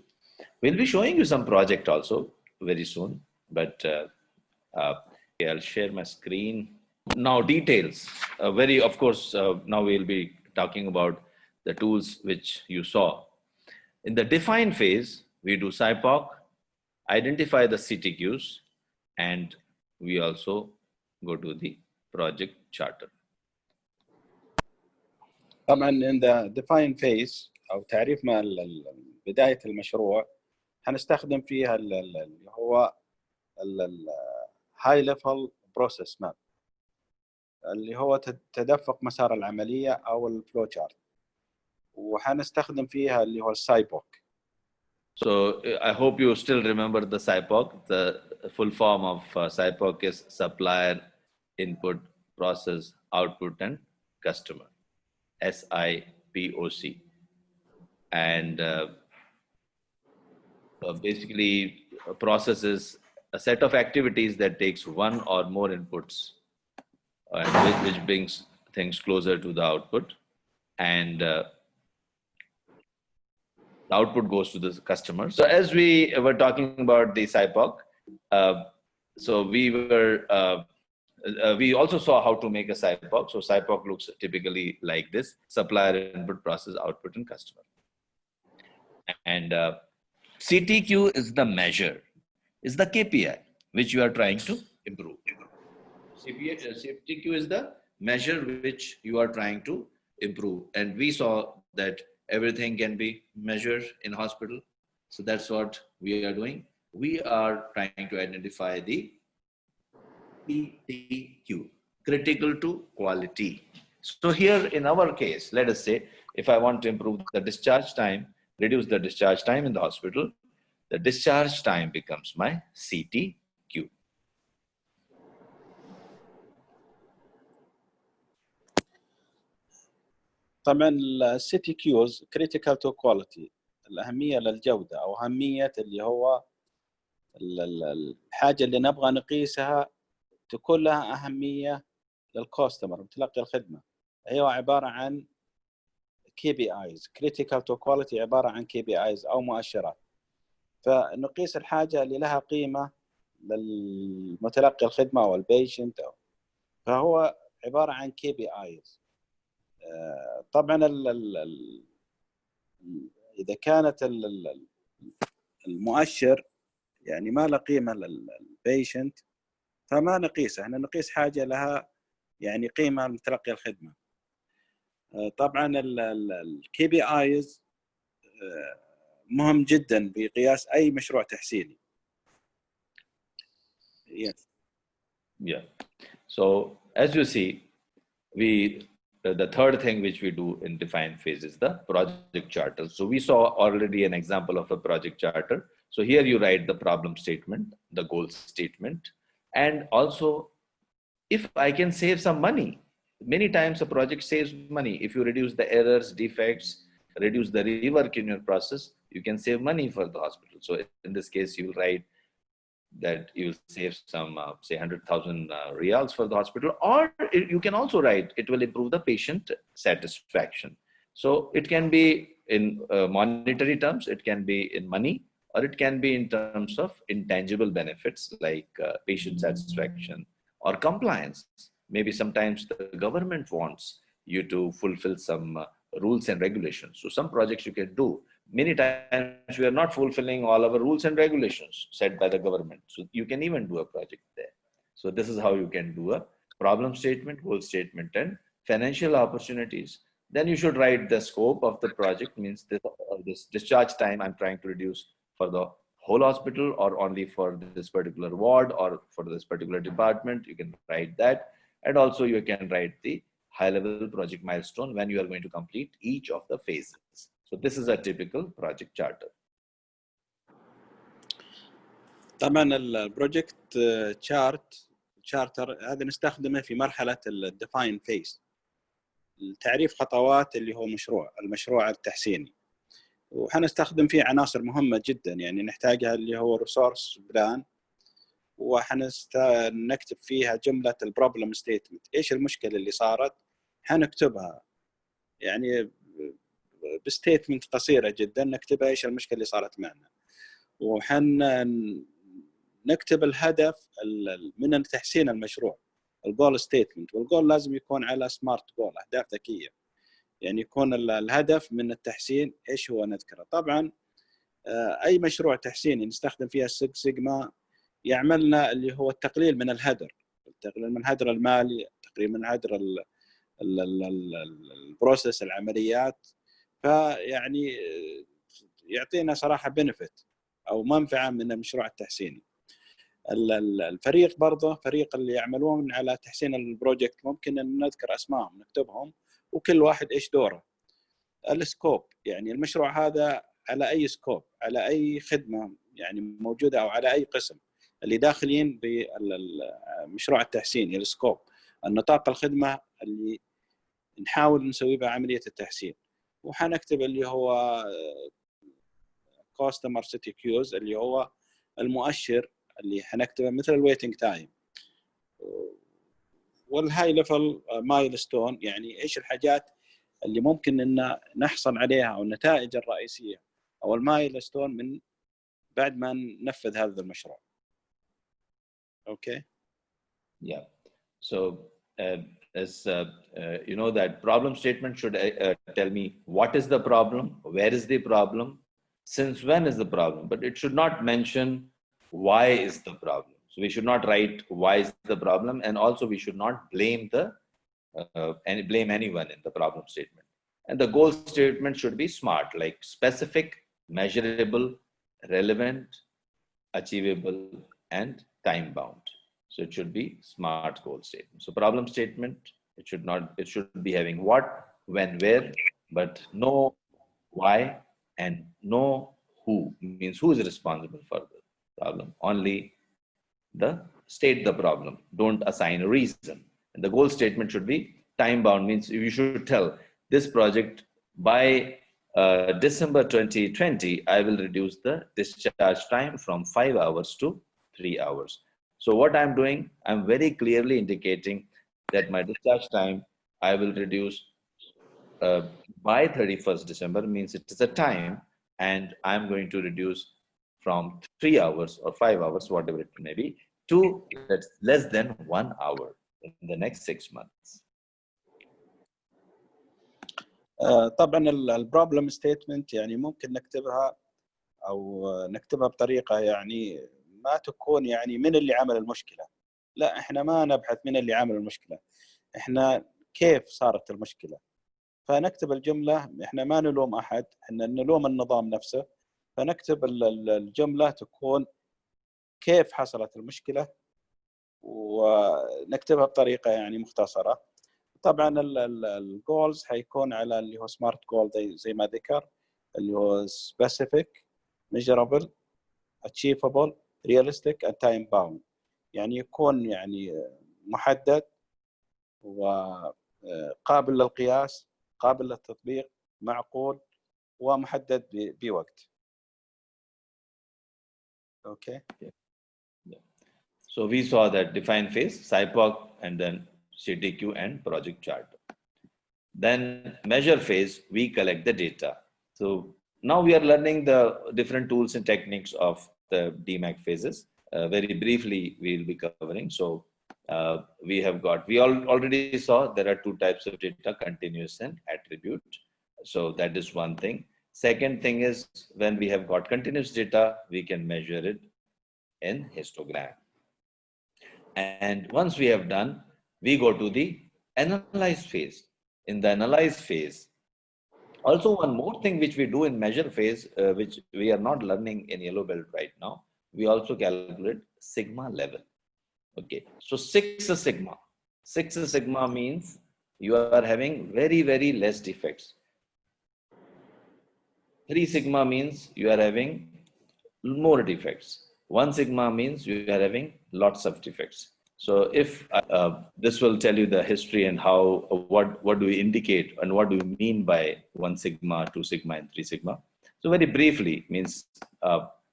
We'll be showing you some project also very soon, but okay, I'll share my screen. Now details, of course, now we'll be talking about the tools which you saw. In the define phase, we do Sybok, identify the CTQs, and we also go to the project charter. طبعا in the define phase او تعريف ما بدايه المشروع هنستخدم فيها اللي هو high level process map اللي هو تدفق مسار العمليه او الفلو شارت، وحنستخدم فيها اللي هو السايبوك. So I hope you still remember the Sybok. The full form of Sybok is supplier, input, process, output, and customer. SIPOC. And basically, a process is a set of activities that takes one or more inputs, and which brings things closer to the output. And the output goes to the customer. So as we were talking about the Sybok, So we also saw how to make a Sybok. So Sybok looks typically like this: supplier input, process output, and customer. And CTQ is the measure, is the KPI which you are trying to improve. CTQ is the measure which you are trying to improve. And we saw that everything can be measured in hospital. So that's what we are doing. We are trying to identify the CTQ, critical to quality. So here in our case, let us say, if I want to improve the discharge time, reduce the discharge time in the hospital, the discharge time becomes my CTQ. طبعا السي تي كيوز critical to quality، الأهمية للجودة أو أهمية اللي هو الحاجة اللي نبغى نقيسها تكون لها أهمية للكاستمر متلقي الخدمة. هي عبارة عن KPIs، critical to quality عبارة عن KPIs أو مؤشرات. فنقيس الحاجة اللي لها قيمة للمتلقي الخدمة أو البيشنت، فهو عبارة عن KPIs. طبعا إذا كانت المؤشر يعني ما له قيمة للبيشنت فما نقيسه، احنا نقيس حاجة لها يعني قيمة لمتلقي الخدمة. طبعا KPIs مهم جدا بقياس أي مشروع تحسيني. Yes. Yeah. So as you see, the third thing which we do in define phase is the project charter. So we saw already an example of a project charter. So here you write the problem statement, the goal statement, and also if I can save some money. Many times a project saves money. If you reduce the errors, defects, reduce the rework in your process, you can save money for the hospital. So in this case, you write that you will save some, say 100,000 reals for the hospital, or you can also write it will improve the patient satisfaction. So it can be in monetary terms, it can be in money, or it can be in terms of intangible benefits like patient satisfaction or compliance. Maybe sometimes the government wants you to fulfill some rules and regulations. So some projects you can do. Many times we are not fulfilling all our rules and regulations set by the government. So you can even do a project there. So this is how you can do a problem statement, goal statement, and financial opportunities. Then you should write the scope of the project, means this discharge time I'm trying to reduce for the whole hospital or only for this particular ward or for this particular department. You can write that. And also you can write the high-level project milestone when you are going to complete each of the phases. So this is a typical project charter. طبعا البروجكت تشارتر هذا نستخدمه في مرحلة الديفاين فيز، التعريف خطوات اللي هو المشروع التحسيني، وحنستخدم فيه عناصر مهمة جدا يعني نحتاجها اللي هو ريسورس بلان، وحنكتب فيها جملة البروبلم ستيتمنت، ايش المشكلة اللي صارت حنكتبها يعني بستيتمنت قصيرة جدا نكتبها ايش المشكلة اللي صارت معنا، نكتب الهدف من تحسين المشروع، الجول ستيتمنت، والجول لازم يكون على سمارت جول، اهداف ذكيه، يعني يكون الهدف من التحسين ايش هو نذكره. طبعا اي مشروع تحسيني نستخدم فيها السكس سيجما يعملنا اللي هو التقليل من الهدر، التقليل من الهدر المالي، التقليل من هدر البروسيس العمليات، فيعني يعطينا صراحه بنفيت او منفعه من المشروع التحسيني. الفريق برضه فريق اللي يعملون على تحسين البروجكت ممكن ان نذكر اسمائهم نكتبهم وكل واحد ايش دوره. السكوب يعني المشروع هذا على اي سكوب، على اي خدمه يعني موجوده او على اي قسم اللي داخلين بالمشروع التحسيني. السكوب النطاق الخدمه اللي نحاول نسوي بها عمليه التحسين، وحنكتب اللي هو كاستمر سيتي كيوز اللي هو المؤشر اللي حنكتبه مثل الويتنج تايم، والهاي ليفل مايلستون يعني ايش الحاجات اللي ممكن ان نحصل عليها او النتائج الرئيسيه او المايلستون من بعد ما ننفذ هذا المشروع. Okay. Yeah. So you know, that problem statement should tell me what is the problem, where is the problem, since when is the problem, but it should not mention why is the problem. So we should not write why is the problem, and also we should not blame blame anyone in the problem statement. And the goal statement should be smart, like specific, measurable, relevant, achievable, and time bound. So it should be smart goal statement. So problem statement, it should be having what, when, where, but no why and no who, means who is responsible for the problem. Only the state the problem, don't assign a reason. And the goal statement should be time bound, means you should tell this project by December 2020 I will reduce the discharge time from 5 hours to 3 hours. So what I'm doing, I'm very clearly indicating that my discharge time I will reduce by 31st December, means it is a time, and I'm going to reduce from 3 hours or 5 hours, whatever it may be, to less than 1 hour in the next 6 months. طبعا البروبلم ستيتمنت يعني ممكن نكتبها بطريقه يعني ما تكون يعني من اللي عمل المشكله. لا، احنا ما نبحث من اللي عمل المشكله، احنا كيف صارت المشكله. فنكتب الجمله، احنا ما نلوم احد، احنا نلوم النظام نفسه. فنكتب الجمله تكون كيف حصلت المشكله، ونكتبها بطريقه يعني مختصره. طبعا الجولز حيكون على اللي هو سمارت جول زي ما ذكر، اللي هو specific, measurable, achievable, realistic and time bound. يعني يكون يعني محدد وقابل للقياس، قابل للتطبيق، معقول ومحدد بوقت. Okay. Yeah. So we saw that define phase, Sybok, and then CTQ and project chart. Then measure phase, we collect the data. So now we are learning the different tools and techniques of the DMAIC phases. Very briefly, we'll be covering. So we already saw there are two types of data, continuous and attribute. So that is one thing. Second thing is, when we have got continuous data, we can measure it in histogram. And once we have done, we go to the analyze phase. In the analyze phase, also one more thing which we do in measure phase, which we are not learning in yellow belt right now, we also calculate sigma level. Okay, so 6 sigma. 6 sigma means you are having very, very less defects. 3 sigma means you are having more defects. 1 sigma means you are having lots of defects. So if this will tell you the history and how, what do we indicate and what do we mean by 1 sigma, 2 sigma and 3 sigma. So very briefly, means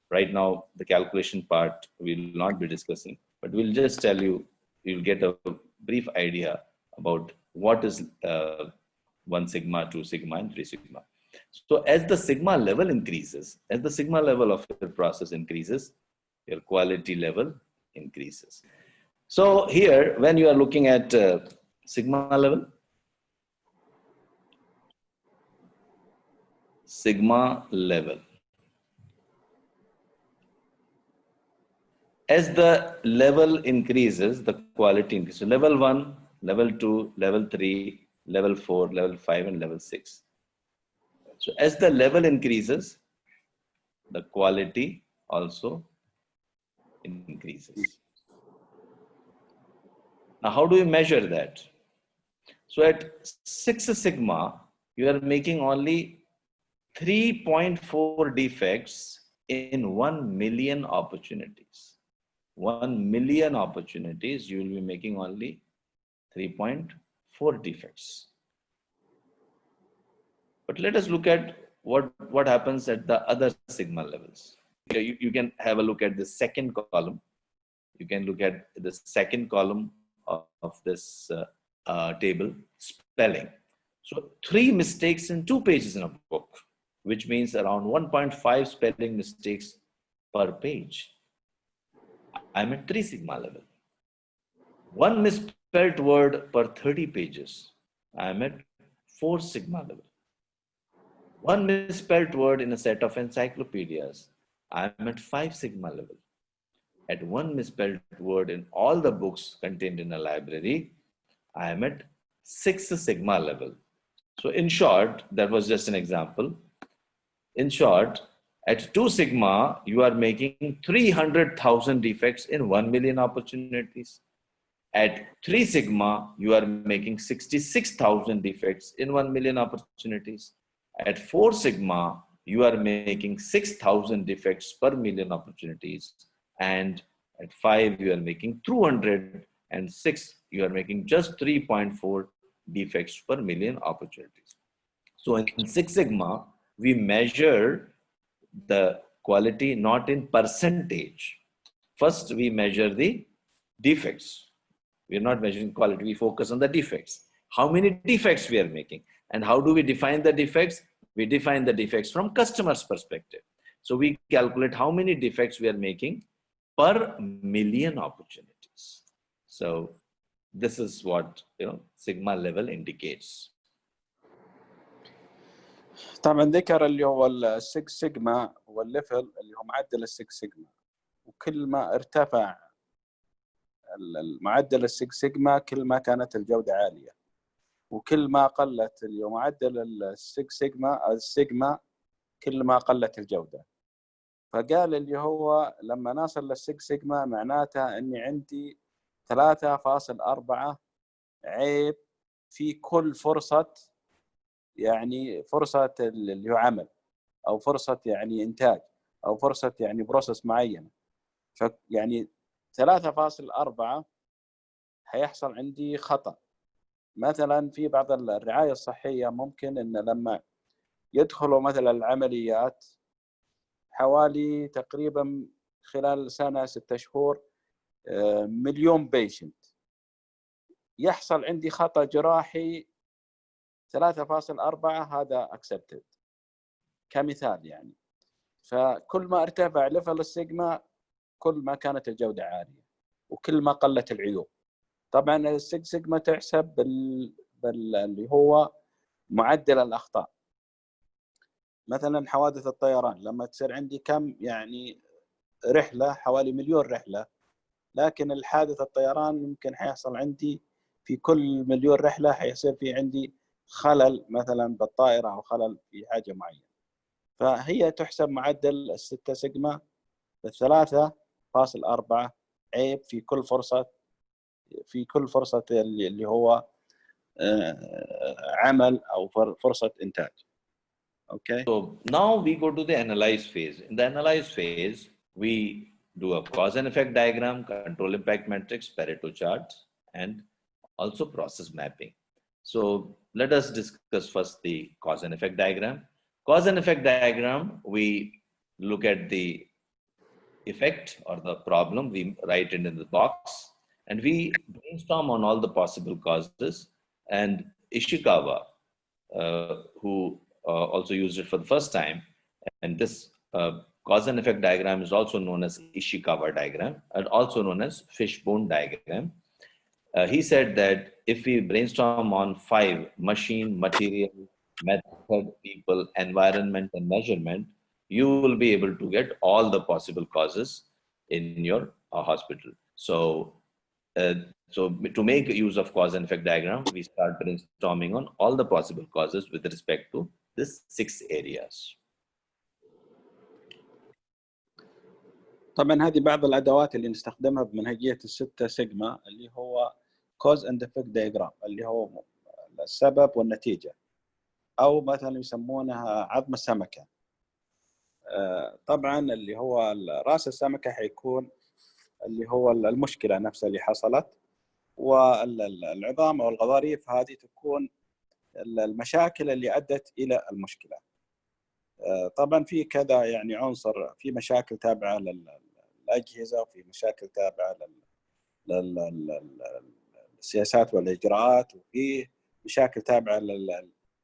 right now the calculation part we will not be discussing, but we'll just tell you, you'll get a brief idea about what is 1 sigma, 2 sigma and 3 sigma. So as the sigma level increases, as the sigma level of your process increases, your quality level increases. So here, when you are looking at sigma level, as the level increases, the quality increases. So level 1, level 2, level 3, level 4, level 5, and level 6. So as the level increases, the quality also increases. Now, how do you measure that? So at 6 sigma, you are making only 3.4 defects in 1 million opportunities. 1 million opportunities, you will be making only 3.4 defects. But let us look at what happens at the other sigma levels. You can have a look at the second column. You can look at the second column of this table, spelling. So 3 mistakes in 2 pages in a book, which means around 1.5 spelling mistakes per page. I'm at 3 sigma level. One misspelled word per 30 pages, I'm at 4 sigma level. One misspelled word in a set of encyclopedias, I'm at 5 sigma level. At one misspelled word in all the books contained in a library, I am at 6 sigma level. So in short, that was just an example. In short, at 2 sigma, you are making 300,000 defects in 1 million opportunities. At 3 sigma, you are making 66,000 defects in 1 million opportunities. At 4 sigma, you are making 6,000 defects per million opportunities. And at 5, you are making 200. And 6, you are making just 3.4 defects per million opportunities. So in Six Sigma, we measure the quality not in percentage. First, we measure the defects. We are not measuring quality, we focus on the defects. How many defects we are making? And how do we define the defects? We define the defects from customer's perspective. So we calculate how many defects we are making per million opportunities. So this is what sigma level indicates. طبعا ذكر اللي هو السكس سيجما هو الليفل اللي هو معدل السكس سيجما، وكل ما ارتفع المعدل السكس سيجما كل ما كانت الجودة عالية، وكل ما قلت اللي هو معدل السكس سيجما كل ما قلت الجودة. فقال اللي هو لما نصل للسكس سيجما معناتها اني عندي 3.4 عيب في كل فرصة، يعني فرصة اللي هو عمل أو فرصة يعني إنتاج أو فرصة يعني بروسس معينة. فيعني 3.4 هيحصل عندي خطأ. مثلا في بعض الرعاية الصحية ممكن إن لما يدخلوا مثلا العمليات حوالي تقريبا خلال سنة 6 شهور مليون بيشنت، يحصل عندي خطأ جراحي 3.4 هذا accepted كمثال يعني. فكل ما ارتفع ليفل السيجما كل ما كانت الجودة عالية وكل ما قلت العيوب. طبعا السيكس سيجما تحسب اللي هو معدل الأخطاء. مثلا حوادث الطيران لما تصير عندي كم يعني رحلة، حوالي 1,000,000 رحلة، لكن الحادث الطيران يمكن حيحصل عندي في كل 1,000,000 رحلة حيصير في عندي خلل مثلا بالطائرة أو خلل في حاجة معينة. فهي تحسب معدل الستة سيجما ب3.4 عيب في كل فرصة اللي هو عمل أو فرصة إنتاج. Okay. So now we go to the analyze phase. In the analyze phase, we do a cause and effect diagram, control impact matrix, Pareto chart, and also process mapping. So let us discuss first the cause and effect diagram. Cause and effect diagram, we look at the effect or the problem, we write it in the box, and we brainstorm on all the possible causes. And Ishikawa, who also used it for the first time, and this cause and effect diagram is also known as Ishikawa diagram and also known as Fishbone diagram. He said that if we brainstorm on 5 machine, material, method, people, environment, and measurement, you will be able to get all the possible causes in your hospital. So to make use of cause and effect diagram, we start brainstorming on all the possible causes with respect to these 6 areas. طبعا هذه بعض الأدوات اللي نستخدمها بمنهجية الستة سيجما اللي هو cause and effect diagram اللي هو السبب والنتيجة، أو مثلا يسمونها عظم السمكة. طبعا اللي هو رأس السمكة حيكون اللي هو المشكلة نفسها اللي حصلت، والعظام أو الغضاريف هذه تكون المشاكل اللي أدت إلى المشكلة. طبعا في كذا يعني عنصر، في مشاكل تابعة للأجهزة وفي مشاكل تابعة للسياسات والإجراءات، وفي مشاكل تابعة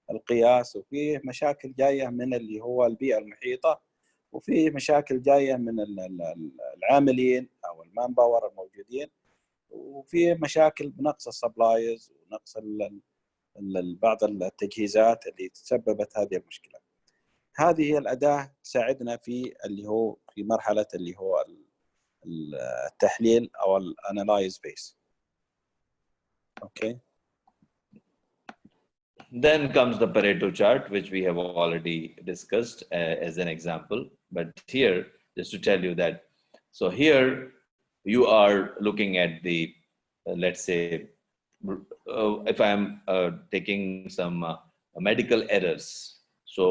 للقياس، وفي مشاكل جاية من اللي هو البيئة المحيطة، وفي مشاكل جايه من العاملين او المان باور الموجودين، وفي مشاكل بنقص السبلايز ونقص بعض التجهيزات اللي تسببت هذه المشكله. هذه هي الاداه تساعدنا في اللي هو في مرحله اللي هو التحليل او الانالايز بيس. اوكي. Then comes the Pareto chart, which we have already discussed as an example. But here, just to tell you that, so here you are looking at the, let's say, if I'm taking some medical errors. So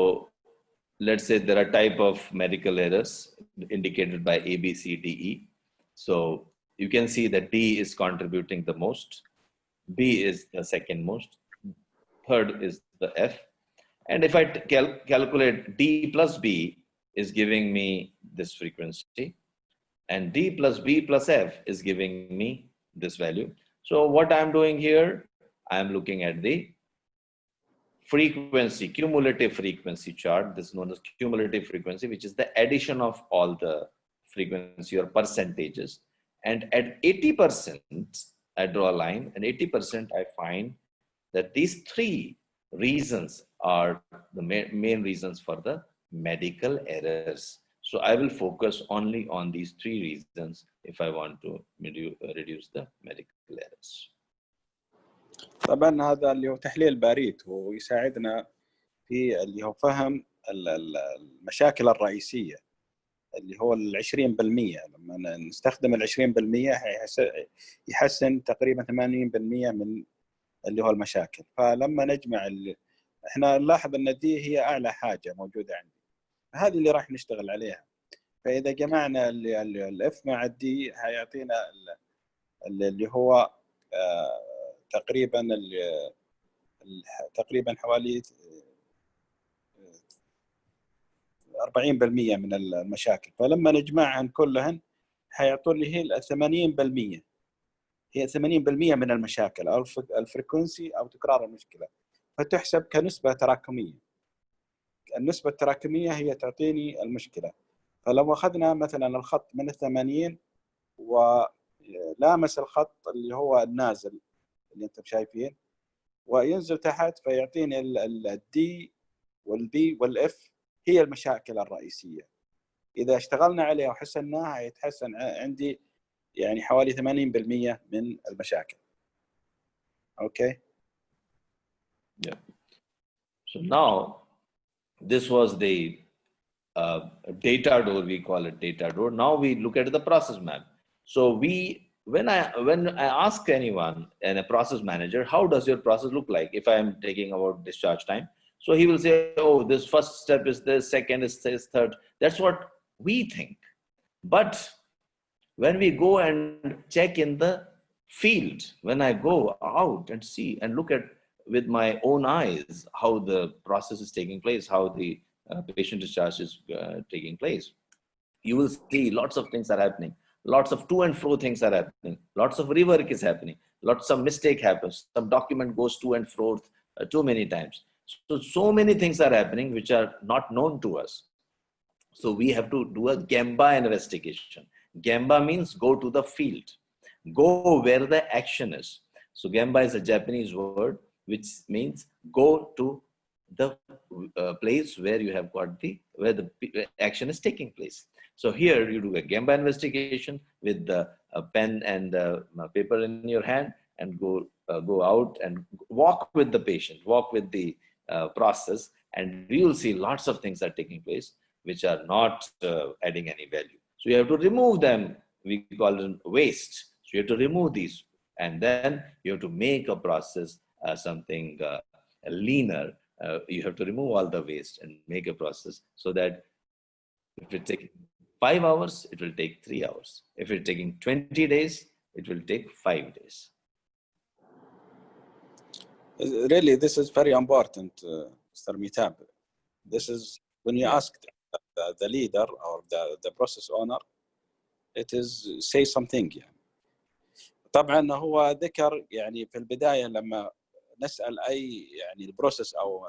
let's say there are type of medical errors indicated by A, B, C, D, E. So you can see that D is contributing the most, B is the second most, third is the F. And if I calculate D plus B is giving me this frequency, and D plus B plus F is giving me this value. So what I'm doing here, I'm looking at the frequency, cumulative frequency chart. This is known as cumulative frequency, which is the addition of all the frequency or percentages. And at 80%, I draw a line, and 80% I find that these three reasons are the main reasons for the medical errors. So I will focus only on these three reasons if I want to reduce the medical errors. طبعا هذا اللي هو تحليل باريتو ويساعدنا في اللي هو فهم المشاكل الرئيسية اللي هو 20%. لما نستخدم 20% يحسن تقريبا 80% من اللي هو المشاكل. فلما نجمع احنا نلاحظ ان دي هي اعلى حاجة موجودة عندي، هذه اللي راح نشتغل عليها. فاذا جمعنا الاف مع الدي هيعطينا اللي هو تقريبا حوالي 40% من المشاكل. فلما نجمعهن كلهن حيعطوا لي هي 80%. هي 80% من المشاكل او الفريكونسي او تكرار المشكله، فتحسب كنسبه تراكميه. النسبه التراكميه هي تعطيني المشكله. فلو اخذنا مثلا الخط من 80 ولامس الخط اللي هو النازل اللي انتم شايفين وينزل تحت، فيعطيني الدي والبي والاف هي المشاكل الرئيسيه. اذا اشتغلنا عليها وحسناها يتحسن عندي يعني حوالي 80% من المشاكل. Okay. Yeah. So now this was the data door. We call it data door. Now we look at the process map. So when I ask anyone and a process manager, how does your process look like? If I am taking about discharge time, so he will say, oh, this first step is this, second is this, third. That's what we think. But when we go and check in the field, when I go out and see and look at with my own eyes how the process is taking place, how the patient discharge is taking place, you will see lots of things are happening. Lots of to and fro things are happening. Lots of rework is happening. Lots of mistake happens. Some document goes to and fro too many times. So many things are happening which are not known to us. So we have to do a Gemba investigation. Gemba means go to the field. Go where the action is. So Gemba is a Japanese word which means go to the place where you have got where the action is taking place. So here you do a Gemba investigation with the pen and paper in your hand and go out and walk with the patient, walk with the process, and you will see lots of things are taking place which are not adding any value. So you have to remove them. We call them waste. So you have to remove these, and then you have to make a process something leaner. You have to remove all the waste and make a process so that if it takes 5 hours, it will take 3 hours. If it's taking 20 days, it will take 5 days. Really, this is very important, Mr. Amitabh. This is when you ask the leader or the process owner, it is say something. يعني. طبعا هو ذكر يعني في البداية لما نسأل أي يعني البروسيس أو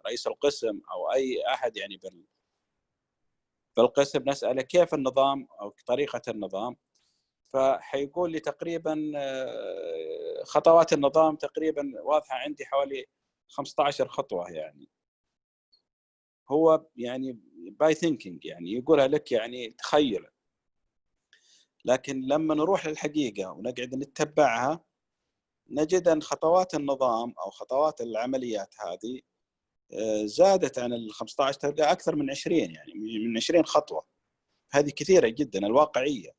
رئيس القسم أو أي أحد يعني بالقسم نسأله كيف النظام أو طريقة النظام، فحيقول لي تقريبا خطوات النظام تقريبا واضحة عندي حوالي 15 خطوة. يعني هو يعني باي ثينكينج، يعني يقولها لك يعني تخيل. لكن لما نروح للحقيقة ونقعد نتبعها نجد أن خطوات النظام أو خطوات العمليات هذه زادت عن ال 15، تلقى أكثر من 20، يعني من 20 خطوة. هذه كثيرة جدا الواقعية.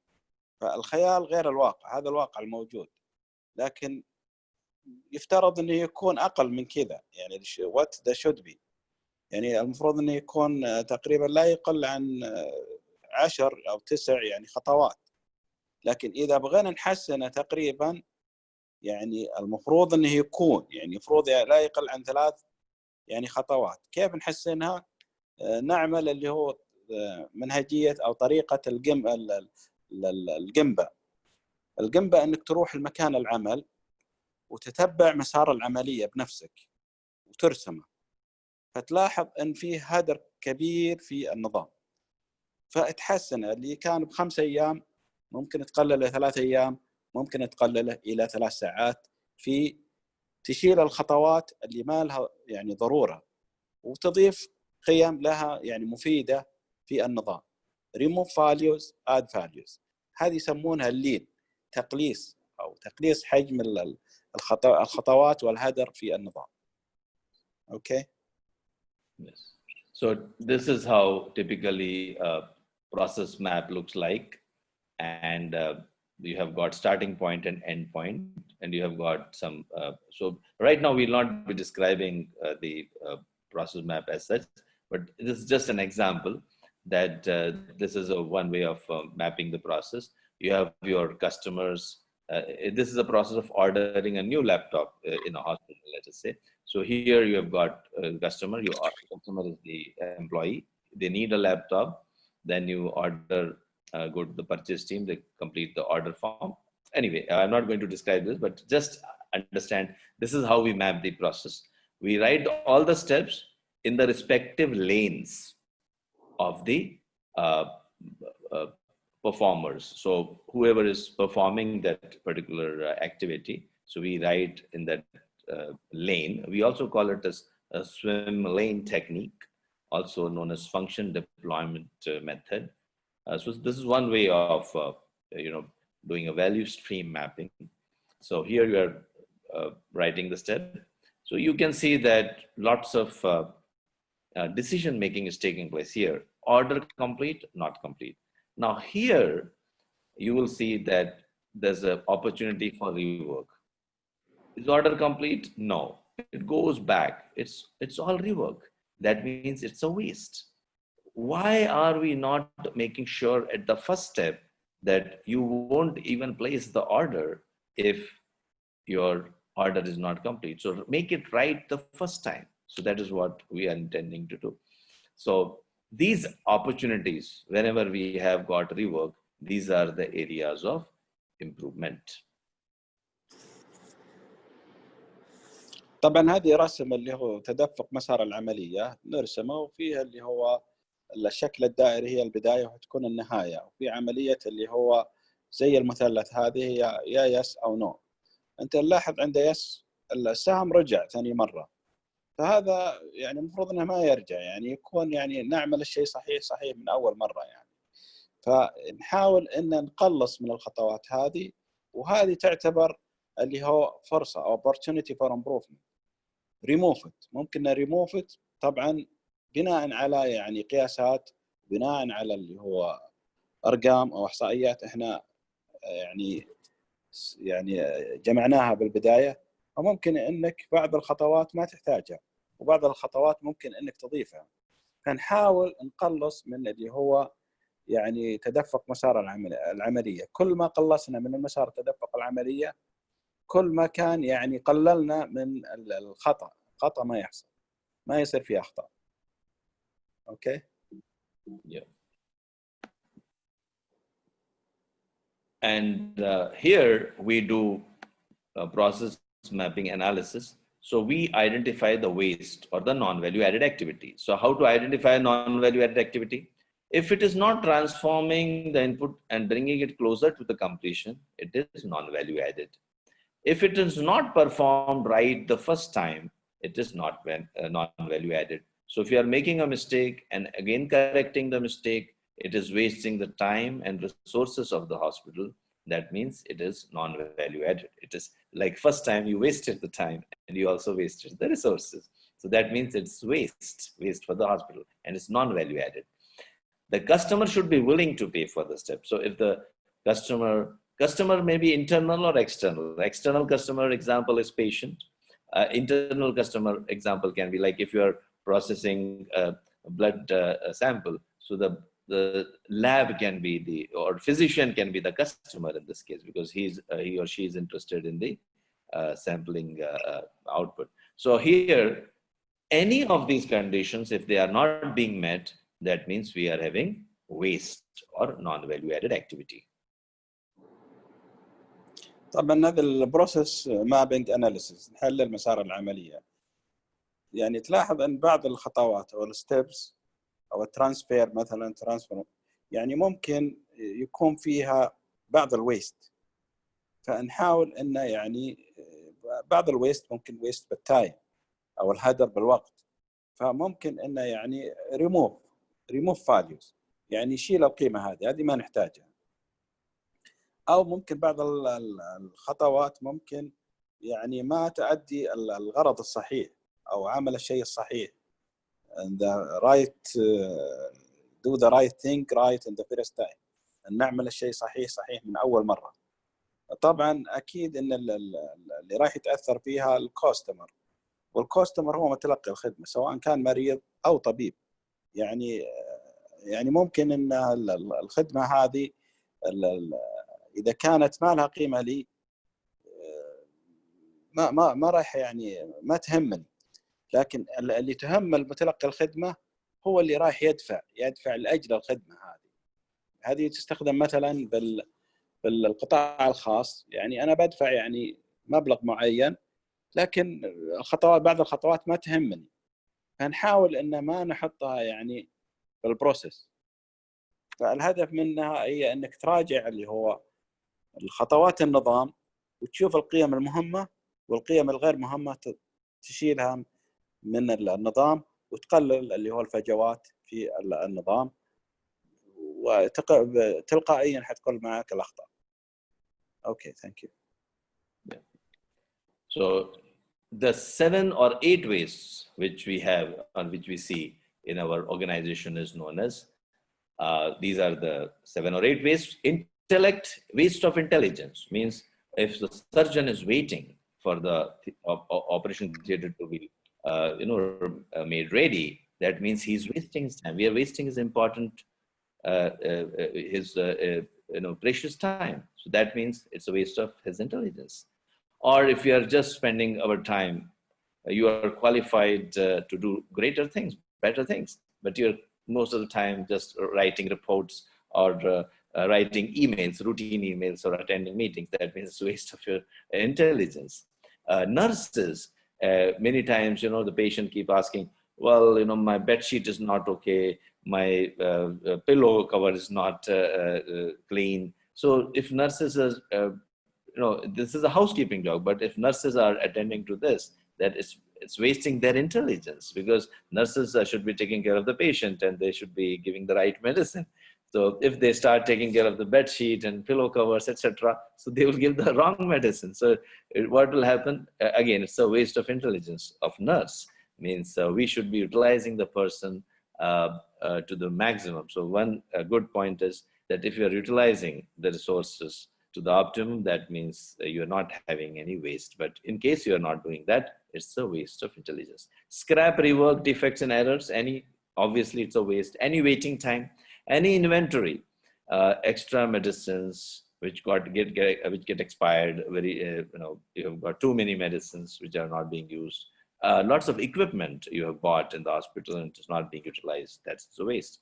فالخيال غير الواقع، هذا الواقع الموجود، لكن يفترض أنه يكون أقل من كذا. يعني what that should be، يعني المفروض أنه يكون تقريبا لا يقل عن 10 أو 9 يعني خطوات. لكن إذا بغينا نحسنه تقريبا يعني المفروض أنه يكون يعني مفروض لا يقل عن 3 يعني خطوات. كيف نحسنها؟ نعمل اللي هو منهجية أو طريقة الجنبة أنك تروح لمكان العمل وتتبع مسار العملية بنفسك وترسمه، فتلاحظ أن فيه هدر كبير في النظام. فتحسن اللي كان ب5 أيام ممكن تقلله 3 أيام، ممكن تقلله إلى 3 ساعات، في تشيل الخطوات اللي ما لها يعني ضرورة وتضيف قيم لها يعني مفيدة في النظام. remove values add values، هذه يسمونها اللين، تقليص أو تقليص حجم الخطوات والهدر في النظام. Okay. Yes. So this is how typically a process map looks like, and you have got starting point and end point, and you have got some. So right now we'll not be describing the process map as such, but this is just an example that this is a one way of mapping the process. You have your customers. This is a process of ordering a new laptop in a hospital, let us say. So here you have got a customer. Your customer is the employee. They need a laptop. Then you order, go to the purchase team. They complete the order form. Anyway, I'm not going to describe this, but just understand this is how we map the process. We write all the steps in the respective lanes of the performers. So whoever is performing that particular activity, so we write in that lane. We also call it as a swim lane technique, also known as function deployment method. So this is one way of doing a value stream mapping. So here you are writing the step. So you can see that lots of decision making is taking place here. Order complete, not complete. Now here you will see that there's an opportunity for rework. Is order complete? No. It goes back. It's all rework. That means it's a waste. Why are we not making sure at the first step that you won't even place the order if your order is not complete? So make it right the first time. So that is what we are intending to do. So these opportunities, whenever we have got rework, these are the areas of improvement. طبعا هذه رسم اللي هو تدفق مسار العملية نرسمه، وفيها اللي هو الشكل الدائري هي البداية وتكون النهاية، وفي عملية اللي هو زي المثلث هذه هي يا يس أو نو. أنت نلاحظ عند يس السهم رجع ثاني مرة، فهذا يعني المفروض أنه ما يرجع، يعني يكون يعني نعمل الشيء صحيح من أول مرة يعني. فنحاول أن نقلص من الخطوات هذه، وهذه تعتبر اللي هو فرصة أو opportunity for improvement. remove it، ممكن remove it طبعا بناء على يعني قياسات، بناء على اللي هو أرقام أو إحصائيات إحنا يعني جمعناها بالبداية، وممكن إنك بعض الخطوات ما تحتاجها وبعض الخطوات ممكن إنك تضيفها. فنحاول نقلص من اللي هو يعني تدفق مسار العملية. كل ما قلصنا من المسار تدفق العملية كل ما كان يعني قللنا من الخطأ ما يحصل، ما يصير فيه أخطاء. Okay. Yeah. And here we do process mapping analysis. So we identify the waste or the non-value added activity. So how to identify non-value added activity? If it is not transforming the input and bringing it closer to the completion, it is non-value added. If it is not performed right the first time, it is not non-value added. So if you are making a mistake and again correcting the mistake, it is wasting the time and resources of the hospital. That means it is non-value added. It is like first time you wasted the time and you also wasted the resources. So that means it's waste for the hospital, and it's non-value added. The customer should be willing to pay for the step. So if the customer may be internal or external. The external customer example is patient. Internal customer example can be like if you are processing a blood sample. So the lab can be or physician can be the customer in this case, because he or she is interested in the sampling output. So here, any of these conditions, if they are not being met, that means we are having waste or non-value added activity. طبعا هذا البروسيس مابينج اناليسيس، نحلل مسار العمليه. يعني تلاحظ ان بعض الخطوات او الستبس او الترانسفير مثلا ترانسفير يعني ممكن يكون فيها بعض الويست، فنحاول انه يعني بعض الويست ممكن ويست بالتايم او الهدر بالوقت، فممكن انه يعني ريموف فاليوز، يعني يشيل القيمه هذه ما نحتاجها. او ممكن بعض الخطوات ممكن يعني ما تؤدي الغرض الصحيح او عمل الشيء الصحيح. do the right thing right in the first time، نعمل الشيء صحيح من اول مره. طبعا اكيد ان اللي راح يتاثر فيها الكاستمر، والكاستمر هو متلقي الخدمه سواء كان مريض او طبيب. يعني ممكن ان الخدمه هذه اذا كانت ما لها قيمه لي ما راح يعني ما تهمني، لكن اللي تهم المتلقي الخدمه هو اللي راح يدفع لاجل الخدمه هذه تستخدم مثلا بالقطاع الخاص. يعني انا بدفع يعني مبلغ معين، لكن بعض الخطوات ما تهمني، فنحاول ان ما نحطها يعني بالبروسيس. فالهدف منها هي انك تراجع اللي هو الخطوات النظام، وتشوف القيم المهمه والقيم الغير مهمه تشيلها من النظام، وتقلل اللي هو الفجوات في النظام، وتلقائيا حتقل معك الاخطاء. Okay, thank you. Yeah. So the 7 or 8 ways which we have or which we see in our organization is known as these are the 7 or 8 ways. Waste of intelligence means if the surgeon is waiting for the operation theater to be made ready, that means he's wasting his time. We are wasting his important precious time. So that means it's a waste of his intelligence. Or if you are just spending our time, you are qualified to do greater things, better things, but you're most of the time just writing reports or writing emails, routine emails, or attending meetings. That means it's a waste of your intelligence. Nurses, many times, the patient keep asking, well, my bed sheet is not okay, my pillow cover is not clean. So if nurses are, this is a housekeeping job, but if nurses are attending to this, that it's wasting their intelligence, because nurses should be taking care of the patient and they should be giving the right medicine. So if they start taking care of the bed sheet and pillow covers, etc., so they will give the wrong medicine. So what will happen? Again, it's a waste of intelligence of nurse. Means we should be utilizing the person to the maximum. So one good point is that if you are utilizing the resources to the optimum, that means you're not having any waste. But in case you are not doing that, it's a waste of intelligence. Scrap, rework, defects and errors, obviously it's a waste. Any waiting time, any inventory, extra medicines which get expired, you have got too many medicines which are not being used. Lots of equipment you have bought in the hospital and it's not being utilized, that's a waste.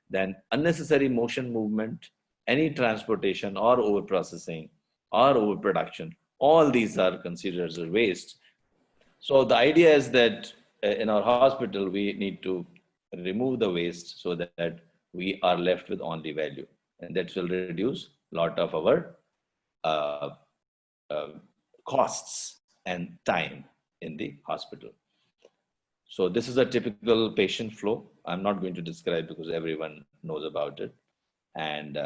Then unnecessary motion movement, any transportation or over-processing or overproduction, all these are considered as a waste. So the idea is that in our hospital, we need to remove the waste so that we are left with only value, and that will reduce a lot of our costs and time in the hospital. So this is a typical patient flow. I'm not going to describe because everyone knows about it. And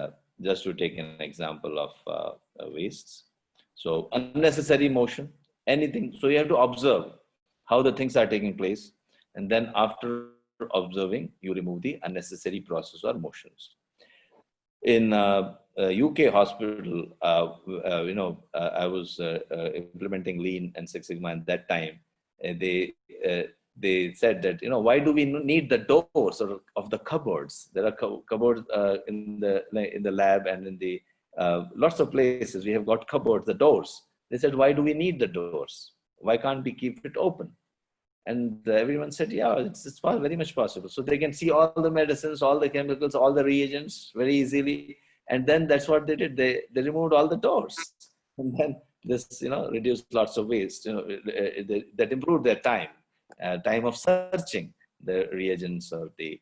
just to take an example of wastes. So unnecessary motion, anything. So you have to observe how the things are taking place. And then after observing, you remove the unnecessary process or motions. In UK hospital, I was implementing Lean and Six Sigma at that time. They said that, why do we need the doors of the cupboards? There are cupboards in the lab and in the lots of places. We have got cupboards, the doors. They said, why do we need the doors? Why can't we keep it open? And everyone said, yeah, it's very much possible. So they can see all the medicines, all the chemicals, all the reagents very easily. And then that's what they did. They removed all the doors. And then this, reduced lots of waste. That improved their time of searching the reagents or the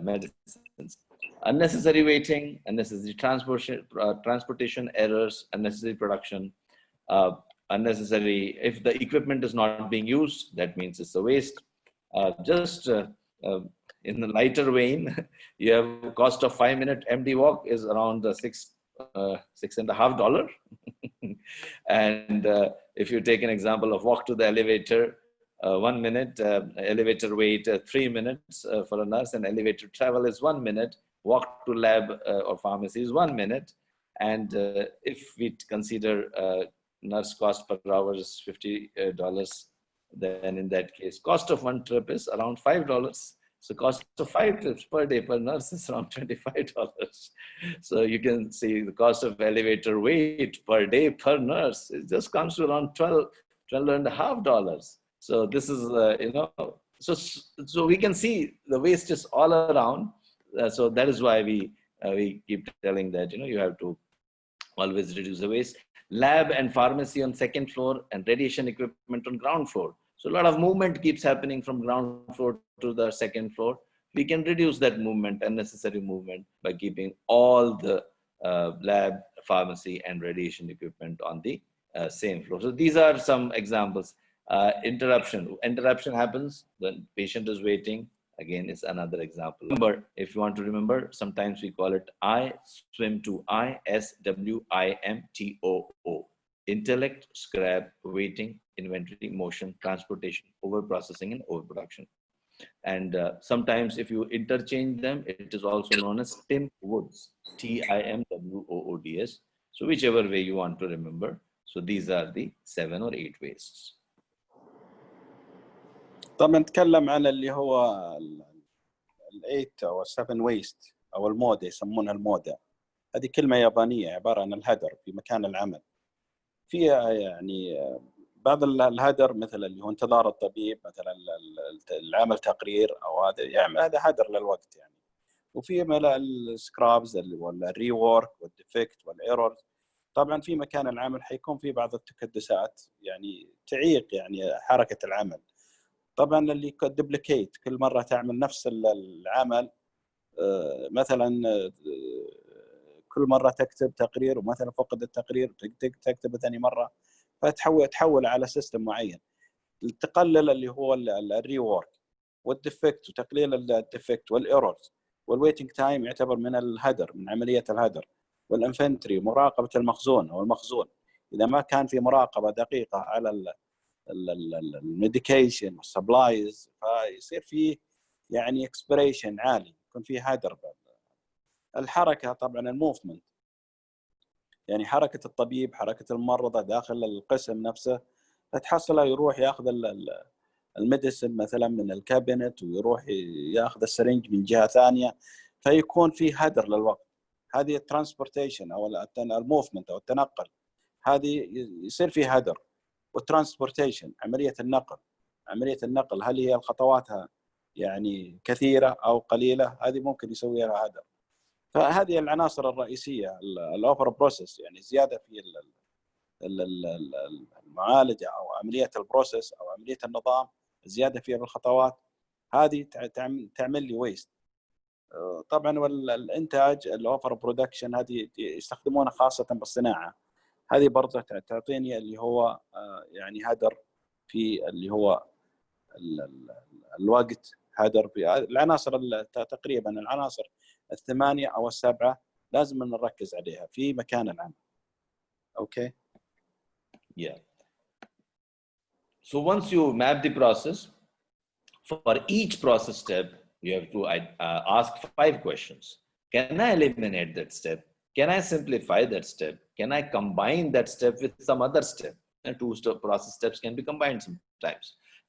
medicines. Unnecessary waiting, unnecessary transportation errors, unnecessary production. Unnecessary, if the equipment is not being used, that means it's a waste. In the lighter vein, you have cost of 5-minute MD walk is around $6.50. And if you take an example of walk to the elevator, 1 minute, elevator wait 3 minutes for a nurse, and elevator travel is 1 minute, walk to lab or pharmacy is 1 minute. And if we consider nurse cost per hour is $50, then in that case, cost of one trip is around $5. So cost of 5 trips per day per nurse is around $25. So you can see the cost of elevator wait per day per nurse, it just comes to around $12.50. So this is, so we can see the waste is all around. So that is why we keep telling that, you have to always reduce the waste. Lab and pharmacy on second floor and radiation equipment on ground floor. So a lot of movement keeps happening from ground floor to the second floor. We can reduce that movement, unnecessary movement, by keeping all the lab, pharmacy, and radiation equipment on the same floor. So these are some examples. Interruption happens when patient is waiting. Again, it's another example. Remember, if you want to remember, sometimes we call it I swim to ISWIMTOO. Intellect, scrap, waiting, inventory, motion, transportation, overprocessing, and overproduction. And sometimes if you interchange them, it is also known as Tim Woods, TIMWOODS. So whichever way you want to remember. So these are the 7 or 8 wastes. طبعا نتكلم عن اللي هو ال8 أو 7 ويست أو المودة، يسمونها المودة. هذه كلمة يابانية عبارة عن الهدر في مكان العمل. فيها يعني بعض الهدر مثل اللي هو انتظار الطبيب، مثلا العمل تقرير أو هذا، يعني هذا هدر للوقت يعني. وفي السكرابز اللي هو الريورك والديفكت والايرور. طبعا في مكان العمل حيكون في بعض التكدسات يعني تعيق يعني حركة العمل. طبعا اللي دبليكيت، كل مره تعمل نفس العمل، مثلا كل مره تكتب تقرير ومثلا فقد التقرير تكتبه ثاني مره، فتحول على سيستم معين. تقلل اللي هو الريورك والديفكت، وتقليل الديفكت والايرورز والويتنج تايم يعتبر من الهدر، من عمليه الهدر. والانفنتري، مراقبه المخزون او المخزون، اذا ما كان في مراقبه دقيقه على الميديكيشن والسبلايز فيصير فيه يعني اكسبريشن عالي، يكون فيه هدر. الحركه طبعا الموفمنت، يعني حركه الطبيب، حركه الممرضه داخل القسم نفسه، فتحصله يروح ياخذ الميديسن مثلا من الكابينت ويروح ياخذ السرنج من جهه ثانيه، فيكون فيه هدر للوقت. هذه الترانسبورتيشن او الموفمنت او التنقل، هذه يصير فيه هدر. والترانسبورتيشن، عمليه النقل هل هي خطواتها يعني كثيره او قليله، هذه ممكن يسوي لها هدر. فهذه العناصر الرئيسيه الاوفر بروسيس، يعني زياده في المعالجه او عمليه البروسيس او عمليه النظام، زياده في الخطوات، هذه تعمل لي ويست. طبعا والانتاج الاوفر برودكشن هذه يستخدمونها خاصه بالصناعه. هذه برضه تعطيني اللي هو يعني هدر في اللي هو الوقت، هدر في العناصر تقريبا العناصر الثمانيه او السبعه لازم نركز عليها في مكان العمل. اوكي. Yeah. So once you map the process, for each process step, you have to ask 5 questions. Can I eliminate that step? Can I simplify that step? Can I combine that step with some other step? And 2 process steps can be combined sometimes.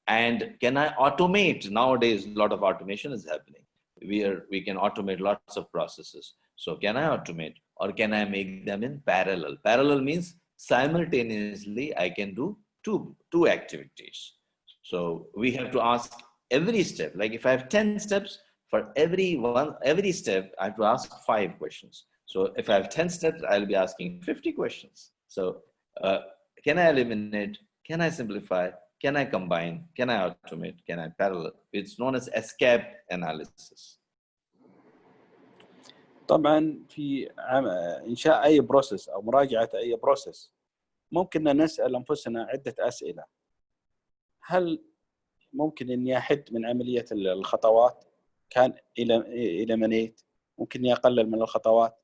And can I automate? Nowadays, a lot of automation is happening. We can automate lots of processes. So can I automate, or can I make them in parallel? Parallel means simultaneously I can do two activities. So we have to ask every step. Like if I have 10 steps, for every step I have to ask 5 questions. So if I have 10 steps, I'll be asking 50 questions. So can I eliminate? Can I simplify? Can I combine? Can I automate? Can I parallel? It's known as escape analysis. طبعا في انشاء اي بروسيس او مراجعه اي بروسيس ممكن نسال انفسنا عده اسئله. هل ممكن اني احد من عمليه الخطوات؟ كان eliminate ممكن اني اقلل من الخطوات؟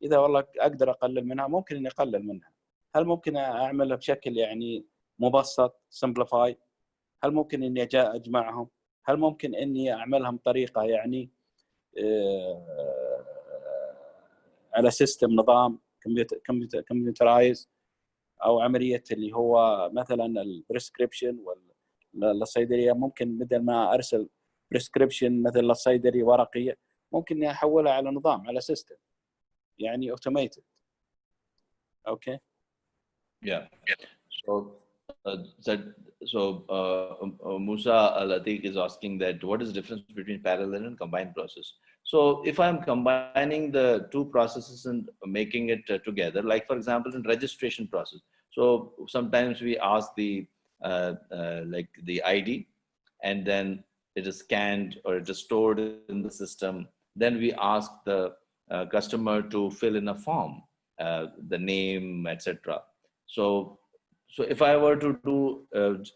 اذا والله اقدر اقلل منها ممكن اني اقلل منها. هل ممكن اعملها بشكل يعني مبسط simplify؟ هل ممكن اني اجمعهم؟ هل ممكن اني اعملها بطريقه يعني على سيستم نظام كمبيوترايز، او عمليه اللي هو مثلا البريسكريبشن للصيدليه، ممكن بدل ما ارسل بريسكريبشن مثل للصيدلي ورقيه ممكن اني احولها على نظام، على سيستم يعني اوتوميتد. اوكي. Yeah. Musa Latik is asking that what is the difference between parallel and combined process? So if I'm combining the 2 processes and making it together, like for example in registration process, so sometimes we ask the like the ID, and then it is scanned or it is stored in the system. Then we ask the customer to fill in a form, the name, etc. So if I were to do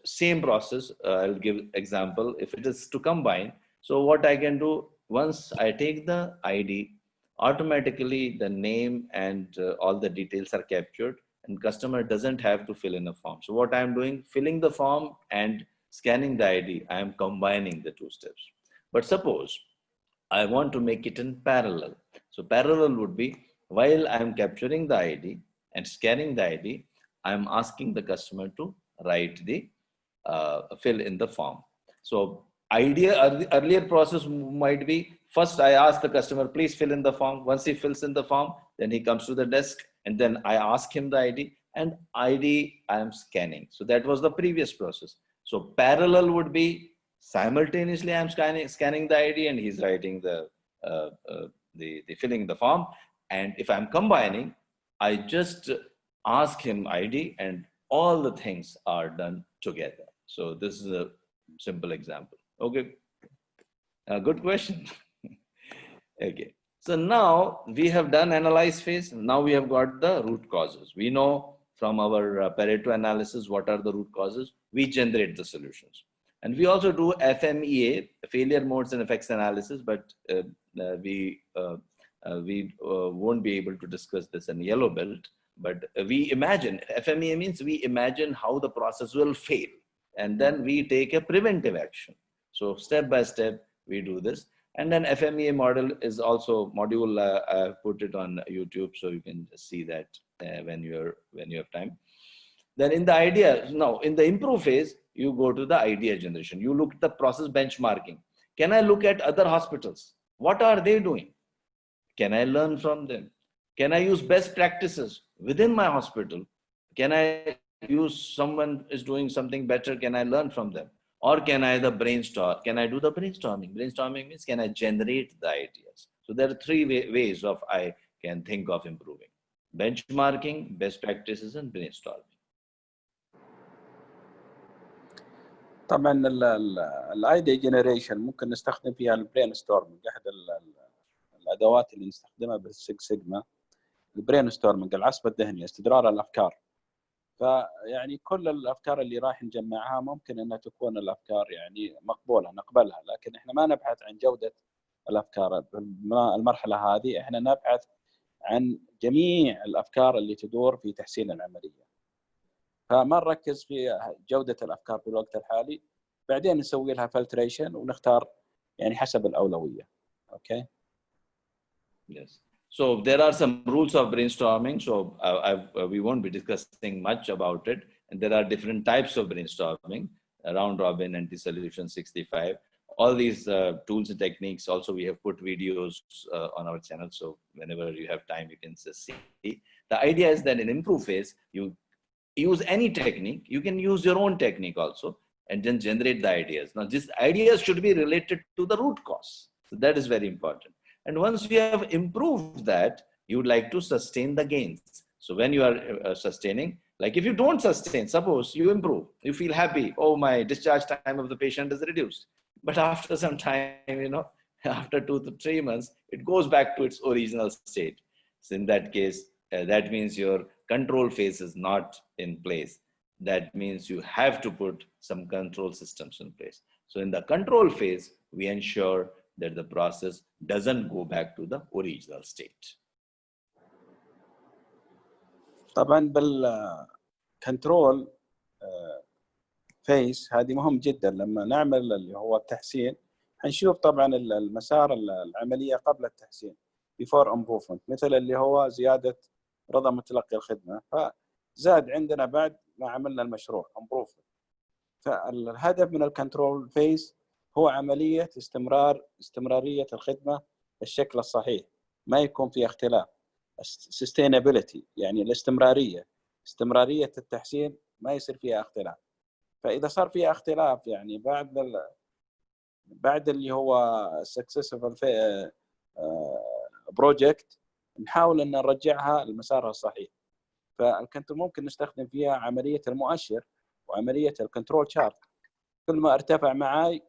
same process, I'll give example. If it is to combine, so what I can do, once I take the ID, automatically the name and all the details are captured, and customer doesn't have to fill in a form. So what I'm doing, filling the form and scanning the ID, I am combining the 2 steps. But suppose I want to make it in parallel. So parallel would be, while I'm capturing the ID and scanning the ID, I'm asking the customer to write the fill in the form. So earlier process might be, first I ask the customer, please fill in the form. Once he fills in the form, then he comes to the desk, and then I ask him the ID, and ID I am scanning. So that was the previous process. So parallel would be simultaneously I'm scanning the ID and he's writing the filling the form. And if I'm combining, I just ask him ID and all the things are done together. So this is a simple example. Okay. Good question. Okay. So now we have done analyze phase. Now we have got the root causes. We know from our Pareto analysis what are the root causes. We generate the solutions. And we also do FMEA, failure modes and effects analysis, but we won't be able to discuss this in yellow belt. But we imagine, FMEA means we imagine how the process will fail, and then we take a preventive action. So step by step, we do this. And then FMEA model is also module, I've put it on YouTube, so you can see that when you have time. Then in the idea, now in the improve phase, you go to the idea generation. You look at the process benchmarking. Can I look at other hospitals? What are they doing? Can I learn from them? Can I use best practices within my hospital? Can I use someone is doing something better? Can I learn from them? Or can I brainstorm? Can I do the brainstorming? Brainstorming means can I generate the ideas? So there are 3 ways of I can think of improving: benchmarking, best practices, and brainstorming. طبعا الايديا جنريشن ممكن نستخدم فيها البرين ستورمنج. احد الادوات اللي نستخدمها بالسكس سيجما البرين ستورمنج، العصف الذهني، استدرار الافكار. فيعني كل الافكار اللي راح نجمعها ممكن انها تكون الافكار يعني مقبوله نقبلها، لكن احنا ما نبحث عن جوده الافكار. المرحله هذه احنا نبحث عن جميع الافكار اللي تدور في تحسين العمليه، فما نركز في جوده الافكار في الوقت الحالي، بعدين نسوي لها فلتريشن ونختار يعني حسب الاولويه. اوكي. Yes. So there are some rules of brainstorming. So we won't be discussing much about it. And there are different types of brainstorming: round robin, anti-solution, 65. All these tools and techniques. Also, we have put videos on our channel. So whenever you have time, you can just see. The idea is that in improve phase, you use any technique. You can use your own technique also, and then generate the ideas. Now, these ideas should be related to the root cause. So that is very important. And once you have improved that, you would like to sustain the gains. So when you are sustaining, like if you don't sustain, suppose you improve, you feel happy, oh, my discharge time of the patient is reduced. But after some time, you know, after 2 to 3 months, it goes back to its original state. So in that case, that means your control phase is not in place. That means you have to put some control systems in place. So in the control phase, we ensure that the process doesn't go back to the original state. طبعا بالكنترول فيس هذه مهم جدا. لما نعمل اللي هو التحسين هنشوف طبعا المسار العمليه قبل التحسين before improvement، مثل اللي هو زياده رضا متلقي الخدمه، فزاد عندنا بعد ما عملنا المشروع improvement. فالهدف من الكنترول فيس هو عمليه استمراريه الخدمه بالشكل الصحيح، ما يكون في اختلاف. sustainability يعني الاستمراريه، استمراريه التحسين ما يصير فيها اختلاف. فاذا صار فيها اختلاف يعني بعد اللي هو successful بروجكت نحاول ان نرجعها لمسارها الصحيح. فالكنترول ممكن نستخدم فيها عمليه المؤشر وعمليه الكنترول شارت. كل ما ارتفع معي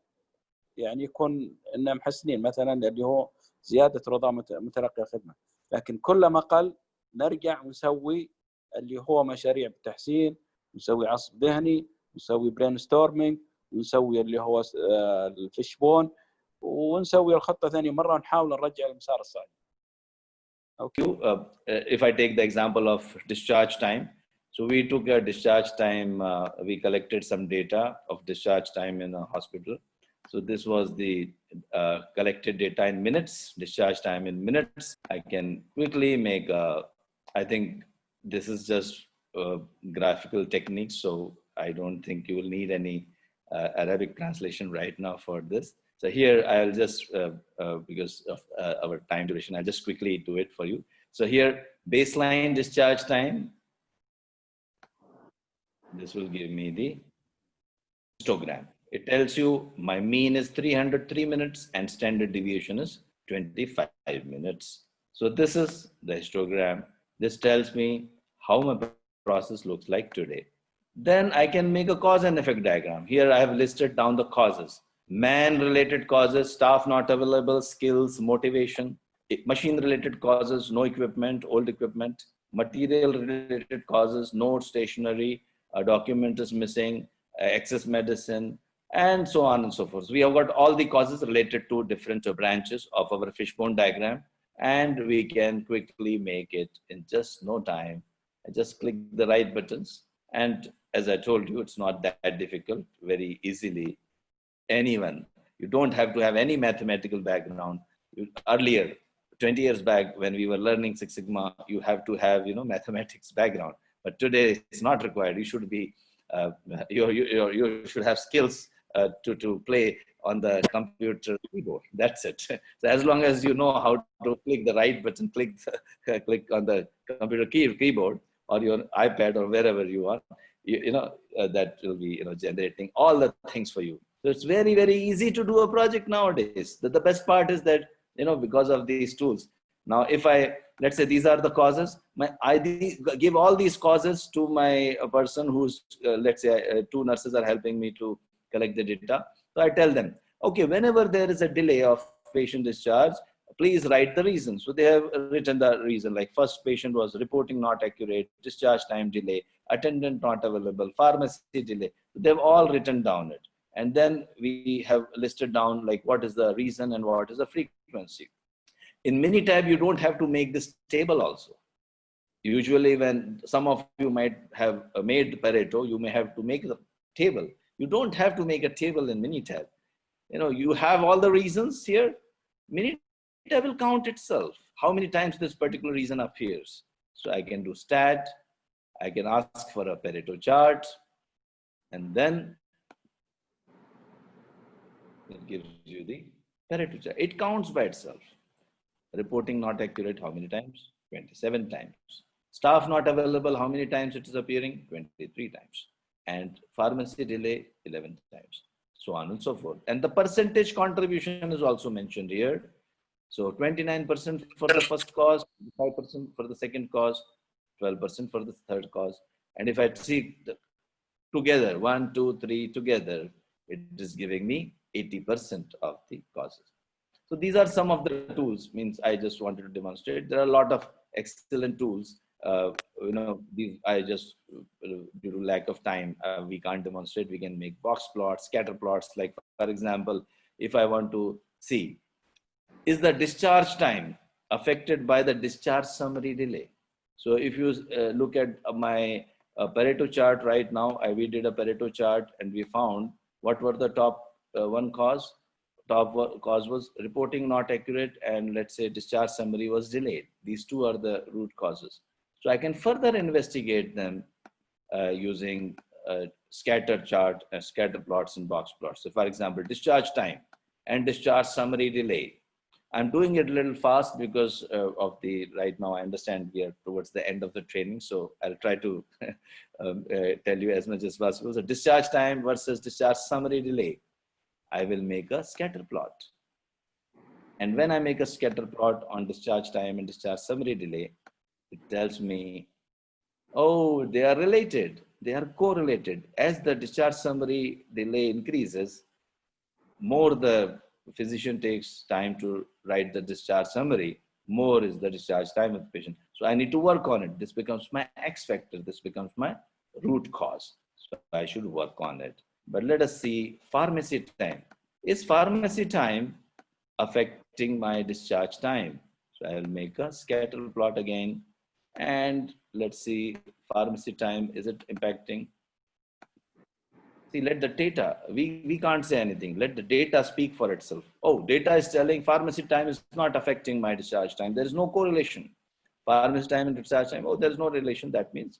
يعني يكون ان محسنين، مثلا اللي هو زياده رضا متلقي الخدمه. لكن كل ما قل نرجع ونسوي اللي هو مشاريع بالتحسين، نسوي عصف ذهني، نسوي برين ستورمينج، ونسوي اللي هو الفيشبون، ونسوي الخطه ثاني مره ونحاول نرجع المسار الصحيح. Okay. If I take the example of discharge time, so we took a discharge time, we collected some data of discharge time in a hospital. So this was the collected data in minutes, discharge time in minutes. I can quickly make, I think this is just graphical techniques, so I don't think you will need any Arabic translation right now for this. So here I'll just, because of our time duration, I'll just quickly do it for you. So here, baseline discharge time. This will give me the histogram. It tells you my mean is 303 minutes and standard deviation is 25 minutes. So this is the histogram. This tells me how my process looks like today. Then I can make a cause and effect diagram. Here I have listed down the causes. Man-related causes, staff not available, skills, motivation. Machine-related causes, no equipment, old equipment. Material-related causes, no stationery, a document is missing, excess medicine, and so on and so forth. We have got all the causes related to different branches of our fishbone diagram, and we can quickly make it in just no time. I just click the right buttons, and as I told you, it's not that difficult, very easily. Anyone, you don't have to have any mathematical background. Earlier, 20 years back, when we were learning Six Sigma, you have to have, you know, mathematics background. But today, it's not required. You should be, you should have skills to play on the computer keyboard. That's it. So as long as you know how to click the right button, click on the computer keyboard or your iPad or wherever you are, you know, that will be, you know, generating all the things for you. So it's very, very easy to do a project nowadays. The best part is that, you know, because of these tools. Now, if let's say these are the causes, I give all these causes to my person who's, let's say 2 nurses are helping me to collect the data. So I tell them, okay, whenever there is a delay of patient discharge, please write the reason. So they have written the reason, like first patient was reporting not accurate, discharge time delay, attendant not available, pharmacy delay. They've all written down it. And then we have listed down like what is the reason and what is the frequency. In Minitab, you don't have to make this table also. Usually when some of you might have made Pareto, you may have to make the table. You don't have to make a table in Minitab. You know, you have all the reasons here. Minitab will count itself, how many times this particular reason appears. So I can do stat, I can ask for a Pareto chart, and then it gives you the Pareto chart. It counts by itself. Reporting not accurate, how many times? 27 times. Staff not available, how many times it is appearing? 23 times. And pharmacy delay, 11 times. So on and so forth. And the percentage contribution is also mentioned here. So 29% for the first cause, 5% for the second cause, 12% for the third cause. And if I see together, 1, 2, 3 together, it is giving me 80% of the causes. So these are some of the tools, means I just wanted to demonstrate. There are a lot of excellent tools. You know, these I just, due to lack of time, we can't demonstrate. We can make box plots, scatter plots. Like for example, if I want to see, is the discharge time affected by the discharge summary delay? So if you look at my Pareto chart right now, we did a Pareto chart and we found what were the top one cause. Top cause was reporting not accurate, and let's say discharge summary was delayed. These two are the root causes. So I can further investigate them using scatter chart, scatter plots and box plots. So for example, discharge time and discharge summary delay. I'm doing it a little fast because of the, right now I understand we are towards the end of the training. So I'll try to tell you as much as possible. So discharge time versus discharge summary delay. I will make a scatter plot. And when I make a scatter plot on discharge time and discharge summary delay, it tells me, oh, they are related. They are correlated. As the discharge summary delay increases, more the physician takes time to write the discharge summary, more is the discharge time of the patient. So I need to work on it. This becomes my X factor. This becomes my root cause. So I should work on it. But let us see pharmacy time. Is pharmacy time affecting my discharge time? So I will make a scatter plot again. And let's see pharmacy time, is it impacting? See, let the data, we can't say anything. Let the data speak for itself. Oh, data is telling pharmacy time is not affecting my discharge time. There is no correlation. Pharmacy time and discharge time, oh, there's no relation. That means,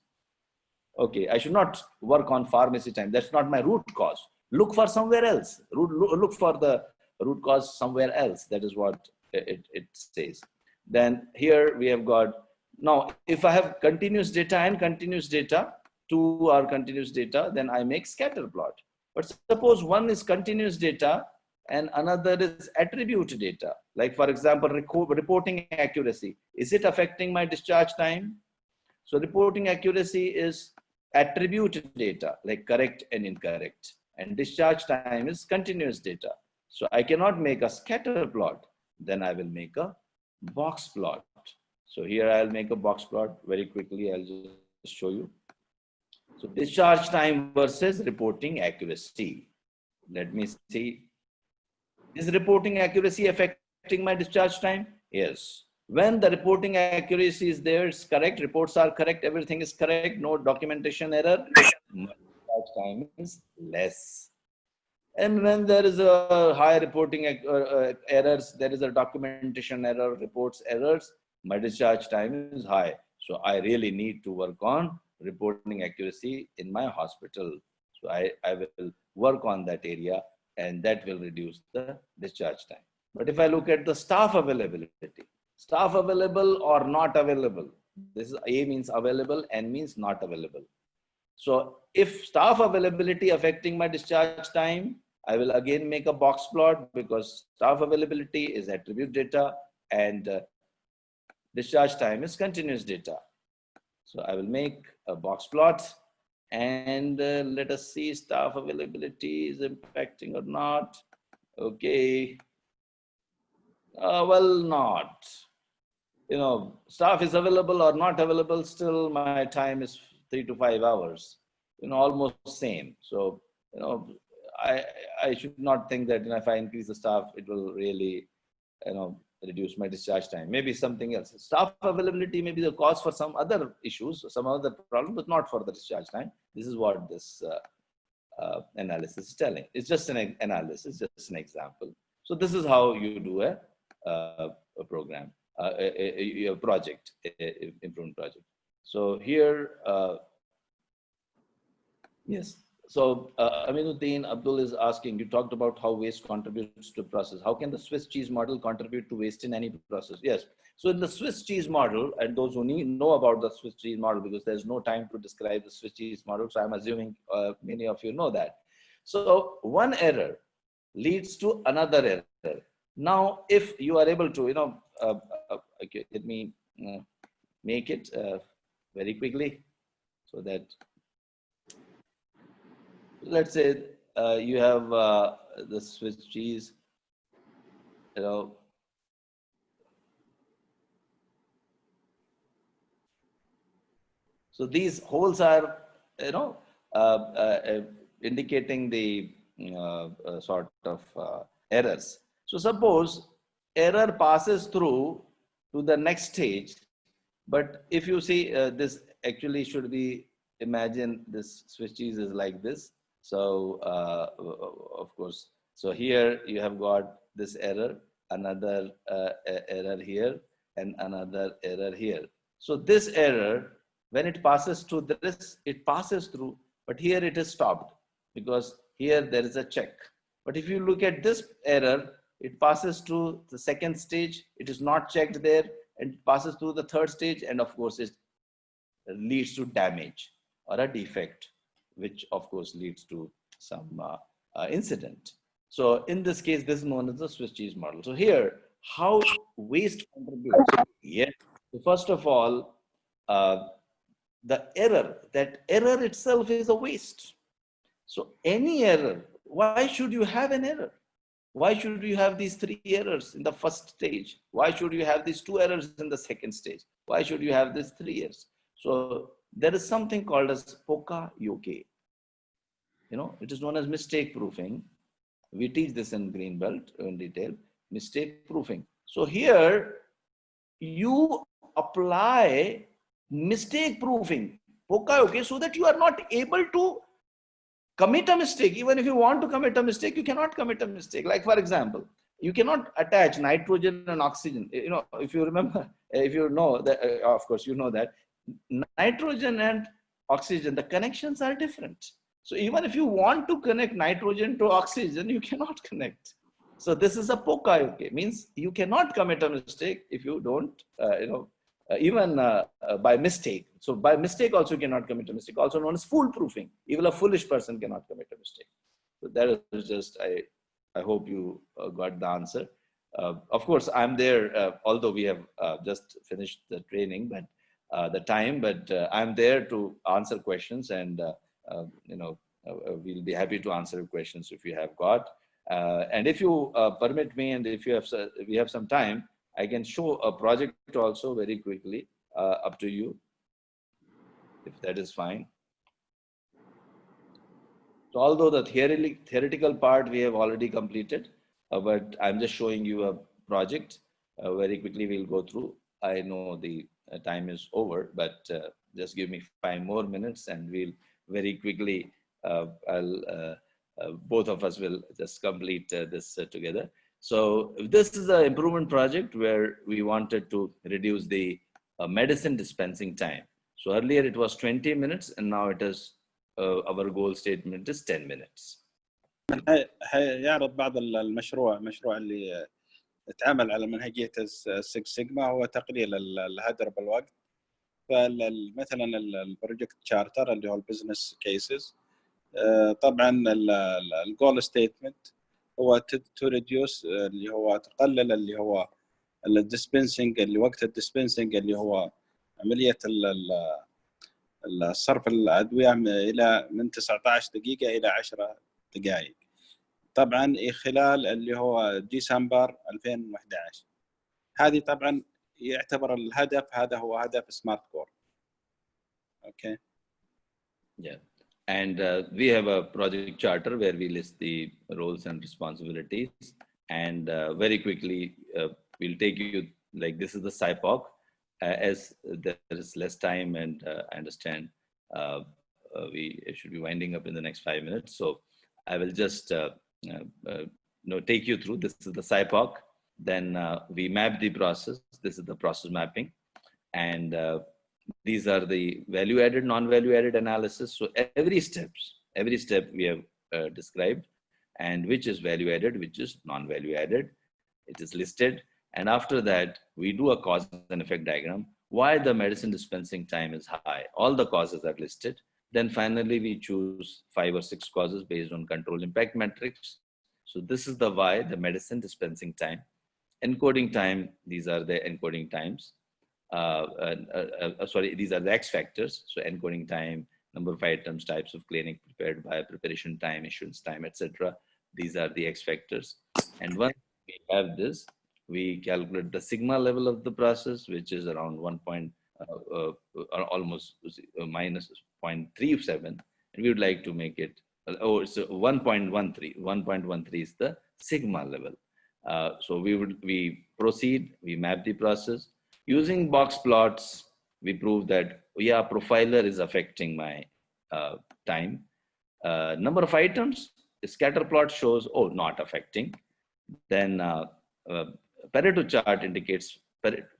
okay, I should not work on pharmacy time. That's not my root cause. Look for somewhere else. Look for the root cause somewhere else. That is what it says. Then here we have got, now if I have continuous data and continuous data, two are continuous data, then I make scatter plot. But suppose one is continuous data and another is attribute data. Like for example, reporting accuracy. Is it affecting my discharge time? So reporting accuracy is attribute data, like correct and incorrect. And discharge time is continuous data. So I cannot make a scatter plot. Then I will make a box plot. So here I'll make a box plot very quickly. I'll just show you. So discharge time versus reporting accuracy. Let me see. Is reporting accuracy affecting my discharge time? Yes. When the reporting accuracy is there, it's correct, reports are correct, everything is correct, no documentation error, my discharge time is less. And when there is a high reporting errors, there is a documentation error, reports errors, my discharge time is high. So I really need to work on reporting accuracy in my hospital. So I will work on that area, and that will reduce the discharge time. But if I look at the staff availability, staff available or not available, this is A means available, N means not available. So if staff availability affecting my discharge time, I will again make a box plot because staff availability is attribute data and discharge time is continuous data. So I will make a box plot And let us see, staff availability is impacting or not. Okay. Well, not. You know, staff is available or not available, still my time is 3 to 5 hours, you know, almost same. So, you know, I should not think that, you know, if I increase the staff, it will really, you know, reduce my discharge time. Maybe something else. Staff availability may be the cause for some other issues, some other problem, but not for the discharge time. This is what this analysis is telling. It's just an analysis, just an example. So this is how you do a program, a project, improvement project. So here, yes. So Aminuddin Abdul is asking, you talked about how waste contributes to process. How can the Swiss cheese model contribute to waste in any process? Yes. So in the Swiss cheese model, and those who know about the Swiss cheese model, because there's no time to describe the Swiss cheese model, so I'm assuming many of you know that. So one error leads to another error. Now, if you are able to, you know, okay, let me make it very quickly so that, let's say you have the Swiss cheese, you know, so these holes are, you know, indicating the sort of errors. So suppose error passes through to the next stage, but if you see this actually should be, imagine this Swiss cheese is like this. So of course, so here you have got this error, another error here, and another error here. So this error, when it passes to this, it passes through, but here it is stopped because here there is a check. But if you look at this error, it passes to the second stage, it is not checked there, and it passes through the third stage, and of course it leads to damage or a defect, which of course leads to some incident. So in this case, this is known as the Swiss cheese model. So here, how waste contributes? Yes. So first of all, the error, that error itself is a waste. So any error, why should you have an error? Why should you have these 3 errors in the first stage? Why should you have these 2 errors in the second stage? Why should you have these 3 errors? So there is something called as poka-yoke. You know, it is known as mistake proofing. We teach this in Greenbelt in detail, mistake proofing. So here you apply mistake proofing, poka-yoke, so that you are not able to commit a mistake. Even if you want to commit a mistake, you cannot commit a mistake. Like for example, you cannot attach nitrogen and oxygen. You know, if you remember, if you know that, of course you know that nitrogen and oxygen, the connections are different. So even if you want to connect nitrogen to oxygen, you cannot connect. So this is a poka-yoke, means you cannot commit a mistake if you don't, you know, even by mistake. So by mistake also you cannot commit a mistake, also known as fool-proofing. Even a foolish person cannot commit a mistake. So that is just, I hope you got the answer. Of course, I'm there, although we have just finished the training, but the time, but I'm there to answer questions, and you know, we'll be happy to answer questions if you have got. And if you permit me, and if you have, we have some time, I can show a project also very quickly, up to you, if that is fine. So although the theoretical part we have already completed, but I'm just showing you a project. Very quickly we'll go through. I know the time is over, but just give me 5 more minutes and we'll very quickly, both of us will just complete this together. So this is an improvement project where we wanted to reduce the medicine dispensing time. So earlier it was 20 minutes and now it is, our goal statement is 10 minutes. يعرض بعض المشروع اللي اتعمل على منهجية السكس سيجما هو تقليل الهدر بالوقت. فمثلا البروجكت تشارتر اللي هو البزنس كيسز، طبعا الجول ستيتمنت هو تو ريديوس اللي هو تقلل اللي هو الديسبنسنج، اللي وقت الديسبنسنج اللي هو عملية الصرف الأدوية من 19 دقيقة إلى 10 دقائق، طبعا خلال اللي هو ديسمبر 2011. هذه طبعا يعتبر الهدف، هذا هو هدف سمارت كور. Okay. Yeah, and we have a project charter where we list the roles and responsibilities, and very quickly we'll take you, like, this is the Sybok. As there is less time, and I understand we should be winding up in the next 5 minutes, so I will just take you through. This is the Sybok. Then we map the process. This is the process mapping, and these are the value added, non-value added analysis. So every step we have described, and which is value added, which is non-value added, it is listed. And after that, we do a cause and effect diagram. Why the medicine dispensing time is high? All the causes are listed. Then finally, we choose 5 or 6 causes based on control impact matrix. So this is the why, the medicine dispensing time. Encoding time, these are the encoding times. Sorry, these are the X factors. So encoding time, number of items, types of clinic prepared by, preparation time, issuance time, etc. These are the X factors. And once we have this, we calculate the sigma level of the process, which is around almost minus 0.37. And we would like to make it, so 1.13. 1.13 is the sigma level. So we proceed, we map the process. Using box plots, we prove that, yeah, profiler is affecting my time. Number of items, the scatter plot shows, oh, not affecting. Then Pareto chart indicates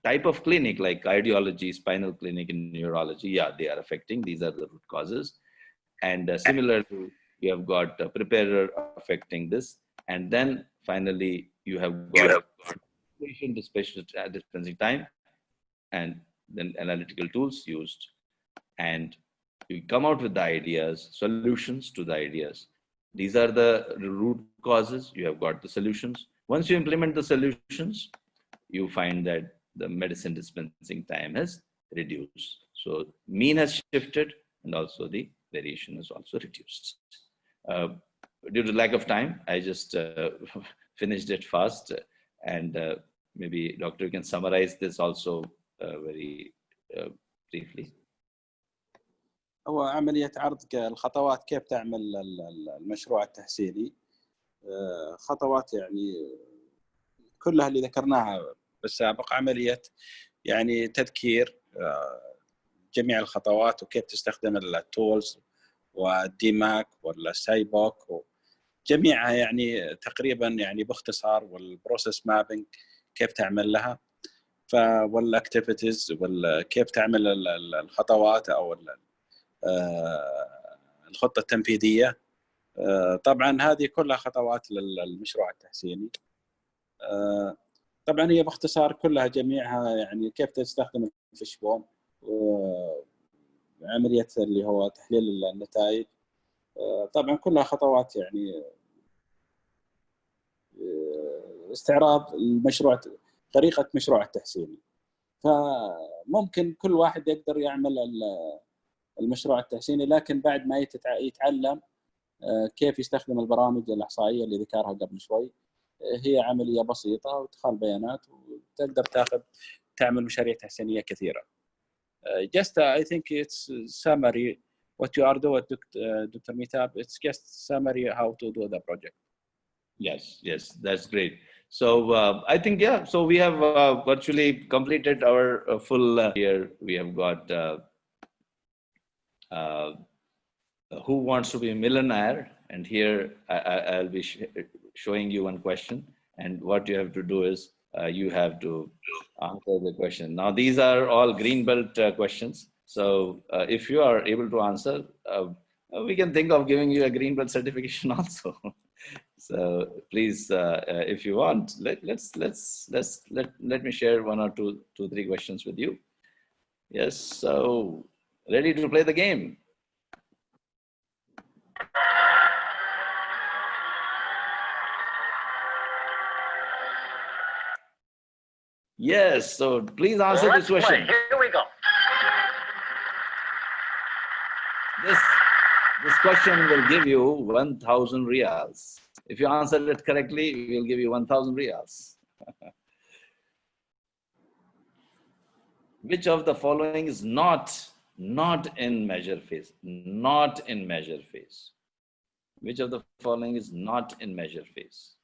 type of clinic, like cardiology, spinal clinic, and neurology. Yeah, they are affecting. These are the root causes. And similarly, you have got preparer affecting this. And then finally, you have got dispensing time, and then analytical tools used. And you come out with the ideas, solutions to the ideas. These are the root causes. You have got the solutions. Once you implement the solutions, you find that the medicine dispensing time has reduced. So mean has shifted, and also the variation is also reduced. Due to lack of time, I just finished it fast, and maybe doctor can summarize this also very briefly. هو عملية عرض الخطوات كيف تعمل المشروع التحسيني. خطوات يعني كلها اللي ذكرناها بالسابق، عملية يعني تذكير جميع الخطوات وكيف تستخدم التولز والديماك ولا سايبوك جميعها، يعني تقريبا يعني باختصار، والبروسيس مابينج كيف تعمل لها، والاكتيفيتيز كيف تعمل الخطوات او الخطة التنفيذية. طبعا هذه كلها خطوات للمشروع التحسيني. طبعا هي باختصار كلها جميعها يعني كيف تستخدم الفيشبون، عملية اللي هو تحليل النتائج. طبعا كلها خطوات يعني استعراض المشروع، طريقة مشروع التحسيني. فممكن كل واحد يقدر يعمل المشروع التحسيني، لكن بعد ما يتعلم كيف يستخدم البرامج الإحصائية اللي ذكرها قبل شوي، هي عملية بسيطة وتدخل بيانات وتقدر تعمل مشاريع تحسينية كثيرة. Just I think it's summary what you are doing, Dr. Amitabh. It's just summary how to do the project. Yes, that's great. So I think, yeah, so we have virtually completed our full here. We have got who wants to be a millionaire, and here I'll be showing you one question, and what you have to do is you have to answer the question. Now these are all greenbelt questions, so if you are able to answer, we can think of giving you a greenbelt certification also. So please, if you want, let me share one or two, three questions with you. Yes, so ready to play the game? Yes, so please answer this question. Here we go. This question will give you 1,000 reals. If you answer it correctly, we'll give you 1,000 reals. Which of the following is not in measure phase? Not in measure phase. Which of the following is not in measure phase?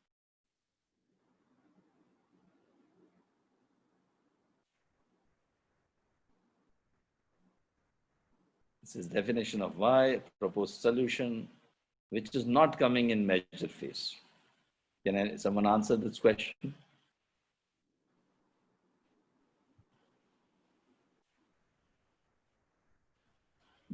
This is definition of Y, proposed solution, which is not coming in measure phase. Can someone answer this question?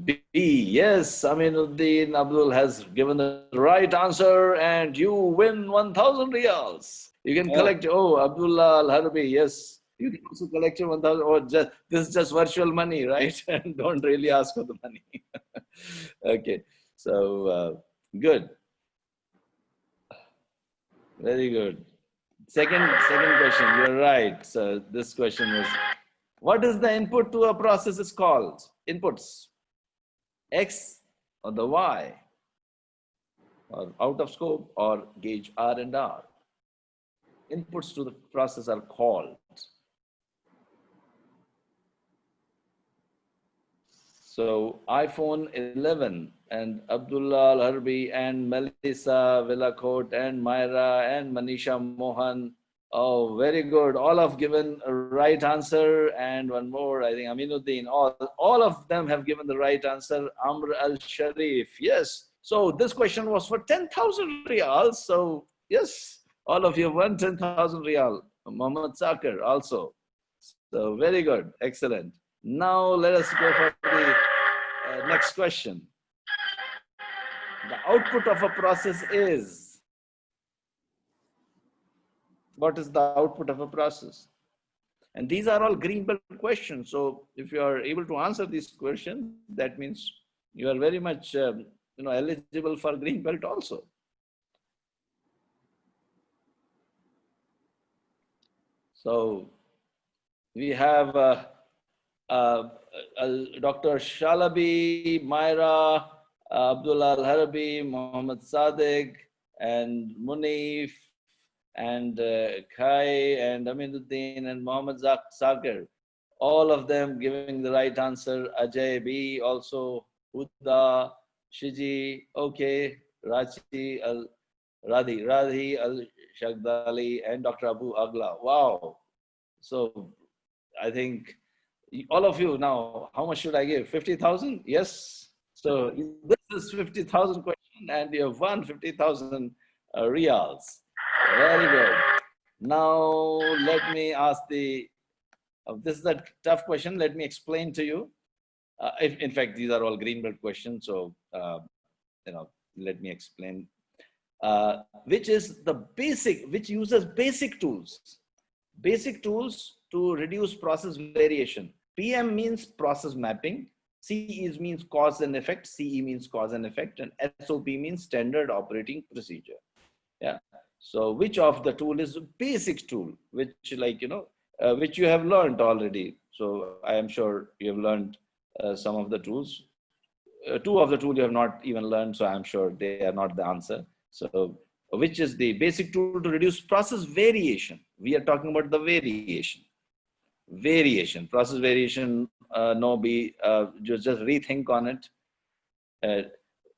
B, yes, Aminuddin Abdul has given the right answer and you win 1,000 reals. You can collect, Abdullah Al-Harbi, yes. You can also collect your 1,000, or just, this is just virtual money, right? And don't really ask for the money. Okay, so good. Very good. Second question, you're right. So this question was, what is the input to a process is called? Inputs. X or the Y, or out of scope, or gauge R and R. Inputs to the process are called. So iPhone 11 and Abdullah Al-Harbi and Melissa Villacote and Myra and Manisha Mohan. Oh, very good. All have given a right answer. And one more, I think Aminuddin, all of them have given the right answer. Amr Al-Sharif, yes. So this question was for 10,000 reals. So yes, all of you won 10,000 real. Muhammad Sakir also. So very good, excellent. Now let us go for the next question. The output of a process is, what is the output of a process? And these are all green belt questions. So if you are able to answer these questions, that means you are very much eligible for green belt also. So we have Dr. Shalabi, Myra, Abdullah Al-Harbi, Muhammad Sadiq, and Munif, and Khai, and Aminuddin, and Muhammad Sakir. All of them giving the right answer. Ajay B also, Huda, Shiji, okay, Radhi Al-Shagdali, and Dr. Abu Agla. Wow. So I think all of you now, how much should I give? 50,000? Yes. So this is 50,000 question and you have won 50,000 reals. Very good. Now let me ask this is a tough question. Let me explain to you. In fact, these are all green belt questions. So, let me explain. Which is the basic, which uses basic tools to reduce process variation. PM means process mapping, CE means cause and effect, CE means cause and effect, and SOP means standard operating procedure. Yeah. So which of the tool is a basic tool, which which you have learned already. So I am sure you have learned some of the tools. Two of the tools you have not even learned, so I'm sure they are not the answer. So which is the basic tool to reduce process variation? We are talking about the variation. Process variation, just rethink on it.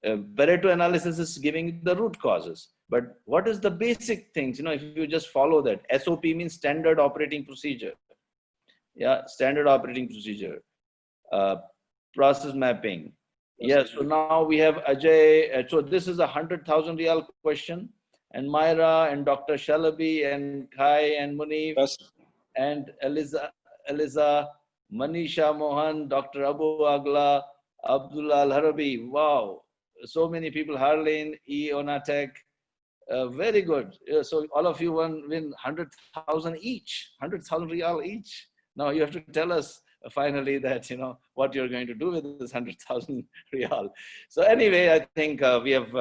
Pareto analysis is giving the root causes. But what is the basic things? If you just follow that, SOP means standard operating procedure. Yeah, standard operating procedure. Process mapping. Yes, so now we have Ajay. So this is a 100,000 real question. And Myra and Dr. Shalabi and Khai and Munif and Eliza, Manisha Mohan, Dr. Abu Agla, Abdullah Al-Harbi. Wow, so many people. Harleen, Onatek. Very good. So all of you win 100,000 each, 100,000 real each. Now you have to tell us finally that what you're going to do with this 100,000 real. So anyway, I think we have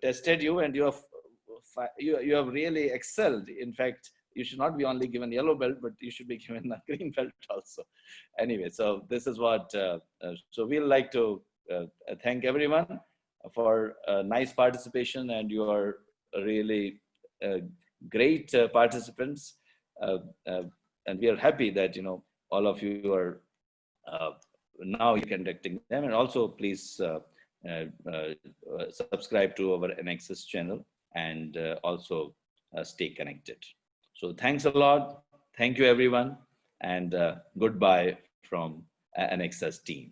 tested you, and you have really excelled. In fact, you should not be only given yellow belt, but you should be given a green belt also. Anyway, so this is what. So we'll like to thank everyone for nice participation, and you are really great participants, and we are happy that all of you are now you conducting them. And also please subscribe to our Anexas channel, and also stay connected. So thanks a lot. Thank you everyone, and goodbye from Anexas team.